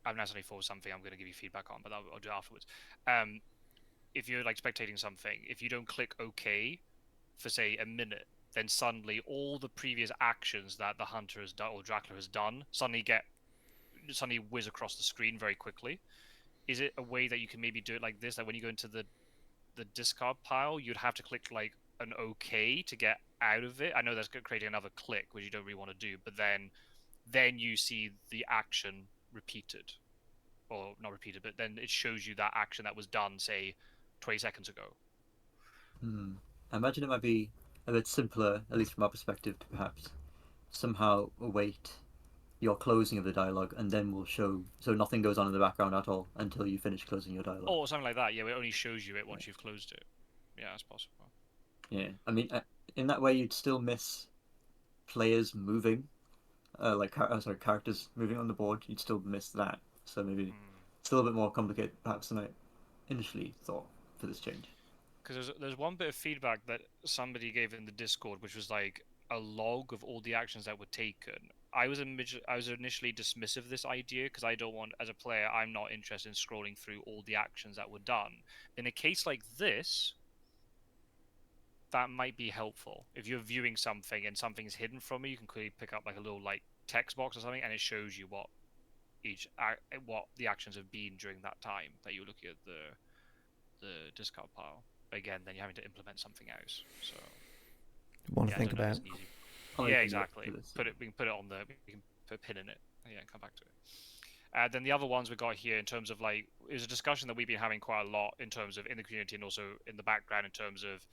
I've necessarily thought of something I'm going to give you feedback on, but I'll do it afterwards. Um, if you're like spectating something, if you don't click OK for say a minute, then suddenly all the previous actions that the hunter has done or Dracula has done suddenly whiz across the screen very quickly. Is it a way that you can maybe do it like this? Like when you go into the discard pile, you'd have to click like an OK to get out of it. I know that's creating another click, which you don't really want to do, but then you see the action repeated, or not repeated, but then it shows you that action that was done, say, 20 seconds ago. Hmm. I imagine it might be a bit simpler, at least from our perspective, to perhaps somehow await your closing of the dialogue and then we'll show so nothing goes on in the background at all until you finish closing your dialogue. Or something like that. Yeah, it only shows you it once you've closed it. Yeah, that's possible. Yeah, I mean, in that way, you'd still miss players moving, sorry, characters moving on the board. You'd still miss that. So maybe Hmm. it's a little bit more complicated, perhaps, than I initially thought for this change. Because there's one bit of feedback that somebody gave in the Discord, which was like a log of all the actions that were taken. I was initially dismissive of this idea because I don't want, as a player, I'm not interested in scrolling through all the actions that were done. In a case like this, that might be helpful. If you're viewing something and something's hidden from you, you can quickly pick up like a little like text box or something, and it shows you what the actions have been during that time that you're looking at the discard pile. But again, then you're having to implement something else. So one to yeah, I think don't know if about. it's an easy. I'll Yeah, make a note for exactly. this. We can put it on the. We can put a pin in it. Yeah, and come back to it. Then the other ones we got here in terms of like it was a discussion that we've been having quite a lot in terms of in the community and also in the background in terms of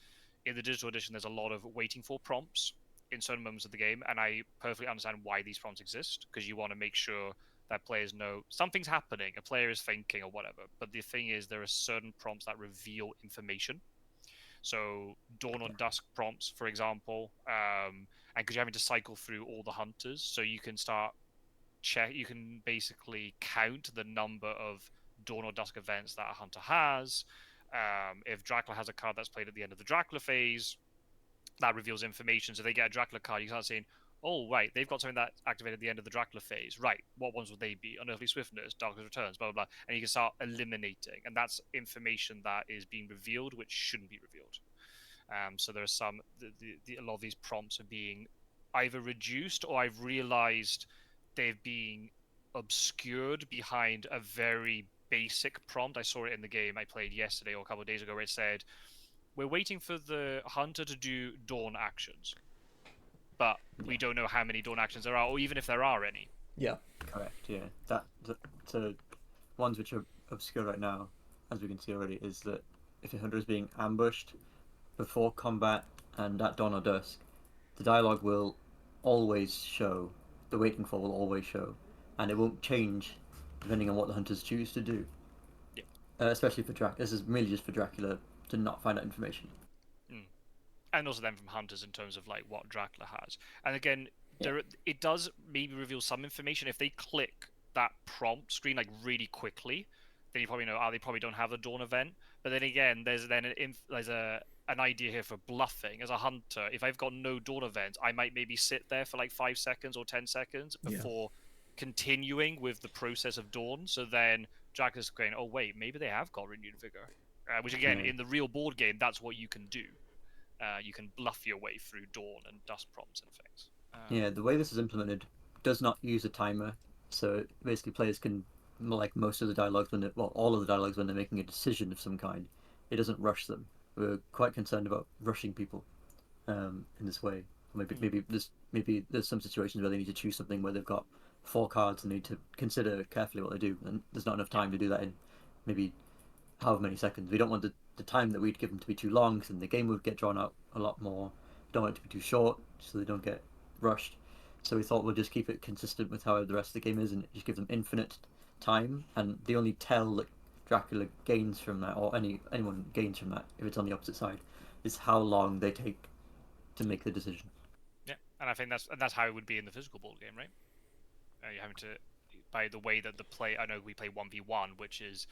in the digital edition there's a lot of waiting for prompts in certain moments of the game, and I perfectly understand why these prompts exist because you want to make sure that players know something's happening, a player is thinking or whatever. But the thing is, there are certain prompts that reveal information. So dawn Yeah. on dusk prompts, for example, and because you're having to cycle through all the hunters, so you can start you can basically count the number of dawn or dusk events that a hunter has. If Dracula has a card that's played at the end of the Dracula phase, that reveals information. So they get a Dracula card, you start saying, oh, right, they've got something that activated at the end of the Dracula phase. Right, what ones would they be? Unearthly Swiftness, Darkness Returns, blah, blah, blah. And you can start eliminating. And that's information that is being revealed, which shouldn't be revealed. So there are a lot of these prompts are being either reduced or I've realized they've been obscured behind a very basic prompt. I saw it in the game I played yesterday or a couple of days ago where it said, we're waiting for the hunter to do dawn actions, but Yeah, we don't know how many dawn actions there are, or even if there are any. Yeah, correct. Yeah, so ones which are obscure right now, as we can see already, is that if a hunter is being ambushed before combat and at dawn or dusk, the dialogue will always show. The waiting for will always show, and it won't change depending on what the hunters choose to do. Yeah. Especially for Dracula, this is merely just for Dracula to not find out information. Mm. And also then from hunters in terms of like what Dracula has. And again, Yeah, it does maybe reveal some information if they click that prompt screen like really quickly. Then you probably know, they probably don't have a dawn event. But then again, there's an idea here for bluffing as a hunter. If I've got no dawn events, I might maybe sit there for like 5 seconds or 10 seconds yeah, before continuing with the process of dawn. So then Dracula's going, oh wait, maybe they have got renewed vigor. Which again, yeah, in the real board game, that's what you can do. You can bluff your way through dawn and dust prompts and things. yeah. The way this is implemented does not use a timer, so basically players can like most of the dialogues when well all of the dialogues when they're making a decision of some kind, it doesn't rush them. we're quite concerned about rushing people in this way. Maybe there's some situations where they need to choose something where they've got 4 cards and need to consider carefully what they do, and there's not enough Yeah. time to do that in maybe however many seconds. We don't want the time that we'd give them to be too long, because then the game would get drawn out a lot more. We don't want it to be too short, so they don't get rushed. So we thought we'll just keep it consistent with how the rest of the game is, and just give them infinite time. And the only tell that Dracula gains from that, or anyone gains from that, if it's on the opposite side, is how long they take to make the decision. Yeah, and I think that's how it would be in the physical board game, right? You're having to, by the way that the play. I know we play 1v1, which is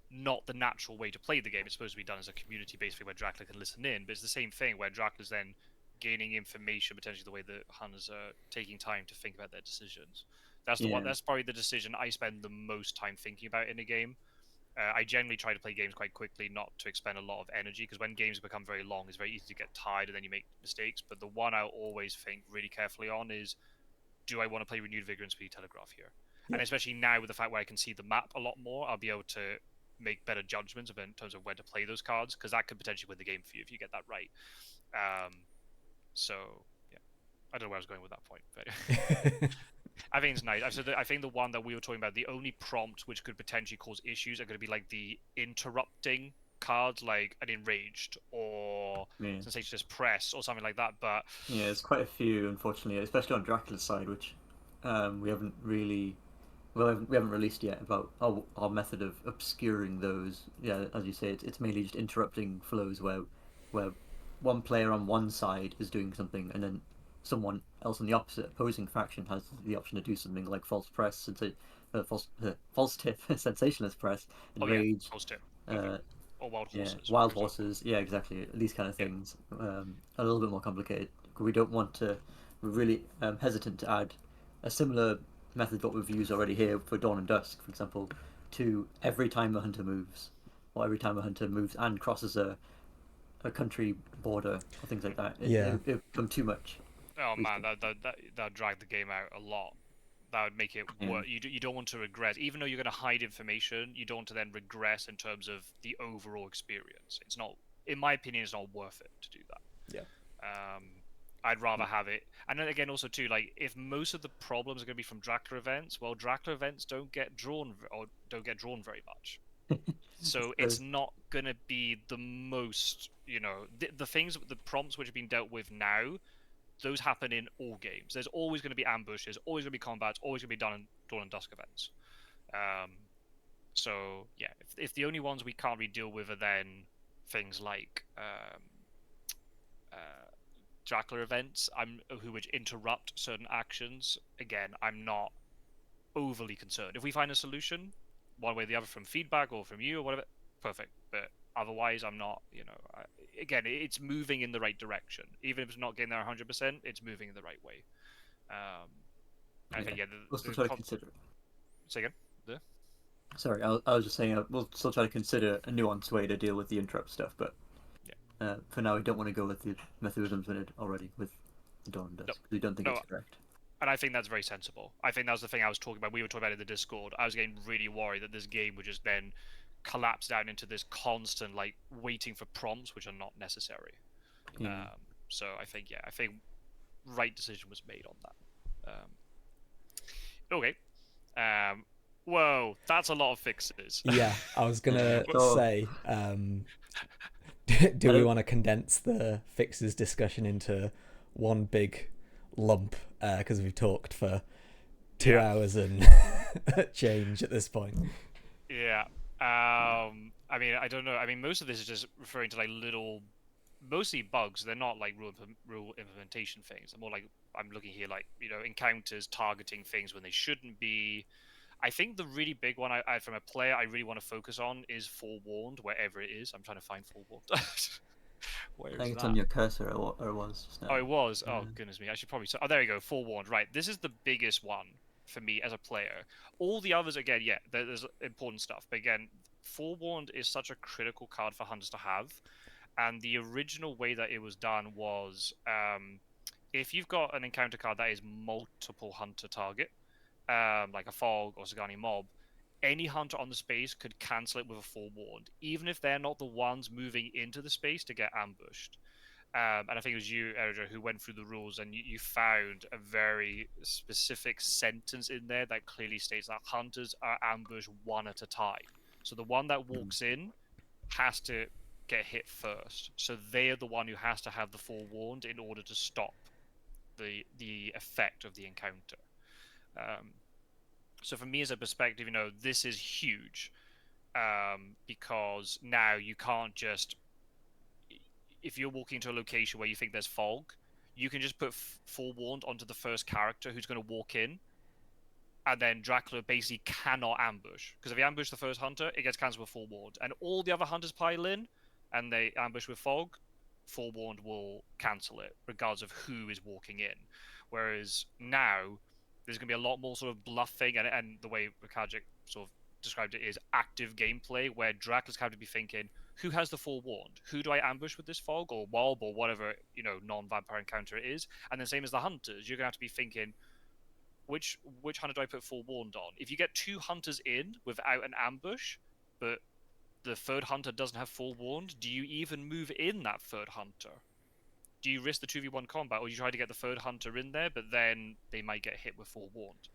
not the natural way to play the game. It's supposed to be done as a community-based thing where Dracula can listen in, but it's the same thing where Dracula's then gaining information, potentially the way that hunters are taking time to think about their decisions. That's the one. Yeah, That's probably the decision I spend the most time thinking about in a game. I generally try to play games quite quickly, not to expend a lot of energy, because when games become very long, it's very easy to get tired and then you make mistakes. But the one I'll always think really carefully on is, do I want to play Renewed Vigor and Speed Telegraph here? Yeah. And especially now with the fact where I can see the map a lot more, I'll be able to make better judgments in terms of where to play those cards, because that could potentially win the game for you if you get that right. Um, so yeah, I don't know where I was going with that point, but I think it's nice. I think the one that we were talking about, the only prompt which could potentially cause issues are going to be like the interrupting cards, like an enraged or yeah, sensationless press or something like that. But yeah. There's quite a few, unfortunately, especially on Dracula's side, which we haven't really we haven't released yet about our method of obscuring those. Yeah, as you say, it's mainly just interrupting flows where one player on one side is doing something, and then someone else on the opposite opposing faction has the option to do something like false press, false tip, sensationalist press, oh yeah, enrage, post it, uh, perfect. Or wild yeah, horses, for wild example. horses. Yeah, exactly. These kind of Yeah, things. A little bit more complicated. We don't want to. We're really hesitant to add a similar method what we've used already here for Dawn and Dusk, for example, to every time a hunter moves, or every time a hunter moves and crosses a country border or things like that. Yeah. It become too much. oh We man, think. that dragged the game out a lot. That would make it Yeah. worse. You don't want to regress, even though you're going to hide information. You don't want to then regress in terms of the overall experience. It's not, in my opinion, it's not worth it to do that. Yeah. Um, I'd rather have it. And then again, also too, like if most of the problems are going to be from Dracula events, well, Dracula events don't get drawn or don't get drawn very much. So it's So, not going to be the most, the things, the prompts which have been dealt with now, those happen in all games. There's always going to be ambushes, always going to be combats, always going to be dawn and dusk events. Um, so yeah, if the only ones we can't really deal with are then things like uh, Dracula events, who would interrupt certain actions. Again, I'm not overly concerned. If we find a solution, one way or the other, from feedback or from you or whatever, perfect. But otherwise, I'm not. Again, it's moving in the right direction. Even if it's not getting there 100%, it's moving in the right way. Um, I yeah, think yeah, we'll still try to consider it. say again. Sorry, I was just saying we'll still try to consider a nuanced way to deal with the interrupt stuff, but Yeah. for now, we don't want to go with the method we've implemented already with the Dawn and No, Dusk. We don't think no, it's correct. and I think that's very sensible. I think that was the thing I was talking about. We were talking about it in the Discord. I was getting really worried that this game would just then collapse down into this constant like waiting for prompts which are not necessary. Yeah. So I think right decision was made on that. Okay. Whoa, that's a lot of fixes. Yeah, I was gonna So say, do we want to condense the fixes discussion into one big lump? Because we've talked for 2 hours and change at this point. Yeah. I mean, I don't know. I mean, most of this is just referring to like little, mostly bugs. They're not like rule implementation things. They're more like I'm looking here, like encounters targeting things when they shouldn't be. I think the really big one from a player I really want to focus on is forewarned, wherever it is. I'm trying to find forewarned. Where I is think it's that? on your cursor, or it was just now. Oh, it was. Oh, goodness me. I should probably. Oh, there you go. Forewarned. Right. This is the biggest one for me as a player. All the others, again, yeah, there's important stuff. But again, Forewarned is such a critical card for hunters to have. And the original way that it was done was if you've got an encounter card that is multiple hunter target, like a Fog or Sagani Mob, any hunter on the space could cancel it with a forewarned, even if they're not the ones moving into the space to get ambushed. And I think it was you, Erica, who went through the rules, and you found a very specific sentence in there that clearly states that hunters are ambushed one at a time. So the one that walks in has to get hit first. So they are the one who has to have the forewarned in order to stop the effect of the encounter. So for me as a perspective, this is huge, because now you can't just, if you're walking to a location where you think there's fog, you can just put forewarned onto the first character who's going to walk in, and then Dracula basically cannot ambush, because if he ambushes the first hunter, it gets cancelled with forewarned, and all the other hunters pile in, and they ambush with fog, forewarned will cancel it, regardless of who is walking in. Whereas now, there's going to be a lot more sort of bluffing, and the way Rakajic sort of described it is active gameplay, where Dracula's going to be thinking, who has the forewarned? Who do I ambush with this fog or mob or whatever, non-vampire encounter it is? And then same as the hunters, you're going to have to be thinking, which hunter do I put forewarned on? If you get two hunters in without an ambush, but the third hunter doesn't have forewarned, do you even move in that third hunter? Do you risk the 2v1 combat, or you try to get the third hunter in there, but then they might get hit with forewarned?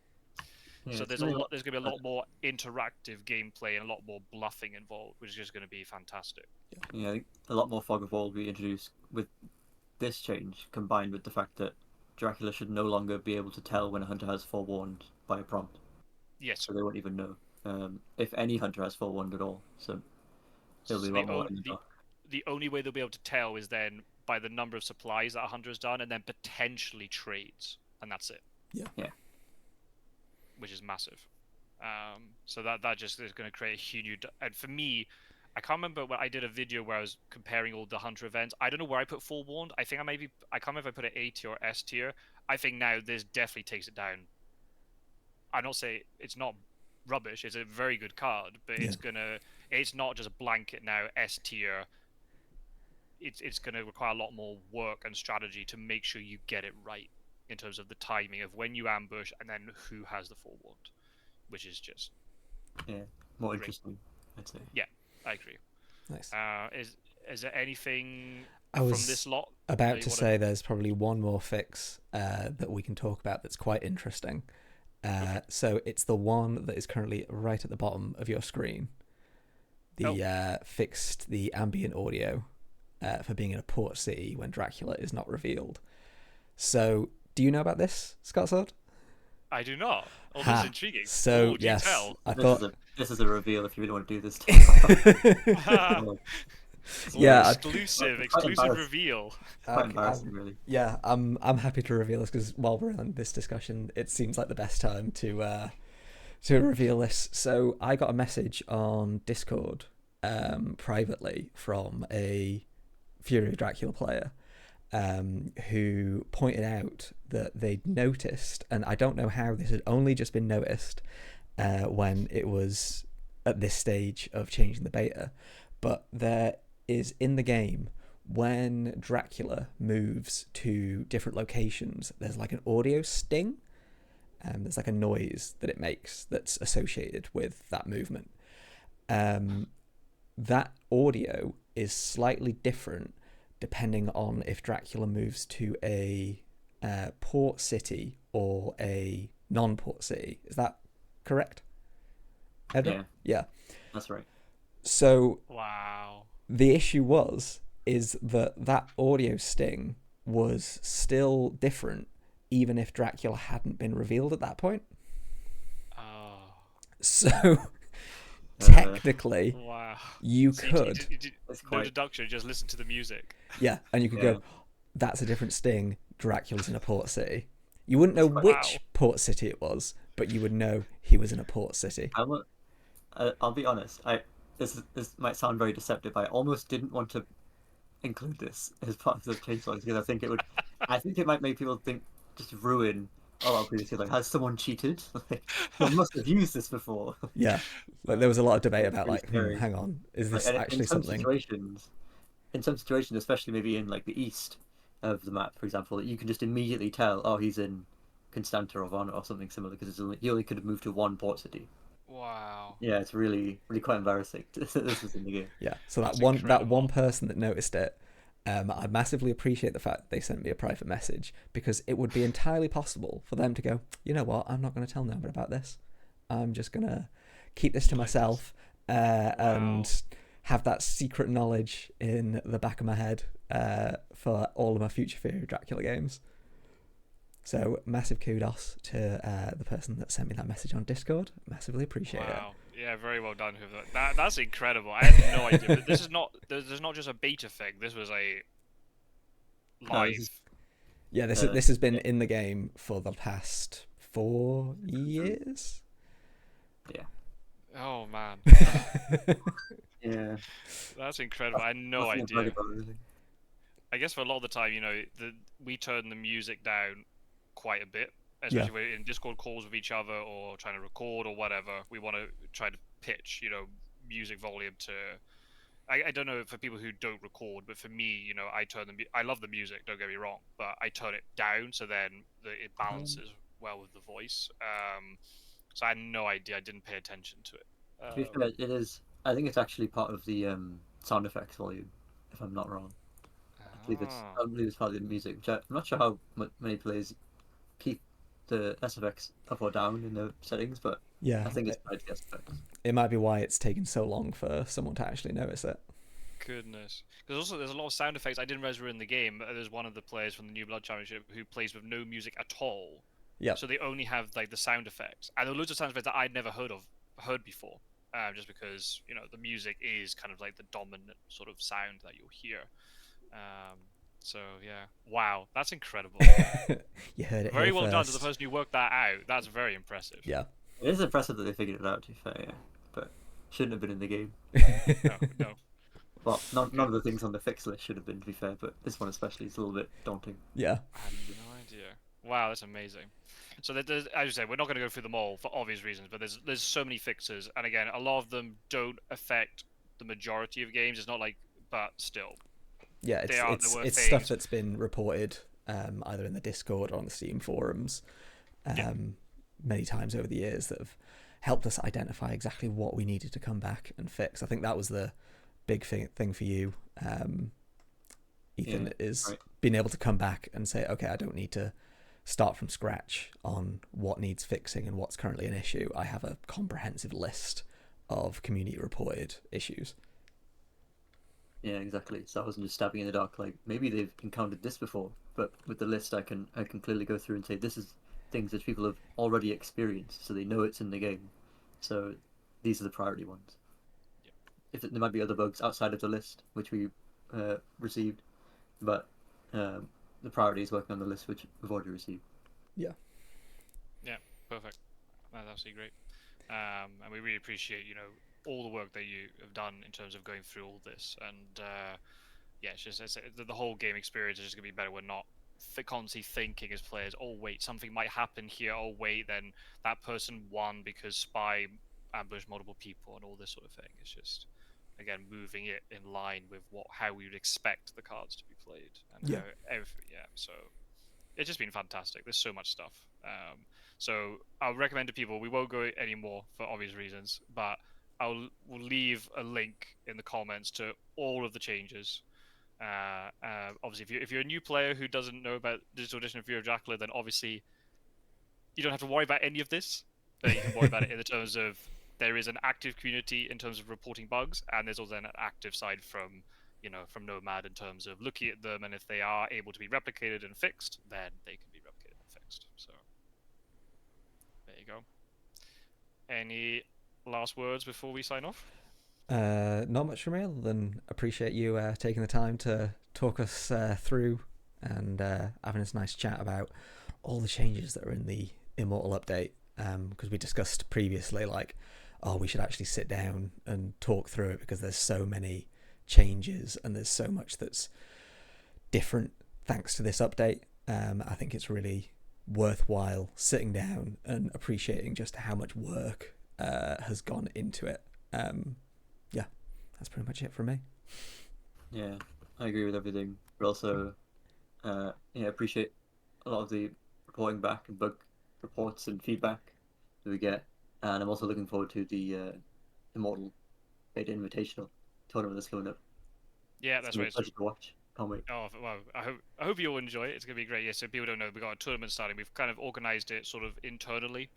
Yeah, So there's going to be a lot more interactive gameplay and a lot more bluffing involved, which is just going to be fantastic. Yeah, I think a lot more fog of war will be introduced with this change, combined with the fact that Dracula should no longer be able to tell when a hunter has forewarned by a prompt. Yes. So they won't even know if any hunter has forewarned at all. So there'll be a lot more. The only way they'll be able to tell is then by the number of supplies that a hunter has done, and then potentially trades, and that's it. Yeah. Which is massive. So that just is going to create a huge. And for me, I can't remember when I did a video where I was comparing all the hunter events. I don't know where I put forewarned. I think I can't remember if I put it A tier or S tier. I think now this definitely takes it down. I'm not saying it's not rubbish. It's a very good card, but it's not just a blanket now S tier. It's going to require a lot more work and strategy to make sure you get it right in terms of the timing of when you ambush and then who has the forewarned, which is just more great. Interesting, I'd say. Yeah, I agree. Nice. Is there anything I from was this lot about to say there's probably one more fix that we can talk about that's quite interesting. So it's the one that is currently right at the bottom of your screen. Fixed the ambient audio for being in a port city when Dracula is not revealed. So, do you know about this, Scott Sword? I do not. Oh, this is intriguing. So, yes, I thought this is a reveal if you really want to do this. Exclusive reveal. Quite embarrassing, really. Yeah, I'm happy to reveal this because while we're on this discussion, it seems like the best time to reveal this. So, I got a message on Discord privately from a Fury of Dracula player who pointed out that they'd noticed, and I don't know how this had only just been noticed when it was at this stage of changing the beta, but there is in the game, when Dracula moves to different locations, there's like an audio sting. There's like a noise that it makes that's associated with that movement. That audio is slightly different depending on if Dracula moves to a port city or a non-port city. Is that correct, Edward? Yeah. That's right. So wow. The issue is that audio sting was still different even if Dracula hadn't been revealed at that point. Oh. So technically, wow. You so could. No deduction, just listen to the music. Yeah, and you could go, that's a different sting. Dracula's in a port city. You wouldn't know which port city it was, but you would know he was in a port city. I'll be honest. This might sound very deceptive. I almost didn't want to include this as part of the change logs because I think it would. I think it might make people just ruin. Oh, I'll previously has someone cheated? One must have used this before. Yeah, there was a lot of debate about hang on, is this actually something? In some situations, especially maybe in the east of the map, for example, that you can just immediately tell, oh, he's in Constanta or Varna or something similar because he only could have moved to one port city. Wow. Yeah, it's really quite embarrassing. This was in the game. Yeah. So That's that one incredible. person that noticed it, I massively appreciate the fact that they sent me a private message, because it would be entirely possible for them to go, you know what, I'm not going to tell nobody about this. I'm just going to keep this to Like this. myself, Wow. and have that secret knowledge in the back of my head for all of my future Fury of Dracula games. So massive kudos to the person that sent me that message on Discord. Massively appreciate it. Wow. Yeah, very well done. Whoever that's incredible. I had no idea. But this is not. There's not just a beta thing. This was a No, this is live. Yeah, uh, this has been yeah, in the game for the past 4 years. yeah, Oh man, yeah. that's incredible. I had no Nothing to brag idea. about, really. I guess for a lot of the time, we turn the music down quite a bit, Yeah, especially when we're in Discord calls with each other or trying to record or whatever. We want to try to pitch, music volume to. I don't know for people who don't record, but for me, I turn I love the music. Don't get me wrong, but I turn it down so then it balances well with the voice. So I had no idea. I didn't pay attention to it. To be fair, it is. I think it's actually part of the sound effects volume, if I'm not wrong. Ah. I believe it's part of the music. Which I'm not sure how many players keep the SFX up or down in the settings, but yeah. I think it's tied to the SFX. It might be why it's taken so long for someone to actually notice it. Goodness. Because also there's a lot of sound effects I didn't realize were in the game. There's one of the players from the New Blood Championship who plays with no music at all. Yep. So they only have like the sound effects. And there are loads of sound effects that I'd never heard before. Just because, the music is kind of like the dominant sort of sound that you'll hear. Um, so yeah. Wow, that's incredible. You heard it here Very well done to the first. person who worked that out. That's very impressive. Yeah. It is impressive that they figured it out, to be fair, yeah. But shouldn't have been in the game. No, no. Well, none of Good. the things on the fix list should have been, to be fair, but this one especially is a little bit daunting. Yeah. I had no idea. Wow, that's amazing. So there's, as you said, we're not going to go through them all for obvious reasons, but there's so many fixes, and again, a lot of them don't affect the majority of games. It's not like, but still, Yeah, there were it's stuff things. that's been reported either in the Discord or on the Steam forums Yeah, many times over the years that have helped us identify exactly what we needed to come back and fix. I think that was the big thing for you, Ethan, Yeah, is right. being able to come back and say, okay, I don't need to start from scratch on what needs fixing and what's currently an issue. I have a comprehensive list of community reported issues. Yeah, exactly. So I wasn't just stabbing in the dark. Like maybe they've encountered this before, but with the list, I can clearly go through and say this is things that people have already experienced, so they know it's in the game. So these are the priority ones. yeah, If there might be other bugs outside of the list which we received, but the priority is working on the list which we've already received. Yeah. yeah, perfect. That's absolutely great. And we really appreciate, all the work that you have done in terms of going through all this, and yeah, the whole game experience is just gonna be better. We're not constantly thinking as players, oh wait, something might happen here. Oh wait, then that person won because spy ambushed multiple people and all this sort of thing. It's just again moving it in line with how we would expect the cards to be played and Yeah. how everything. Yeah, so it's just been fantastic. There's so much stuff. So I'll recommend to people. We won't go anymore for obvious reasons, but we'll leave a link in the comments to all of the changes. Obviously, if you're a new player who doesn't know about Digital Edition of Fury of Dracula, then obviously you don't have to worry about any of this. But you can worry about it in the terms of there is an active community in terms of reporting bugs, and there's also an active side from from Nomad in terms of looking at them, and if they are able to be replicated and fixed, then they can be replicated and fixed. So there you go. Any last words before we sign off? Not much from me other than appreciate you taking the time to talk us through and having this nice chat about all the changes that are in the Immortal update. Because we discussed previously, like, oh, we should actually sit down and talk through it because there's so many changes and there's so much that's different thanks to this update. I think it's really worthwhile sitting down and appreciating just how much work has gone into it. Yeah, that's pretty much it from me. Yeah, I agree with everything. But also, appreciate a lot of the reporting back and bug reports and feedback that we get. and I'm also looking forward to the Immortal Beta Invitational tournament that's coming up. Yeah, It's that's gonna be right. a pleasure to watch. Can't wait. Oh well, I hope you'll enjoy it. It's gonna be great. Yeah, so people don't know we've got a tournament starting. We've kind of organized it sort of internally,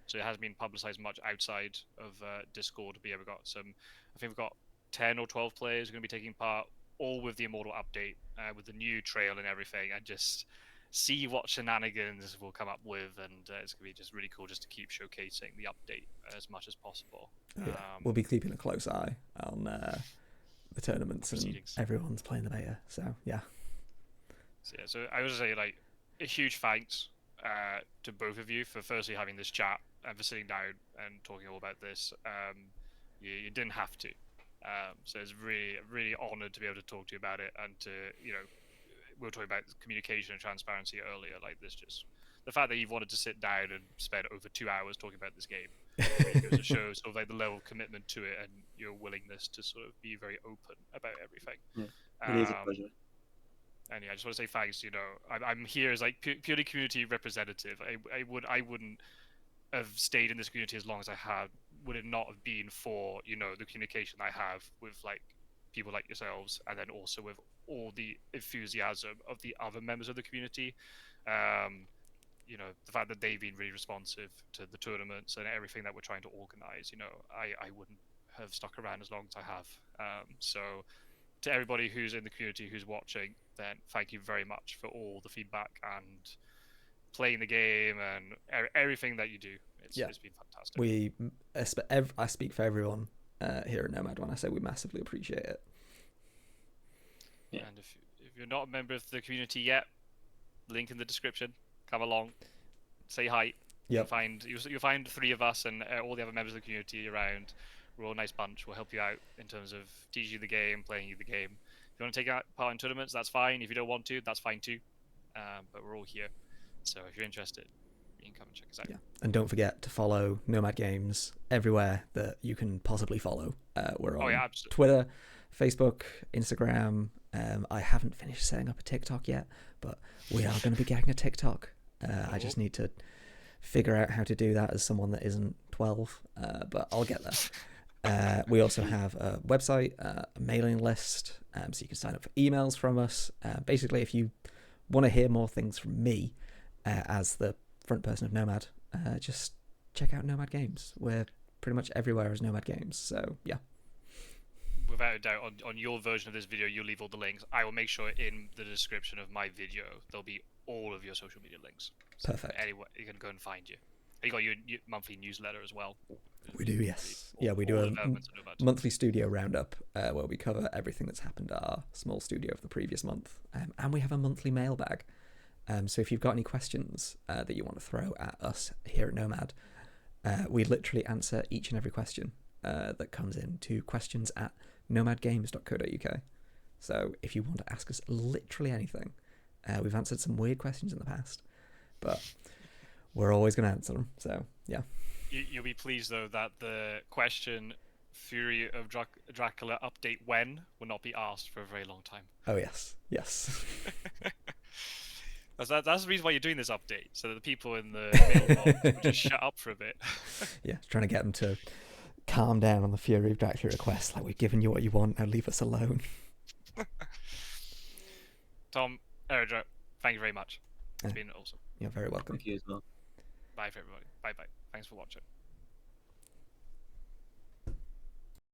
so it hasn't been publicized much outside of Discord. But yeah, we've got some. I think we've got 10 or 12 players going to be taking part, all with the Immortal update, with the new trail and everything, and just see what shenanigans we'll come up with. And it's gonna be just really cool just to keep showcasing the update as much as possible. Yeah, we'll be keeping a close eye on the tournaments, and proceedings. everyone's playing the beta. So yeah. So, yeah, so I would say like a huge thanks to both of you for firstly having this chat and for sitting down and talking all about this. You didn't have to, so it's really honoured to be able to talk to you about it, and to we were talking about communication and transparency earlier. Like this, just the fact that you've wanted to sit down and spend over 2 hours talking about this game really goes to show sort of like the level of commitment to it and your willingness to sort of be very open about everything. Yeah, it is a pleasure. And yeah, I just want to say thanks. I'm here as like purely community representative. I wouldn't have stayed in this community as long as I had, would it not have been for the communication I have with like people like yourselves, and then also with all the enthusiasm of the other members of the community. The fact that they've been really responsive to the tournaments and everything that we're trying to organize. I wouldn't have stuck around as long as I have. So to everybody who's in the community who's watching, then thank you very much for all the feedback and playing the game and everything that you do. It's been fantastic. I speak for everyone here at Nomad when I say we massively appreciate it. Yeah. And if you're not a member of the community yet, link in the description. Come along, say hi. Yep. You'll find 3 of us and all the other members of the community around. We're all a nice bunch. We'll help you out in terms of teaching you the game, playing you the game. If you want to take part in tournaments, that's fine. If you don't want to, that's fine too. But we're all here. So if you're interested, you can come and check us out. Yeah. And don't forget to follow Nomad Games everywhere that you can possibly follow. We're on Twitter, Facebook, Instagram. I haven't finished setting up a TikTok yet, but we are going to be getting a TikTok. I just need to figure out how to do that as someone that isn't 12, but I'll get there. We also have a website, a mailing list, so you can sign up for emails from us. Basically, if you want to hear more things from me as the front person of Nomad, just check out Nomad Games. We're pretty much everywhere as Nomad Games, so yeah. Without a doubt, on your version of this video, you'll leave all the links. I will make sure in the description of my video there'll be all of your social media links. So Perfect. Anyway, you can go and find you. You got your monthly newsletter as well. We do, yes. We do a monthly studio roundup where we cover everything that's happened at our small studio of the previous month. And we have a monthly mailbag. So if you've got any questions that you want to throw at us here at Nomad, we literally answer each and every question that comes in to questions@nomadgames.co.uk. So if you want to ask us literally anything, we've answered some weird questions in the past, but we're always going to answer them. So yeah. You'll be pleased though that the question Fury of Dracula update when will not be asked for a very long time. Oh yes. That's the reason why you're doing this update, so that the people in the mailbox will just shut up for a bit. Yeah, trying to get them to calm down on the Fury of Dracula request. Like, we've given you what you want, now leave us alone. Tom, Erdra, thank you very much. It's been awesome. You're very welcome. Thank you as well. Bye for everybody. Bye. Thanks for watching.